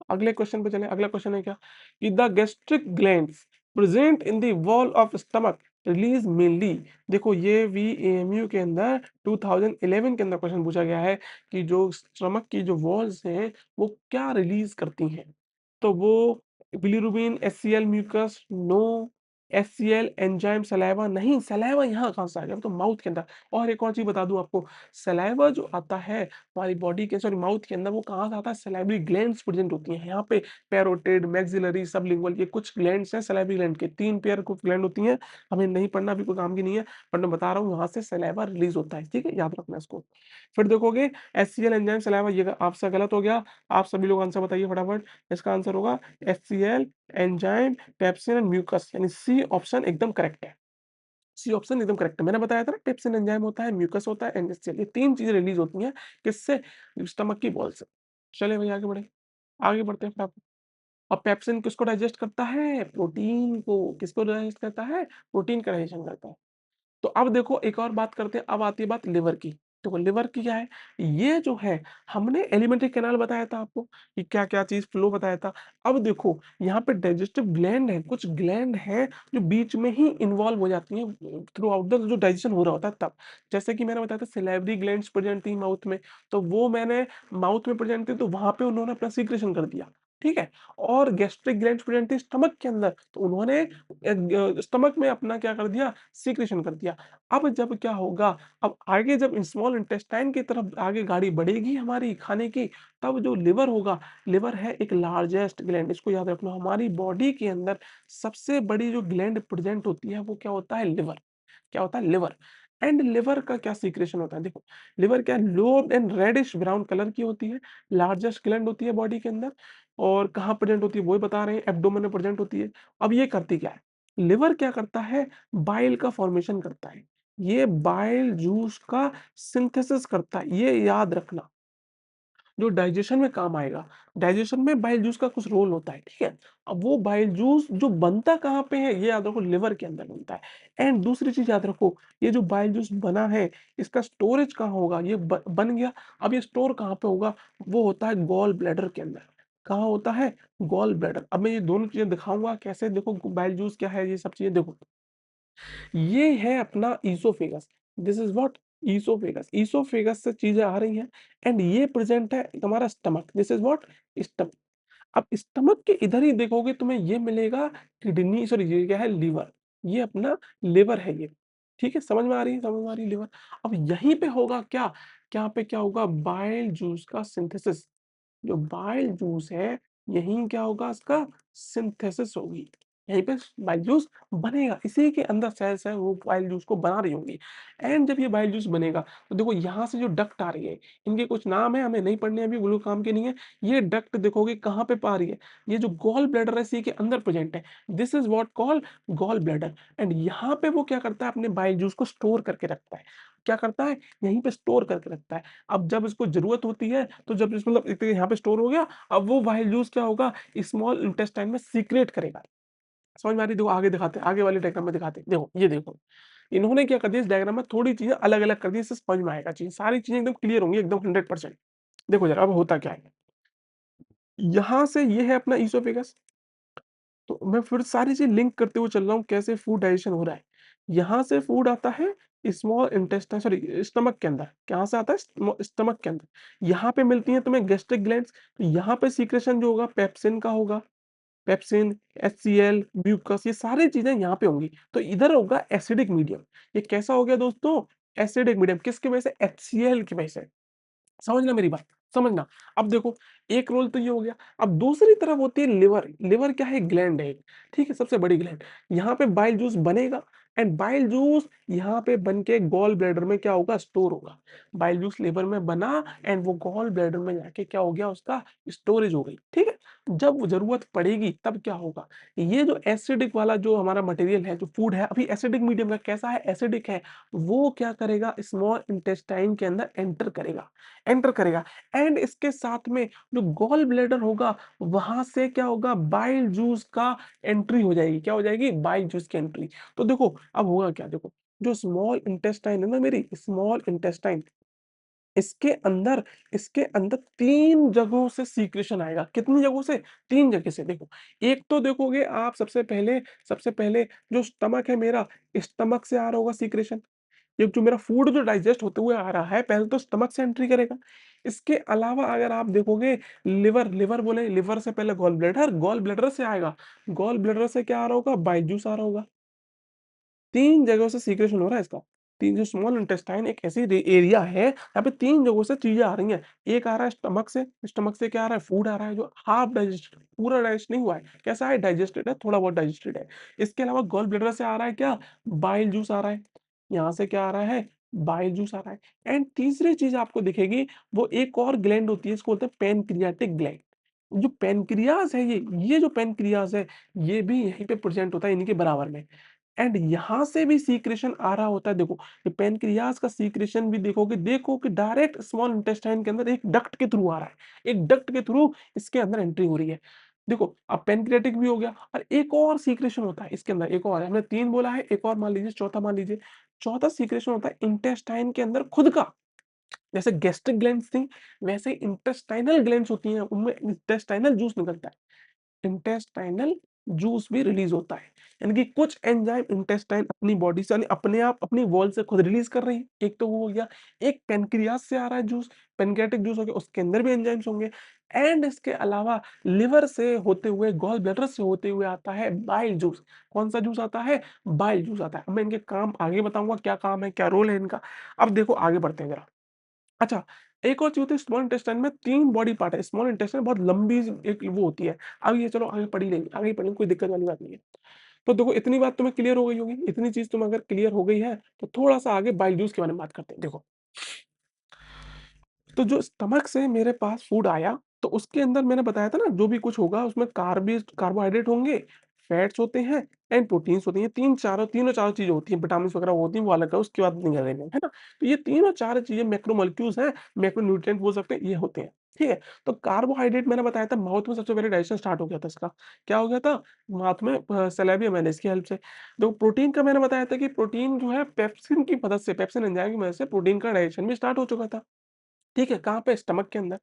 अगले क्वेश्चन पे चलें। अगला क्वेश्चन है क्या? कि the gastric glands present in the wall of stomach release mainly. देखो ये भी एएमयू के अंदर 2011 के अंदर क्वेश्चन पूछा गया है कि जो स्टमक की जो वॉल्स हैं वो क्या रिलीज करती हैं? तो वो bilirubin, HCL mucus, no, HCL enzyme, saliva नहीं, सलाइवा यहाँ कहाँ से आ गया? वो तो माउथ के अंदर। और एक और चीज़ बता दूँ आपको, सलाइवा जो आता है हमारी बॉडी के सॉरी माउथ के अंदर वो कहाँ से आता है? सलाइवरी ग्लैंड्स प्रेजेंट होती हैं। यहाँ पे पैरोटिड, मैक्सिलरी, सबलिंगुअल ये कुछ ग्लैंड्स हैं सलाइवरी ग्लैंड के। 3 पेयर कुछ ग्लैंड होती हैं। हमें नहीं पढ़ना अभी कोई काम की नहीं है, बट मैं बता रहा हूँ यहाँ से सलाइवा रिलीज़ होता है, ठीक है? याद रखना इसको। फिर देखोगे एचसीएल एंजाइम सलाइवा ये आपसे गलत हो गया। आप सभी लोग आंसर बताइए फटाफट। इसका आंसर होगा HCL, enzyme, pepsin and mucus यानी सी ऑप्शन एकदम करेक्ट है। सी ऑप्शन एकदम करेक्ट है। मैंने बताया था ना पेप्सिन एंजाइम होता है, म्यूकस होता है, एंजाइम ये 3 चीज़ें रिलीज़ होती हैं किससे? स्टमक की बॉल से। चलिए भई आगे बढ़े। आगे बढ़ते हैं फटाफट। अब पेप्सिन किसको डाइजेस्ट करता है? प्रोटीन को। किसको डाइजेस्ट करता है? प्रोटीन का डाइजेशन करता है। तो अब देखो एक और बात करते हैं, अब आती है बात लिवर की। देखो लिवर की क्या है? ये जो है हमने एलिमेंट्री कैनाल बताया था आपको कि क्या-क्या चीज़ फ्लो बताया था। अब देखो यहाँ पे डाइजेस्टिव ग्लैंड है, कुछ ग्लैंड हैं जो बीच में ही इन्वॉल्व हो जाती हैं थ्रू आउट द जो डाइजेशन हो रहा होता है तब। जैसे कि मैंने बताया था सिलिवरी ग्लैंड्स प्रेज़ेंट थी माउथ में, तो वो मैंने माउथ में प्रेज़ेंट थी तो वहाँ पे उन्होंने अपना सीक्रेशन कर दिया, ठीक है? और गैस्ट्रिक ग्लैंड्स प्रेज़ेंट थी स्टमक के अंदर, तो उन्होंने स्टमक में अपना क्या कर दिया? सीक्रेशन कर दिया। अब जब क्या होगा, अब आगे जब स्मॉल इंटेस्टाइन की तरफ आगे गाड़ी बढ़ेगी हमारी खाने की, तब जो लिवर होगा, लिवर है एक लार्जेस्ट ग्लैंड, इसको याद रखना। हमारी बॉडी के अंदर सबसे बड़ी जो ग्लैंड प्रेज़ेंट होती है, वो क्या होता है? लिवर। क्या होता है? लिवर। एंड लिवर का क्या सीक्रेशन होता है? देखो, लिवर क्या है? Lobed and reddish brown colour की होती है, लार्जेस्ट ग्लैंड होती है बॉडी के अंदर और कहाँ प्रेज़ेंट होती है, वो भी बता रहे हैं, एब्डोमेन में प्रेज़ेंट होती है। अब ये करती क्या है? लिवर क्या करता है? बाइल का फॉर्मेशन करता है। ये बाइल जूस का सिंथेसिस करता है, ये याद रखना, जो डाइजेशन में काम आएगा। डाइजेशन में बाइल जूस का कुछ रोल होता है, ठीक है? अब वो बाइल जूस जो बनता कहाँ पे है, ये याद रखो लिवर के अंदर बनता है। एंड दूसरी चीज़ याद रखो, ये जो बाइल जूस बना है, इसका स्टोरेज कहाँ होगा? ये ब बन गया, अब ये स्टोर कहाँ पे होगा? वो होता है गॉल ब्लैडर के अंदर। कहाँ होता है? Gall bladder. अब मैं ये दोनों चीज़ें दिखाऊँगा कैसे देखो बाइल जूस क्या है, ये सब चीज़ें देखो। ये है अपना oesophagus. This is what? Oesophagus. Oesophagus से चीज़ें आ रही हैं एंड ये प्रेज़ेंट है तुम्हारा stomach. This is what? Stomach. अब स्टमक के इधर ही देखोगे तुम्हें ये मिलेगा किडनी सॉरी ये क्या है? लीवर। ये अपना लिवर है ये। ठीक है? समझ में आ रही है? समझ में आ रही है लिवर? अब यहीं पे होगा क्या? यहाँ पे क्या होगा? बाइल जूस का सिंथेसिस। जो बाइल जूस है, यहीं क्या होगा इसका सिंथेसिस होगी। यहीं पे बाइल जूस बनेगा। इसी के अंदर सेल्स हैं वो बाइल जूस को बना रही होंगी। एंड जब ये बाइल जूस बनेगा, तो देखो यहाँ से जो डक्ट आ रही है, इनके कुछ नाम है हमें नहीं पढ़ने अभी वो लोग काम के नहीं है। ये डक्ट देखोगे कहाँ पे पा रही है, ये जो गॉल ब्लैडर है इसी के अंदर प्रेज़ेंट है। This is what called gall bladder and यहाँ पे वो क्या करता है अपने बाइल जूस को स्टोर करके रखता है। क्या करता है? यहीं पे स्टोर करके रखता है। अब जब इसको ज़रूरत होती है, तो जब इस मतलब एक तो यहाँ पे स्टोर हो गया, अब वो बाइल जूस क्या होगा, स्मॉल इंटेस्टाइन में सीक्रेट करेगा। समझ में आ रही है? देखो आगे दिखाते हैं, आगे वाले डायग्राम में दिखाते हैं। देखो, ये देखो। इन्होंने क्या कर दिया इस डायग्राम में थोड़ी चीज़ें अलग-अलग कर दी, इससे समझ में आएगा चीज़, सारी चीज़ें एकदम क्लियर होंगी एकदम 100%। देखो ज़रा अब होता क्या है, यहाँ से ये है अपना ईसोफेगस, तो मैं फिर सारी चीज़ लिंक करते हुए चल रहा हूँ कैसे फूड डाइजेशन हो रहा है। यहाँ से फूड आता है स्मॉल इंटेस्टाइन सॉरी स्टमक के अंदर, कहाँ से आता है स्टमक के अंदर। यहाँ पे मिलती हैं तुम्हें गैस्ट्रिक ग्लैंड्स, तो यहाँ पे सीक्रेशन जो होगा पेप्सिन का होगा। पेप्सिन, एचसीएल, म्यूकस ये सारी चीज़ें यहाँ पे होंगी। तो इधर होगा एसिडिक मीडियम। ये कैसा हो गया दोस्तों? एसिडिक मीडियम किसकी वजह से? एचसीएल की वजह से। समझना मेरी बात, समझना। अब देखो एक रोल तो ये हो गया, अब दूसरी तरफ होती है लिवर। लिवर क्या है? ग्लैंड है एक, ठीक है? सबसे बड़ी ग्लैंड। यहाँ पे बाइल जूस बनेगा एंड बाइल जूस यहाँ पे बन के गॉल ब्लैडर में क्या होगा? स्टोर होगा। बाइल जूस लिवर में बना एंड वो गॉल ब्लैडर में जाके क्या हो गया? उसका स्टोरेज हो गई, ठीक है? जब ज़रूरत पड़ेगी तब क्या होगा? ये जो एसिडिक वाला जो हमारा मटेरियल है, जो फूड है, अभी एसिडिक मीडियम का कैसा है? एसिडिक है। वो क्या करेगा? स्मॉल इंटेस्टाइन के अंदर एंटर करेगा एंड इसके साथ में जो गॉल ब्लैडर होगा वहां से क्या होगा? बाइल जूस का एंट्री हो जाएगी। क्या हो जाएगी? बाइल जूस की एंट्री। तो देखो अब होगा क्या? देखो जो स्मॉल इंटेस्टाइन है ना, मेरी स्मॉल इंटेस्टाइन, इसके अंदर इसके अंदर 3 जगहों से सीक्रेशन आएगा। कितनी जगहों से? 3 जगह से। देखो, एक तो देखोगे आप सबसे पहले जो स्टमक है मेरा, स्टमक से आ रहा होगा सीक्रेशन। ये जो मेरा फूड जो डाइजेस्ट होते हुए आ रहा है, पहले तो स्टमक से एंट्री करेगा। इसके अलावा अगर आप देखोगे लिवर, लिवर बोले लिवर से पहले गॉल ब्लैडर से आएगा। गॉल ब्लैडर से क्या आ रहा होगा? बाइल जूस आ रहा होगा। 3 जगहों से सीक्रेशन हो रहा है इसका। 3 जो स्मॉल इंटेस्टाइन एक ऐसी रे एरिया है, यहाँ पे 3 जगहों से चीज़ें आ रही हैं। एक आ रहा है स्टमक से क्या आ रहा है? फूड आ रहा है जो हाफ डाइजेस्टेड, पूरा डाइजेस्ट नहीं हुआ है। कैसा है? डाइजेस्टेड है, थोड़ा बहुत डाइजेस्टेड है। इसके अलावा गॉल ब्लैडर से आ रहा है क्या? बाइल जूस आ रहा है। यहाँ से क्या आ रहा है? बाइल जूस आ रहा है एंड तीसरी चीज़ आपको दिखेगी, वो एक और ग्लैंड होती है, इसको बोलते हैं पैनक्रियाटिक ग्लैंड। जो पैनक्रियाज़ है ये जो पैनक्रियाज़ है, ये भी यहीं पे प्रेज़ेंट होता है इन्हीं के बराबर में। एंड यहाँ से भी सीक्रेशन आ रहा होता है। देखो, ये पैनक्रियाज़ का सीक्रेशन भी देखो कि डायरेक्ट स्मॉल इंटेस्टाइन के अंदर एक डक्ट के थ्रू आ रहा है। एक डक्ट के थ्रू इसके अंदर एंट्री हो रही है। देखो, अब पैनक्रियाटिक भी हो गया और एक और सीक्रेशन होता है इसके अंदर, एक और है। हमने 3 बोला है, एक और मान लीजिए, चौथा मान लीजिए। चौथा सीक्रेशन होता है इंटेस्टाइन के अंदर खुद का। जैसे गैस्ट्रिक ग्लैंड्स थी, वैसे इंटेस्टाइनल ग्लैंड्स होती हैं, उनमें इंटेस्टाइनल जूस निकलता है। इंटेस्टाइनल जूस भी रिलीज़ होता है। यानी कि कुछ एंजाइम इंटेस्टाइन अपनी बॉडी से यानी अपने आप अपनी वॉल से खुद रिलीज़ कर रही है। एक तो वो हो गया, एक पैनक्रियाज़ से आ रहा है जूस, पैनक्रियाटिक जूस हो गया, उसके अंदर भी एंजाइम्स होंगे एंड इसके अलावा लिवर से होते हुए, गॉल ब्लैडर से होते हुए आता है बाइल जूस। कौन-सा जूस आता है? बाइल जूस आता है। अब मैं इनके काम आगे बताऊँगा, क्या काम है, क्या रोल है इनका। अब देखो आगे बढ़ते हैं ज़रा। अच्छा, एक और चीज़ होती है स्मॉल इंटेस्टाइन में 3 बॉडी पार्ट है। स्मॉल इंटेस्टाइन बहुत लंबी एक वो होती है। अब ये चलो आगे पढ़ ही लेंगे, आगे ही पढ़ेंगे, कोई दिक्कत वाली बात नहीं है। तो देखो इतनी बात तुम्हें क्लियर हो गई होगी, इतनी चीज़ तुम्हें अगर क्लियर हो गई है, तो थोड़ा-सा आगे बाइल जूस के बारे में बात करते हैं। देखो, तो जो स्टमक से मेरे पास फूड आया, तो उसके अंदर मैंने बताया था ना जो भी कुछ होगा उसमें कार्बोहाइड्रेट होंगे, फैट्स होते हैं एंड प्रोटीन्स होती हैं। 3 चारों चीज़ें होती हैं, विटामिन्स वगैरह होती हैं, वो अलग है, उसकी बात नहीं कर रहे हैं, है ना? तो ये तीनों 4 चीज़ें मैक्रोमोलेक्यूल्स हैं, मैक्रोन्यूट्रिएंट बोल सकते हैं, ये होते हैं, ठीक है? तो कार्बोहाइड्रेट मैंने बताया था माउथ में सबसे पहले डाइजेशन स्टार्ट हो गया था इसका। क्या हो गया था? माउथ में सलाइवा मैनेज की हेल्प से। तो प्रोटीन का मैंने बताया था कि प्रोटीन जो है पेप्सिन की मदद से, पेप्सिन एंजाइम की मदद से प्रोटीन का डाइजेशन भी स्टार्ट हो चुका था। ठीक है, कहाँ पे? स्टमक के अंदर,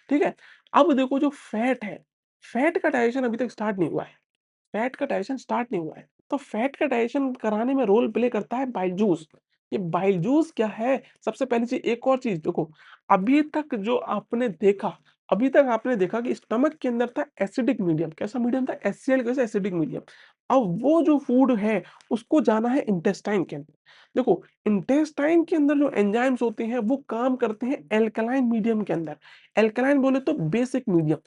ठीक है? अब देखो जो फैट है, फैट का डाइजेशन अभी तक स्टार्ट नहीं हुआ है। फैट का डाइजेशन स्टार्ट नहीं हुआ है। तो फैट का डाइजेशन कराने में रोल प्ले करता है बाइल जूस। ये बाइल जूस क्या है? सबसे पहली चीज़, एक और चीज़ देखो, अभी तक जो आपने देखा, अभी तक आपने देखा कि स्टमक के अंदर था एसिडिक मीडियम। कैसा मीडियम था? एचसीएल की वजह से एसिडिक मीडियम। अब वो जो फूड है, उसको जाना है इंटेस्टाइन के अंदर। देखो, इंटेस्टाइन के अंदर जो एंजाइम्स होते हैं, वो काम करते हैं एल्कलाइन मीडियम के अंदर। एल्कलाइन बोले तो बेसिक मीडियम।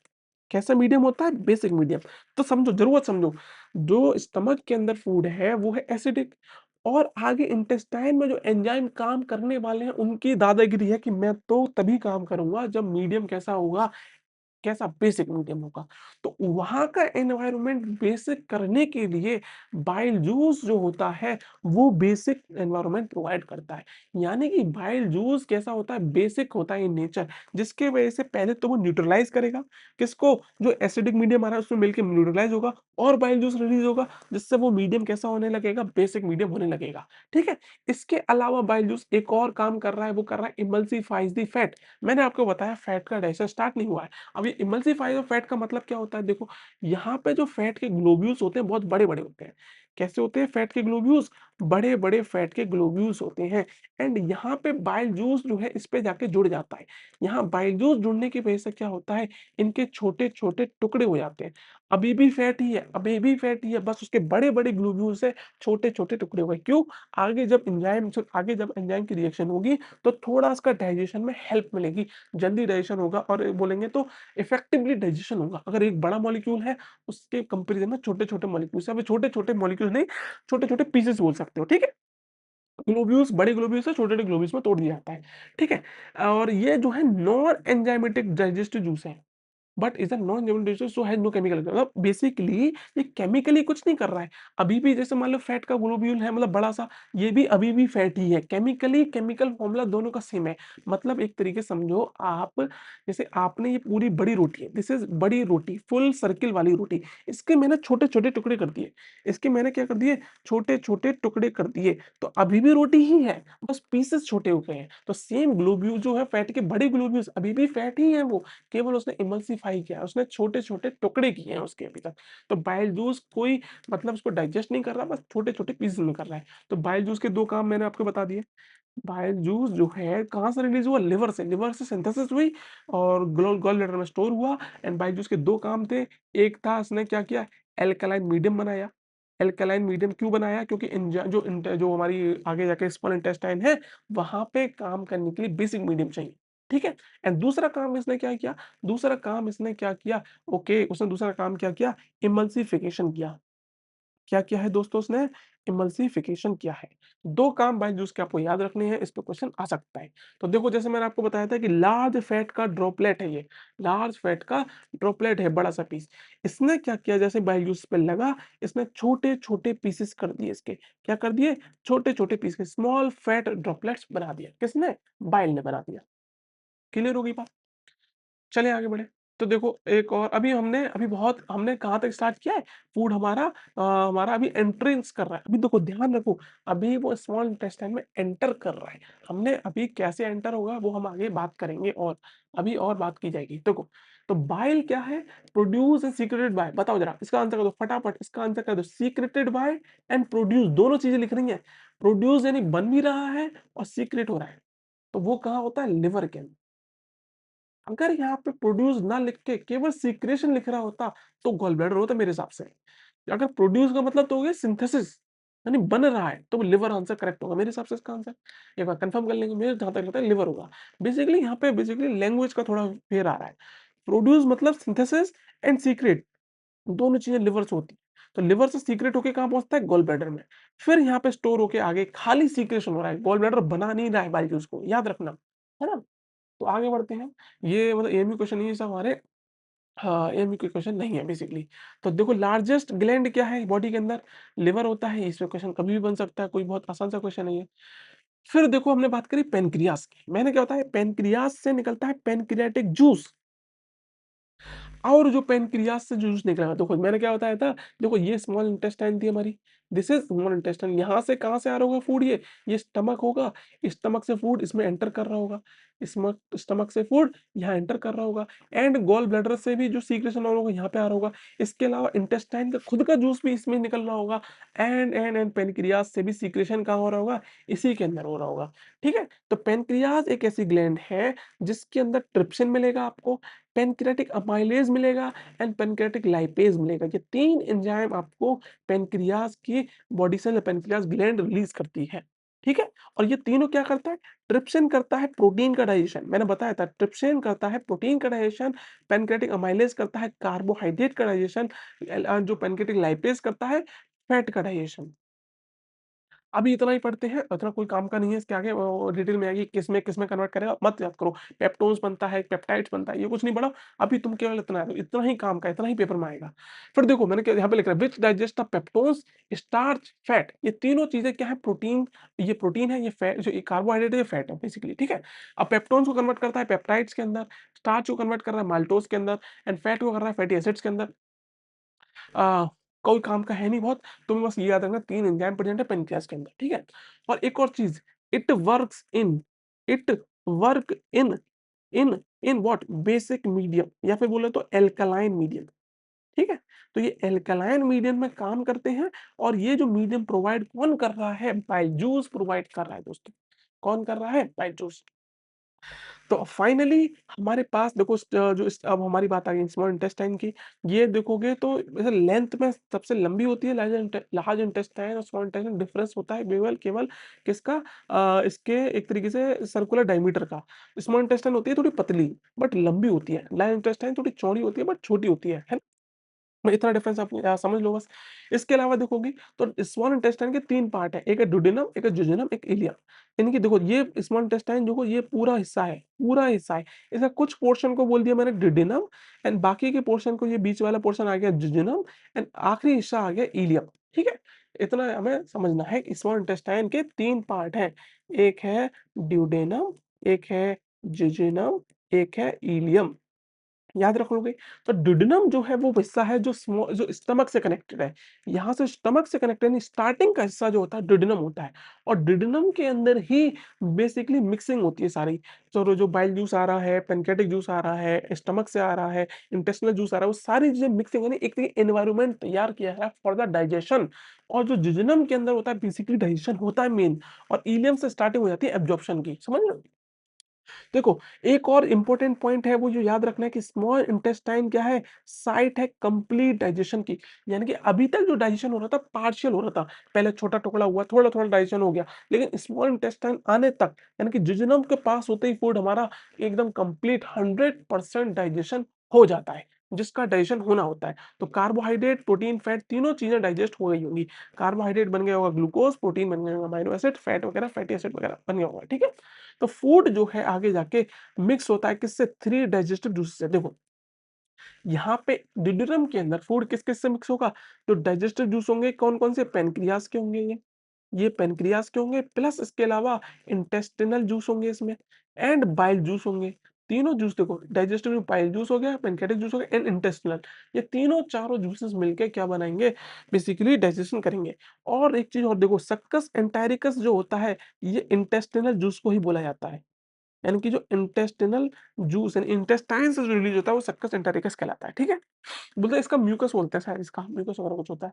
कैसा मीडियम होता है? Basic medium. तो समझो, ज़रूरत समझो, जो स्टमक के अंदर फूड है वो है एसिडिक और आगे इंटेस्टाइन में जो एंजाइम काम करने वाले हैं उनकी दादागिरी है कि मैं तो तभी काम करूँगा जब मीडियम कैसा होगा? कैसा बेसिक मीडियम होगा। तो वहाँ का एनवायरनमेंट बेसिक करने के लिए बाइल जूस जो होता है वो बेसिक एनवायरनमेंट प्रोवाइड करता है। यानी कि बाइल जूस कैसा होता है, बेसिक होता है इन नेचर, जिसकी वजह से पहले तो वो न्यूट्रलाइज़ करेगा, किसको? जो एसिडिक मीडियम आ रहा है उसमें मिलके न्यूट्रलाइज़ होगा और बाइल जूस रिलीज़ होगा, जिससे वो मीडियम कैसा होने लगेगा, बेसिक मीडियम होने लगेगा। ठीक है? इसके अलावा बाइल जूस एक और काम कर रहा है, वो कर रहा है इमल्सिफाइज़ द फैट। मैंने आपको बताया फैट का डाइजेशन स्टार्ट नहीं हुआ है। अब ये इमल्सिफाई ऑफ फैट का मतलब क्या होता है? देखो, यहाँ पे जो फैट के ग्लोब्यूल्स होते हैं बहुत बड़े-बड़े होते हैं। कैसे होते हैं फैट के ग्लोब्यूल्स? बड़े-बड़े फैट के ग्लोब्यूल्स होते हैं एंड यहाँ पे बाइल जूस जो है इस पे जाके जुड़ जाता है। यहाँ बाइल जूस जुड़ने की वजह से क्या होता है? इनके छोटे-छोटे टुकड़े हो जाते हैं। अभी भी फैट ही है, अभी भी फैट ही है, बस उसके बड़े-बड़े ग्लोब्यूल्स से छोटे-छोटे टुकड़े हो गए। क्यों? आगे जब एंजाइम की रिएक्शन होगी तो थोड़ा उसका डाइजेशन में हेल्प मिलेगी। जल्दी डाइजेशन होगा और बोलेंगे तो इफेक्टिवली डाइजेशन होगा। अगर एक बड़ा मॉलिक्यूल है, उसके कंपैरिज़न में छोटे-छोटे मॉलिक्यूल्स हैं। अब छोटे-छोटे मॉलिक्यूल्स नहीं, छोटे-छोटे पीसेस बोल सकते हो, ठीक है? ग्लोब्यूल्स बड़े ग्लोब्यूल्स से छोटे-छोटे ग्लोब्यूल्स में तोड़ दिया जाता है, ठीक है? और ये जो है नॉन एंजाइमेटिक डाइजेस्टिव जूस है। But is a non living dishes so has no chemical मतलब बेसिकली ये केमिकली कुछ नहीं कर रहा है। अभी भी जैसे मान लो फैट का ग्लोब्यूल है मतलब बड़ा-सा, ये भी अभी भी फैट ही है। केमिकली केमिकल फ़ॉर्मूला दोनों का सेम है। मतलब एक तरीके से समझो आप, जैसे आपने ये पूरी बड़ी रोटी है, दिस इज़ बड़ी रोटी, फुल सर्किल वाली रोटी। इसके मैंने छोटे-छोटे टुकड़े कर दिए। इसके मैंने क्या कर दिए? छोटे-छोटे टुकड़े कर दिए। तो अभी भी रोटी ही है, बस पीसेस छोटे हो गए हैं। तो सेम ग्लोब्यूल जो है फैट के बड़े ग्लोब्यूल्स अभी भी फैट ही है वो। केवल उसने इमल्सिफ़ाई किया है, उसने छोटे-छोटे टुकड़े किए हैं उसके अभी तक। तो बाइल जूस कोई मतलब उसको डाइजेस्ट नहीं कर रहा, बस छोटे-छोटे पीसेज़ में कर रहा है। तो बाइल जूस के 2 काम मैंने आपको बता दिए। बाइल जूस जो है कहाँ से रिलीज़ हुआ? लिवर से सिंथेसिस हुई और गॉल ब्लैडर में स्टोर हुआ एंड बाइल जूस के 2 काम थे। एक था उसने क्या किया? एल्कलाइन मीडियम बनाया। एल्कलाइन मीडियम क्यों बनाया? क्योंकि जो हमारी आगे जाके स्मॉल इंटेस्टाइन है, वहाँ पे काम करने के लिए बेसिक मीडियम चाहिए। ठीक है? एंड दूसरा काम इसने क्या किया? दूसरा काम इसने क्या किया? ओके, उसने दूसरा काम क्या किया? इमल्सिफिकेशन किया। क्या किया है दोस्तों उसने? इमल्सिफिकेशन किया है। 2 काम बायजूस के आपको याद रखने हैं, इस पे क्वेश्चन आ सकता है। तो देखो जैसे मैंने आपको बताया था कि लार्ज फैट का ड्रॉपलेट है ये, लार्ज फैट का ड्रॉपलेट है बड़ा-सा पीस। इसने क्या किया जैसे बायजूस पे लगा, इसने छोटे-छोटे पीसेस कर दिए इसके। क्या कर दिए? छोटे-छोटे पीस के स्मॉल फैट ड्रॉपलेट्स बना दिया। किसने? बाइल ने बना दिया। क्लियर हो गई बात? चलें आगे बढ़ें। तो देखो एक और हमने कहाँ तक स्टार्ट किया है? फूड हमारा अभी एंट्रेंस कर रहा है। अभी देखो ध्यान रखो, अभी वो स्मॉल इंटेस्टाइन में एंटर कर रहा है। हमने अभी कैसे एंटर होगा वो हम आगे बात करेंगे और अभी और बात की जाएगी। देखो, तो बाइल क्या है? प्रोड्यूस एंड सीक्रेटेड बाय बताओ ज़रा इसका आंसर कर दो फटाफट इसका आंसर कर दो। सीक्रेटेड बाय एंड प्रोड्यूस दोनों चीज़ें लिख रही हैं। प्रोड्यूस यानी बन भी रहा है और सीक्रेट हो रहा है। तो वो कहाँ होता है? लिवर के अंदर। अगर यहाँ पे प्रोड्यूस ना लिख के केवल सीक्रेशन लिख रहा होता, तो गॉल ब्लैडर होता मेरे हिसाब से। अगर प्रोड्यूस का मतलब तो हो गया सिंथेसिस यानी बन रहा है, तो लिवर आंसर करेक्ट होगा मेरे हिसाब से इसका आंसर। एक बार कंफर्म कर लेंगे, मुझे जहाँ तक लगता है लिवर होगा। बेसिकली यहाँ पे बेसिकली लैंग्वेज का थोड़ा फेर आ रहा है। प्रोड्यूस मतलब सिंथेसिस एंड सीक्रेट दोनों चीज़ें लिवर से होती हैं। तो लिवर से सीक्रेट होके कहाँ पहुँचता है? गॉल ब्लैडर में। फिर यहाँ पे स्टोर होके आगे खाली सीक्रेशन हो रहा है, गॉल ब्लैडर बना नहीं रहा है बायजूस को, याद रखना, है ना? तो आगे बढ़ते हैं। ये मतलब एएमयू क्वेश्चन नहीं है, सब हमारे हाँ, एएमयू के क्वेश्चन नहीं है बेसिकली। तो देखो लार्जेस्ट ग्लैंड क्या है बॉडी के अंदर? लिवर होता है, इस पे क्वेश्चन कभी भी बन सकता है, कोई बहुत आसान सा क्वेश्चन नहीं है। फिर देखो हमने बात करी पैनक्रियाज़ की। मैंने क्या बताया पैनक्रियाज़ से निकलता है पैनक्रियाटिक जूस। और जो पैनक्रियाज़ से जूस निकला देखो मैंने क्या बताया था, देखो ये स्मॉल इंटेस्टाइन थी हमारी, दिस इज़ स्मॉल इंटेस्टाइन यहाँ से कहाँ से आ रहा होगा फूड ये स्टमक होगा, स्टमक से फूड इसमें एंटर कर रहा होगा, स्टमक से फूड यहाँ एंटर कर रहा होगा एंड गॉल ब्लैडर से भी जो सीक्रेशन हो रहा होगा यहाँ पे आ रहा होगा। इसके अलावा इंटेस्टाइन का खुद का जूस भी इसमें निकल रहा होगा एंड पैनक्रियाज़ से भी सीक्रेशन कहाँ हो रहा होगा? इसी के अंदर हो रहा होगा, ठीक है? तो पैनक्रियाज़ एक ऐसी ग्लैंड है जिसके अंदर ट्रिप्सिन मिलेगा आपको, पैनक्रियाटिक अमाइलेज मिलेगा एंड पैनक्रियाटिक लाइपेज मिलेगा। ये 3 एंजाइम आपको पैनक्रियाज़ की बॉडी से पैनक्रियाज़ ग्लैंड रिलीज़ करती है। ठीक है? और ये तीनों क्या करता है? ट्रिप्सिन करता है प्रोटीन का डाइजेशन। मैंने बताया था ट्रिप्सिन करता है प्रोटीन का डाइजेशन, पैनक्रियाटिक अमाइलेज करता है कार्बोहाइड्रेट का डाइजेशन, जो पैनक्रियाटिक लाइपेज करता है फैट का डाइजेशन। अभी इतना ही पढ़ते हैं, इतना कोई काम का नहीं है, इसके आगे वो डिटेल में आएगी किस में कन्वर्ट करेगा मत याद करो। पेप्टोन्स बनता है, पेप्टाइड्स बनता है, ये कुछ नहीं पढ़ा, अभी तुम केवल इतना ही काम का, इतना ही पेपर में आएगा। फिर देखो मैंने क्या यहाँ पे लिख रहा है which digest the peptones, starch, fat, ये तीनों चीज़ें क्या है प्रोटीन, ये प्रोटीन है, ये फैट जो ये कार्बोहाइड्रेट है, ये फैट है बेसिकली, ठीक है? अब पेप्टोन्स को कन्वर्ट करता है पेप्टाइड्स के अंदर, स्टार्च को कन्वर्ट कर रहा है माल्टोज़ के अंदर एंड फैट को कर रहा है फैटी एसिड्स के अंदर। अ, कोई काम का है नहीं बहुत, तुम्हें बस ये याद रखना 3 एंजाइम प्रेज़ेंट है पैनक्रियाज़ के अंदर, ठीक है? और एक और चीज़, it works in it work in in what? Basic medium या फिर बोले तो एल्कलाइन मीडियम, ठीक है? तो ये एल्कलाइन मीडियम में काम करते हैं और ये जो मीडियम प्रोवाइड कौन कर रहा है? बायजूस प्रोवाइड कर रहा है दोस्तों। कौन कर रहा है? बायजूस। तो फाइनली हमारे पास देखो अब हमारी बात आ गई स्मॉल इंटेस्टाइन की। ये देखोगे तो वैसे लेंथ में सबसे लंबी होती है लार्ज इंटेस्टाइन और स्मॉल इंटेस्टाइन, डिफरेंस होता है केवल केवल किसका? इसके एक तरीके से सर्कुलर डायमीटर का। स्मॉल इंटेस्टाइन होती है थोड़ी पतली बट लंबी होती है। लार्ज इंटेस्टाइन थोड़ी चौड़ी होती है बट छोटी होती है। मैं इतना डिफरेंस आप समझ लो बस। इसके अलावा देखोगे तो स्मॉल इंटेस्टाइन के 3 पार्ट हैं, एक है डुोडेनम, एक है जेजुनम, एक इलियम। यानी कि देखो ये स्मॉल इंटेस्टाइन जो ये पूरा हिस्सा है, पूरा हिस्सा है। इसका कुछ पोर्शन को बोल दिया मैंने डुोडेनम एंड बाकी के पोर्शन को ये बीच वाला पोर्शन आ गया जेजुनम एंड आखिरी हिस्सा आ गया इलियम, ठीक है? इतना हमें समझना है कि स्मॉल इंटेस्टाइन के 3 पार्ट हैं, एक है डुोडेनम, एक है जेजुनम, एक है इलियम। याद रख लोगे? तो डुोडेनम जो है वो हिस्सा है जो स्टमक से कनेक्टेड है। यहाँ से स्टमक से कनेक्टेड यानी स्टार्टिंग का हिस्सा जो होता है डुोडेनम होता है और डुोडेनम के अंदर ही बेसिकली मिक्सिंग होती है सारी। तो जो बाइल जूस आ रहा है, पैनक्रियाटिक जूस आ रहा है, स्टमक से आ रहा है, इंटेस्टिनल जूस आ रहा है, वो सारी चीज़ें मिक्सिंग यानी एक तरीके एनवायरनमेंट तैयार किया है फॉर द डाइजेशन। और जो जेजुनम के अंदर होता है बेसिकली डाइजेशन होता है मेन और इलियम से स्टार्टिंग हो जाती है एब्जॉर्प्शन की। समझ रहे हो? देखो, एक और इम्पोर्टेंट पॉइंट है वो जो याद रखना है कि स्मॉल इंटेस्टाइन क्या है? साइट है कंप्लीट डाइजेशन की। यानी कि अभी तक जो डाइजेशन हो रहा था पार्शियल हो रहा था। पहले छोटा टुकड़ा हुआ, थोड़ा-थोड़ा डाइजेशन हो गया। लेकिन स्मॉल इंटेस्टाइन आने तक यानी कि जेजुनम के पास होते ही फूड हमारा एकदम कंप्लीट 100% डाइजेशन हो जाता है, जिसका डाइजेशन होना होता है। तो कार्बोहाइड्रेट, प्रोटीन, फैट तीनों चीज़ें डाइजेस्ट हो गई होंगी। कार्बोहाइड्रेट बन गया होगा ग्लूकोज़, प्रोटीन बन गया होगा अमाइनो एसिड, फैट वगैरह, फैटी एसिड वगैरह बन गया होगा, ठीक है? तो फूड जो है आगे जाके मिक्स होता है किससे? 3 डाइजेस्टिव जूसेस से। देखो, यहाँ पे ड्यूडेनम के अंदर फूड किस-किस से मिक्स होगा? जो डाइजेस्टिव जूस होंगे कौन-कौन से? पैनक्रियाज़ के होंगे ये पैनक्रियाज़ के होंगे प्लस इसके अलावा इंटेस्टिनल जूस होंगे इसमें एंड बाइल जूस होंगे। तीनों जूस देखो डाइजेस्टिव में बाइल जूस हो गया, पैनक्रियाटिक जूस हो गया एंड इंटेस्टिनल। ये तीनों चारों जूसेस मिलके क्या बनाएँगे? बेसिकली डाइजेशन करेंगे। और एक चीज़ और देखो सक्कस एंटायरिकस जो होता है, ये इंटेस्टिनल जूस को ही बोला जाता है। यानी कि जो इंटेस्टिनल जूस यानी इंटेस्टाइन से जो रिलीज़ होता है वो सक्कस एंटेरिकस कहलाता है, ठीक है? बोलते हैं इसका म्यूकस बोलते हैं शायद इसका म्यूकस वगैरह कुछ होता है।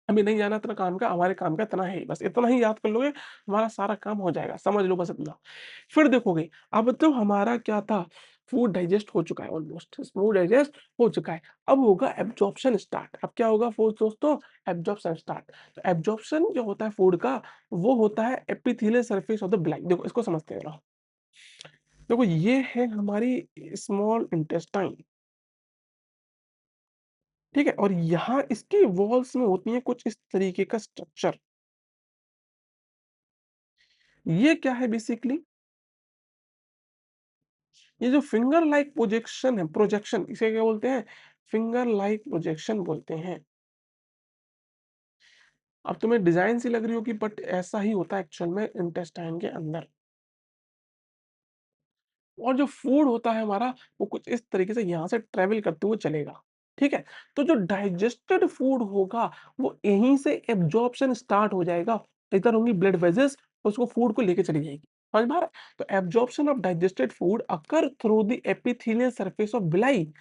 हमें नहीं जाना इतना काम का, हमारे काम का इतना है ही बस इतना ही याद कर लोगे, हमारा सारा काम हो जाएगा, समझ लो बस इतना। फिर देखोगे, अब तो हमारा क्या था, फूड डाइजेस्ट हो चुका है ऑलमोस्ट, फूड डाइजेस्ट हो चुका है, अब होगा एब्ज़ॉर्प्शन स्टार्ट। अब क्या होगा फूड दोस्तों? Absorption start. तो एब्ज़ॉर्प्शन जो होता है फूड का, वो होता है एपिथेलियल सरफेस ऑफ द ब्लाइक। देखो इसको समझते हैं जरा। देखो ये है हमारी स्मॉल इंटेस्टाइन, ठीक है? और यहाँ इसकी वॉल्स में होती हैं कुछ इस तरीके का स्ट्रक्चर। ये क्या है बेसिकली? ये जो फिंगर लाइक प्रोजेक्शन इसे क्या बोलते हैं? फिंगर लाइक प्रोजेक्शन बोलते हैं। अब तुम्हें डिज़ाइन सी लग रही होगी बट ऐसा ही होता है एक्चुअल में इंटेस्टाइन के अंदर। और जो फूड होता है हमारा, वो कुछ इस तरीके से यहाँ से ट्रैवल करते हुए चलेगा, ठीक है? तो जो डाइजेस्टेड फूड होगा, वो यहीं से एब्ज़ॉर्प्शन स्टार्ट हो जाएगा। इधर होंगी ब्लड वेसल्स, उसको फूड को लेके चली जाएगी। समझ में आ रहा है? तो absorption of digested food occur through the epithelial surface of villi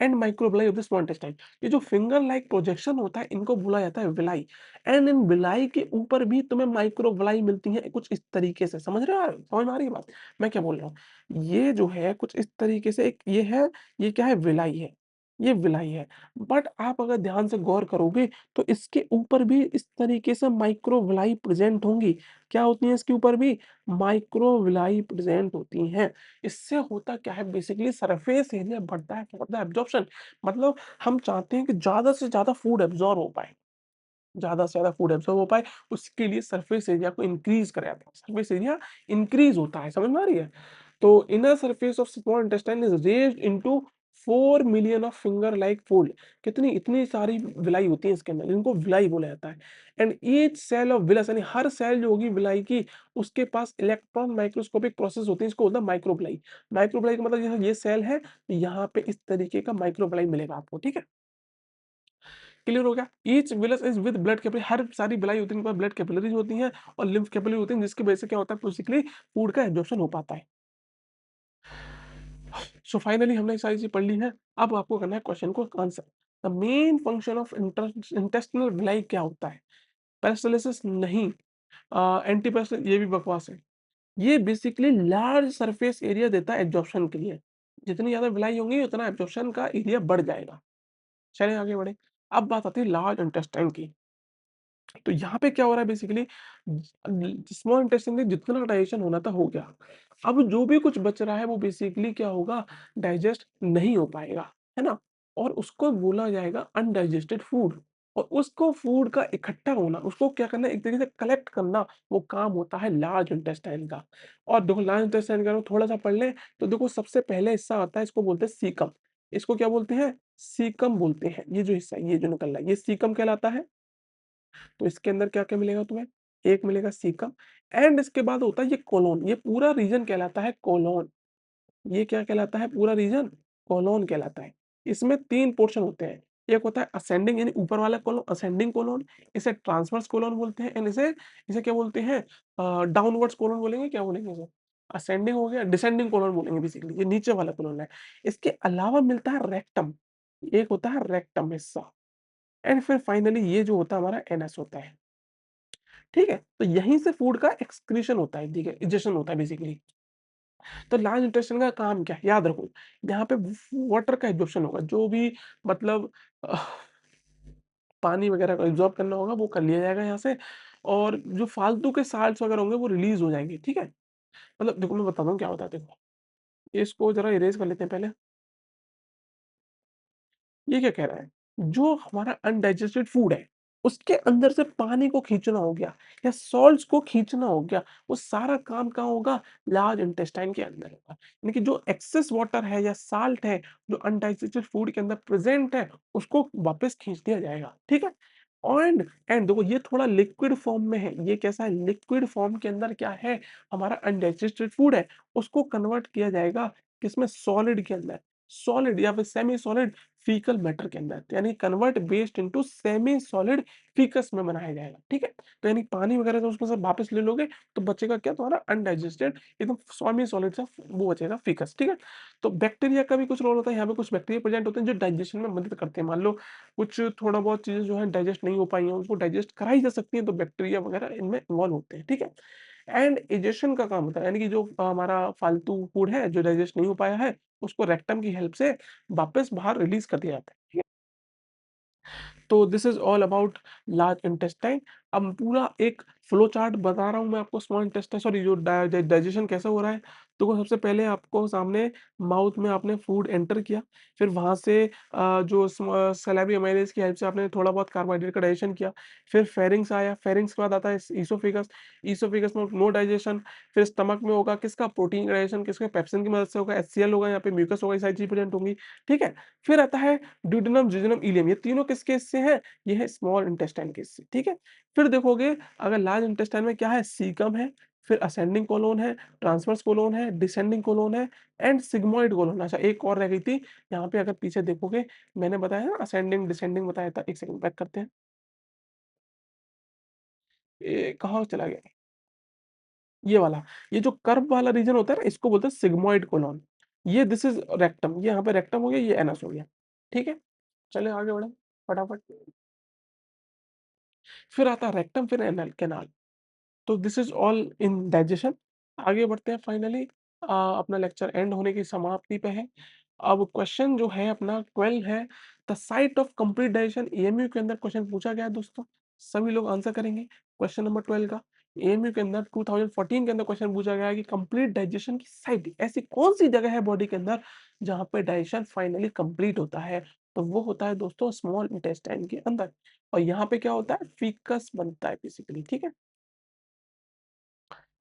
and microvilli of the small intestine. ये जो फिंगर लाइक प्रोजेक्शन होता है इनको बोला जाता है विलाई एंड इन विलाई के ऊपर भी तुम्हें माइक्रोविलाई मिलती हैं कुछ इस तरीके से। समझ रहे हो आप? समझ में आ रही है बात? मैं क्या बोल रहा हूँ? ये जो है कुछ इस तरीके से एक ये है, ये क्या है? विलाई है। ये विलाई है। बट आप अगर ध्यान से गौर करोगे तो इसके ऊपर भी इस तरीके से माइक्रोविलाई प्रेज़ेंट होंगी। क्या होती हैं इसके ऊपर भी? माइक्रोविलाई प्रेज़ेंट होती हैं। इससे होता क्या है बेसिकली सरफेस एरिया बढ़ता है फॉर द एब्जॉर्प्शन। मतलब हम चाहते हैं कि ज़्यादा से ज़्यादा फूड एब्ज़ॉर्ब हो पाए। ज़्यादा से ज़्यादा फूड एब्ज़ॉर्ब हो पाए, उसके लिए सरफेस एरिया को इंक्रीज़ करा जाता है। सरफेस एरिया इंक्रीज़ होता है, समझ में आ रही है? तो inner surface of small intestine is raised into 4 million of finger like fold. कितनी इतनी सारी विलाई होती है इसके अंदर, इनको विलाई बोला जाता है। And each cell of villus, यानी हर सेल जो होगी विलाई की, उसके पास इलेक्ट्रॉन माइक्रोस्कोपिक प्रोसेस होती है, इसको बोलते हैं माइक्रोविलाई। माइक्रोविलाई का मतलब जैसे ये सेल है, तो यहाँ पे इस तरीके का माइक्रोविलाई मिलेगा आपको, ठीक है? क्लियर हो गया? Each villus is with blood capillary, हर सारी विलाई होती है, इनके पास ब्लड कैपिलरीज़ होती हैं और लिम्फ कैपिलरी होती हैं, जिसकी वजह से क्या होता है, बेसिकली फूड का एब्ज़ॉर्प्शन हो पाता है। सो फाइनली हमने ये सारी चीज़ पढ़ ली है। अब आपको करना है क्वेश्चन को answer. The main function of intestinal villi क्या होता है? पेरिस्टालसिस नहीं, एंटीपेरिस्टाल ये भी बकवास है। ये बेसिकली लार्ज सरफेस एरिया देता है एब्ज़ॉर्प्शन के लिए। जितनी ज़्यादा विलाई होंगी उतना एब्ज़ॉर्प्शन का एरिया बढ़ जाएगा। चलिए आगे बढ़ें। अब बात आती है लार्ज इंटेस्टाइन की। तो यहाँ पे क्या हो रहा है बेसिकली, स्मॉल इंटेस्टाइन में जितना डाइजेशन होना था हो गया। अब जो भी कुछ बच रहा है वो बेसिकली क्या होगा, डाइजेस्ट नहीं हो पाएगा, है ना? और उसको बोला जाएगा अनडाइजेस्टेड फूड। और उसको फूड का इकट्ठा होना, उसको क्या करना है, एक तरीके से कलेक्ट करना, वो काम होता है लार्ज इंटेस्टाइन का। और देखो लार्ज इंटेस्टाइन का थोड़ा-सा पढ़ लें, तो देखो सबसे पहले हिस्सा आता है, इसको बोलते हैं सीकम। इसको क्या बोलते हैं? सीकम बोलते हैं। ये जो हिस्सा है, ये जो निकल रहा है, ये सीकम कहलाता है। तो इसके अंदर क्या-क्या मिलेगा तुम्हें? एक मिलेगा सीकम, एंड इसके बाद होता है ये कोलोन, ये पूरा रीजन कहलाता है कोलोन। ये क्या कहलाता है पूरा रीजन? कोलोन कहलाता है। इसमें 3 पोर्शन होते हैं। एक होता है असेंडिंग, यानी ऊपर वाला कोलोन, असेंडिंग कोलोन, इसे ट्रांसवर्स कोलोन बोलते हैं, एंड इसे इसे क्या बोलते हैं, डाउनवर्ड्स कोलोन बोलेंगे, क्या बोलेंगे इसे? असेंडिंग हो गया, डिसेंडिंग कोलोन बोलेंगे बेसिकली, ये नीचे वाला कोलोन है। इसके अलावा मिलता है रेक्टम, एक होता है रेक्टम हिस्सा, एंड फिर फाइनली ये जो होता है हमारा एनस होता है। ठीक है? तो यहीं से फूड का एक्सक्रीशन होता है, ठीक है? इजेशन होता है बेसिकली। तो लार्ज इंटेस्टाइन का काम क्या है? याद रखो, यहाँ पे वाटर का एब्ज़ॉर्प्शन होगा, जो भी मतलब अ, पानी वगैरह को एब्ज़ॉर्ब करना होगा वो कर लिया जाएगा यहाँ से, और जो फालतू के साल्ट्स वगैरह होंगे वो रिलीज़ हो जाएँगे, ठीक है? मतलब देखो मैं बताता हूँ क्या होता है, देखो, इसको ज़रा इरेज़ कर लेते हैं पहले। ये क्या कह रहा है? जो हमारा अनडाइजेस्टेड फूड है, उसके अंदर से पानी को खींचना हो गया या सॉल्ट्स को खींचना हो गया, वो सारा काम कहाँ होगा? लार्ज इंटेस्टाइन के अंदर होगा। यानी कि जो एक्सेस वाटर है या साल्ट है, जो अनडाइजेस्टेड फूड के अंदर प्रेज़ेंट है, उसको वापस खींच दिया जाएगा, ठीक है? एंड एंड देखो ये थोड़ा लिक्विड फॉर्म में है, ये कैसा है? लिक्विड फॉर्म के अंदर क्या है? हमारा अनडाइजेस्टेड फूड है, उसको कन्वर्ट किया जाएगा किसमें? सॉलिड के अंदर। सॉलिड या फिर सेमी सॉलिड फीकल मैटर के अंदर, यानी convert based into semi solid faeces में बनाया जाएगा, ठीक है? तो यानी पानी वगैरह तो उसमें से वापस ले लोगे, तो बचेगा क्या तुम्हारा? अनडाइजेस्टेड एकदम सेमी सॉलिड सा वो बचेगा फीकस, ठीक है? तो बैक्टीरिया का भी कुछ रोल होता है, यहाँ पे कुछ बैक्टीरिया प्रेजेंट होते हैं जो डाइजेशन में मदद करते हैं। मान लो कुछ थोड़ा बहुत चीज़ें जो है डाइजेस्ट नहीं हो पाई हैं, उसको डाइजेस्ट कराई जा सकती हैं, तो बैक्टीरिया वगैरह इनमें इन्वॉल्व होते हैं, ठीक है? एंड इजेशन का काम होता है, यानी कि जो हमारा फालतू फूड है, जो डाइजेस्ट नहीं हो पाया है, उसको रेक्टम की हेल्प से वापस बाहर रिलीज़ कर दिया जाता है, ठीक है? तो this is all about large intestine. अब पूरा एक फ्लो चार्ट बता रहा हूँ मैं आपको, स्मॉल इंटेस्टाइन सॉरी जो डाइजेशन कैसे हो रहा है। तो सबसे पहले आपको सामने माउथ में आपने फूड एंटर किया, फिर वहाँ से जो सलाइवरी अमाइलेज की हेल्प से आपने थोड़ा बहुत कार्बोहाइड्रेट का डाइजेशन किया। फिर फेरिंग्स आया, फेरिंग्स के बाद आता है ईसोफेगस, ईसोफेगस में नो डाइजेशन। फिर स्टमक में होगा किसका? प्रोटीन का डाइजेशन, किसका? पेप्सिन की मदद से होगा, एचसीएल होगा, यहाँ पे म्यूकस होगा, ये सारी चीज़ प्रेज़ेंट होंगी, ठीक है? फिर आता है ड्यूडेनम, जेजुनम, इलियम, ये तीनों किसके हिस्से हैं? ये है स्मॉल इंटेस्टाइन के हिस्से, ठीक है? फिर देखोगे अगर लार्ज इंटेस्टाइन में क्या है? सीकम है, फिर असेंडिंग कोलोन है, ट्रांसवर्स कोलोन है, डिसेंडिंग कोलोन है, एंड सिग्मोइड कोलोन। अच्छा एक और रह गई थी, यहाँ पे अगर पीछे देखोगे मैंने बताया ना असेंडिंग, डिसेंडिंग बताया था, एक सेकंड बैक करते हैं। ये कहाँ चला गया? ये वाला, ये जो कर्व वाला रीजन होता है ना, इसको बोलते हैं सिग्मोइड कोलोन। ये दिस इज़ रेक्टम, ये यहाँ पे रेक्टम हो गया, ये एनस हो गया, ठीक है? चलें आगे बढ़ें फटाफट। फिर आता है रेक्टम, फिर एनल कैनाल। तो this is all in digestion. आगे बढ़ते हैं फाइनली, अपना लेक्चर एंड होने की समाप्ति पे है। अब क्वेश्चन जो है अपना 12 है, the site of complete digestion, AMU के अंदर क्वेश्चन पूछा गया है दोस्तों। सभी लोग आंसर करेंगे क्वेश्चन नंबर 12 का। एएमयू के अंदर 2014 के अंदर क्वेश्चन पूछा गया है कि कंप्लीट डाइजेशन की साइट ऐसी कौन-सी जगह है बॉडी के अंदर जहाँ पे डाइजेशन फाइनली कंप्लीट होता है? तो वो होता है दोस्तों स्मॉल इंटेस्टाइन के अंदर और यहाँ पे क्या होता है फीकस बनता है बेसिकली, ठीक है?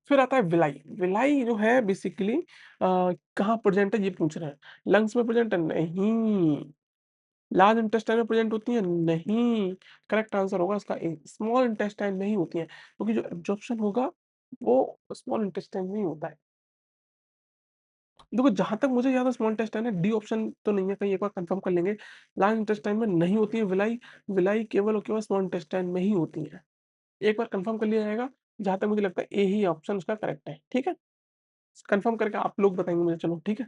फिर आता है विलाई, विलाई जो है बेसिकली कहाँ प्रेज़ेंट है ये पूछ रहे हैं। लंग्स में प्रेज़ेंट है? नहीं। लार्ज इंटेस्टाइन में प्रेज़ेंट होती है? नहीं। करेक्ट आंसर होगा इसका ए, स्मॉल इंटेस्टाइन में ही होती है, क्योंकि जो एब्ज़ॉर्प्शन होगा वो स्मॉल इंटेस्टाइन में ही होता है। देखो जहाँ तक मुझे याद है स्मॉल इंटेस्टाइन है, डी ऑप्शन तो नहीं है, कहीं एक बार कन्फर्म कर लेंगे। लार्ज इंटेस्टाइन में नहीं होती है विलाई, विलाई केवल और केवल स्मॉल इंटेस्टाइन में ही होती है। एक बार कन्फर्म कर लिया जाएगा, जहाँ तक मुझे लगता है ए ही ऑप्शन उसका करेक्ट है, ठीक है? कन्फर्म करके आप लोग बताएँगे मुझे चलो, ठीक है?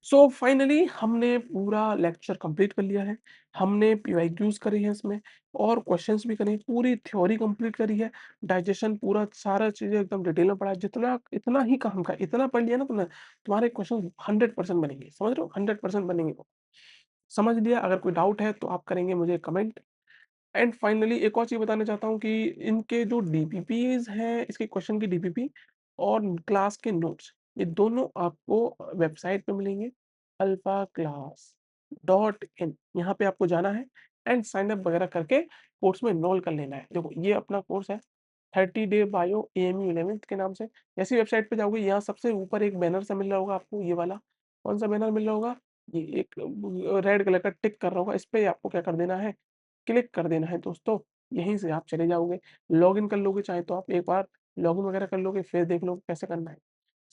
सो फाइनली हमने पूरा लेक्चर कंप्लीट कर लिया है। हमने पीवाईक्यूज़ करे हैं इसमें और क्वेश्चंस भी करे हैं, पूरी थ्योरी कंप्लीट करी है, डाइजेशन पूरा सारा चीज़ें एकदम डिटेल में पढ़ा है। जितना इतना ही काम का इतना पढ़ लिया ना तुमने, तुम्हारे क्वेश्चन 100% बनेंगे, समझ रहे हो? 100% बनेंगे वो। समझ लिया, अगर कोई डाउट है तो आप करेंगे मुझे कमेंट। एंड फाइनली एक और चीज़ बताना चाहता हूँ कि इनके जो डीपीपीज़ हैं, इसके क्वेश्चन की डीपीपी और क्लास के नोट्स, ये दोनों आपको वेबसाइट पे मिलेंगे alphaclass.in। यहाँ पे आपको जाना है एंड साइन अप वगैरह करके कोर्स में एनरोल कर लेना है। देखो ये अपना कोर्स है 30 डे बायो एएमयू 11th के नाम से। जैसे वेबसाइट पे जाओगे यहाँ सबसे ऊपर एक बैनर सा मिल रहा होगा आपको ये वाला। कौन सा बैनर मिल रहा होगा? ये एक रेड कलर का टिक कर रहा होगा, इस पे आपको क्या कर देना है क्लिक कर देना है दोस्तों, यहीं से आप चले जाओगे। लॉगिन कर लोगे चाहे तो आप एक बार लॉगिन वगैरह कर लोगे, फिर देख लो कैसे करना है।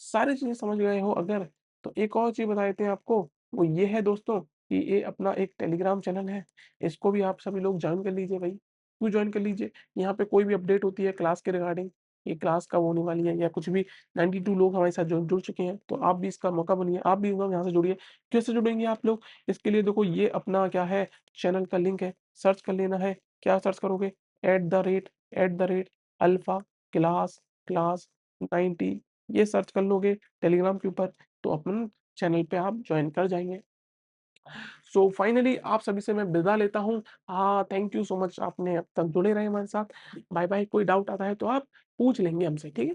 सारी चीज़ें समझ गए हो अगर, तो एक और चीज़ बता देते हैं आपको, वो ये है दोस्तों कि ये अपना एक टेलीग्राम चैनल है, इसको भी आप सभी लोग जॉइन कर लीजिए भाई। क्यों जॉइन कर लीजिए? यहाँ पे कोई भी अपडेट होती है क्लास के रिगार्डिंग, ये क्लास कब होने वाली है या कुछ भी 92 लोग हमारे साथ जुड़ चुके हैं, तो आप भी इसका मौका बनिए, आप भी यहाँ से जुड़िए। कैसे जुड़ेंगे आप लोग? इसके लिए देखो ये अपना क्या है चैनल का लिंक है, सर्च कर लेना है। क्या सर्च करोगे? अल्फा क्लास 90 ये सर्च कर लोगे टेलीग्राम के ऊपर, तो अपन चैनल पे आप जॉइन कर जाएँगे। सो फाइनली आप सभी से मैं विदा लेता हूँ। थैंक यू सो मच आपने अब तक जुड़े रहे हमारे साथ। बाय-बाय। कोई डाउट आता है तो आप पूछ लेंगे हमसे, ठीक है?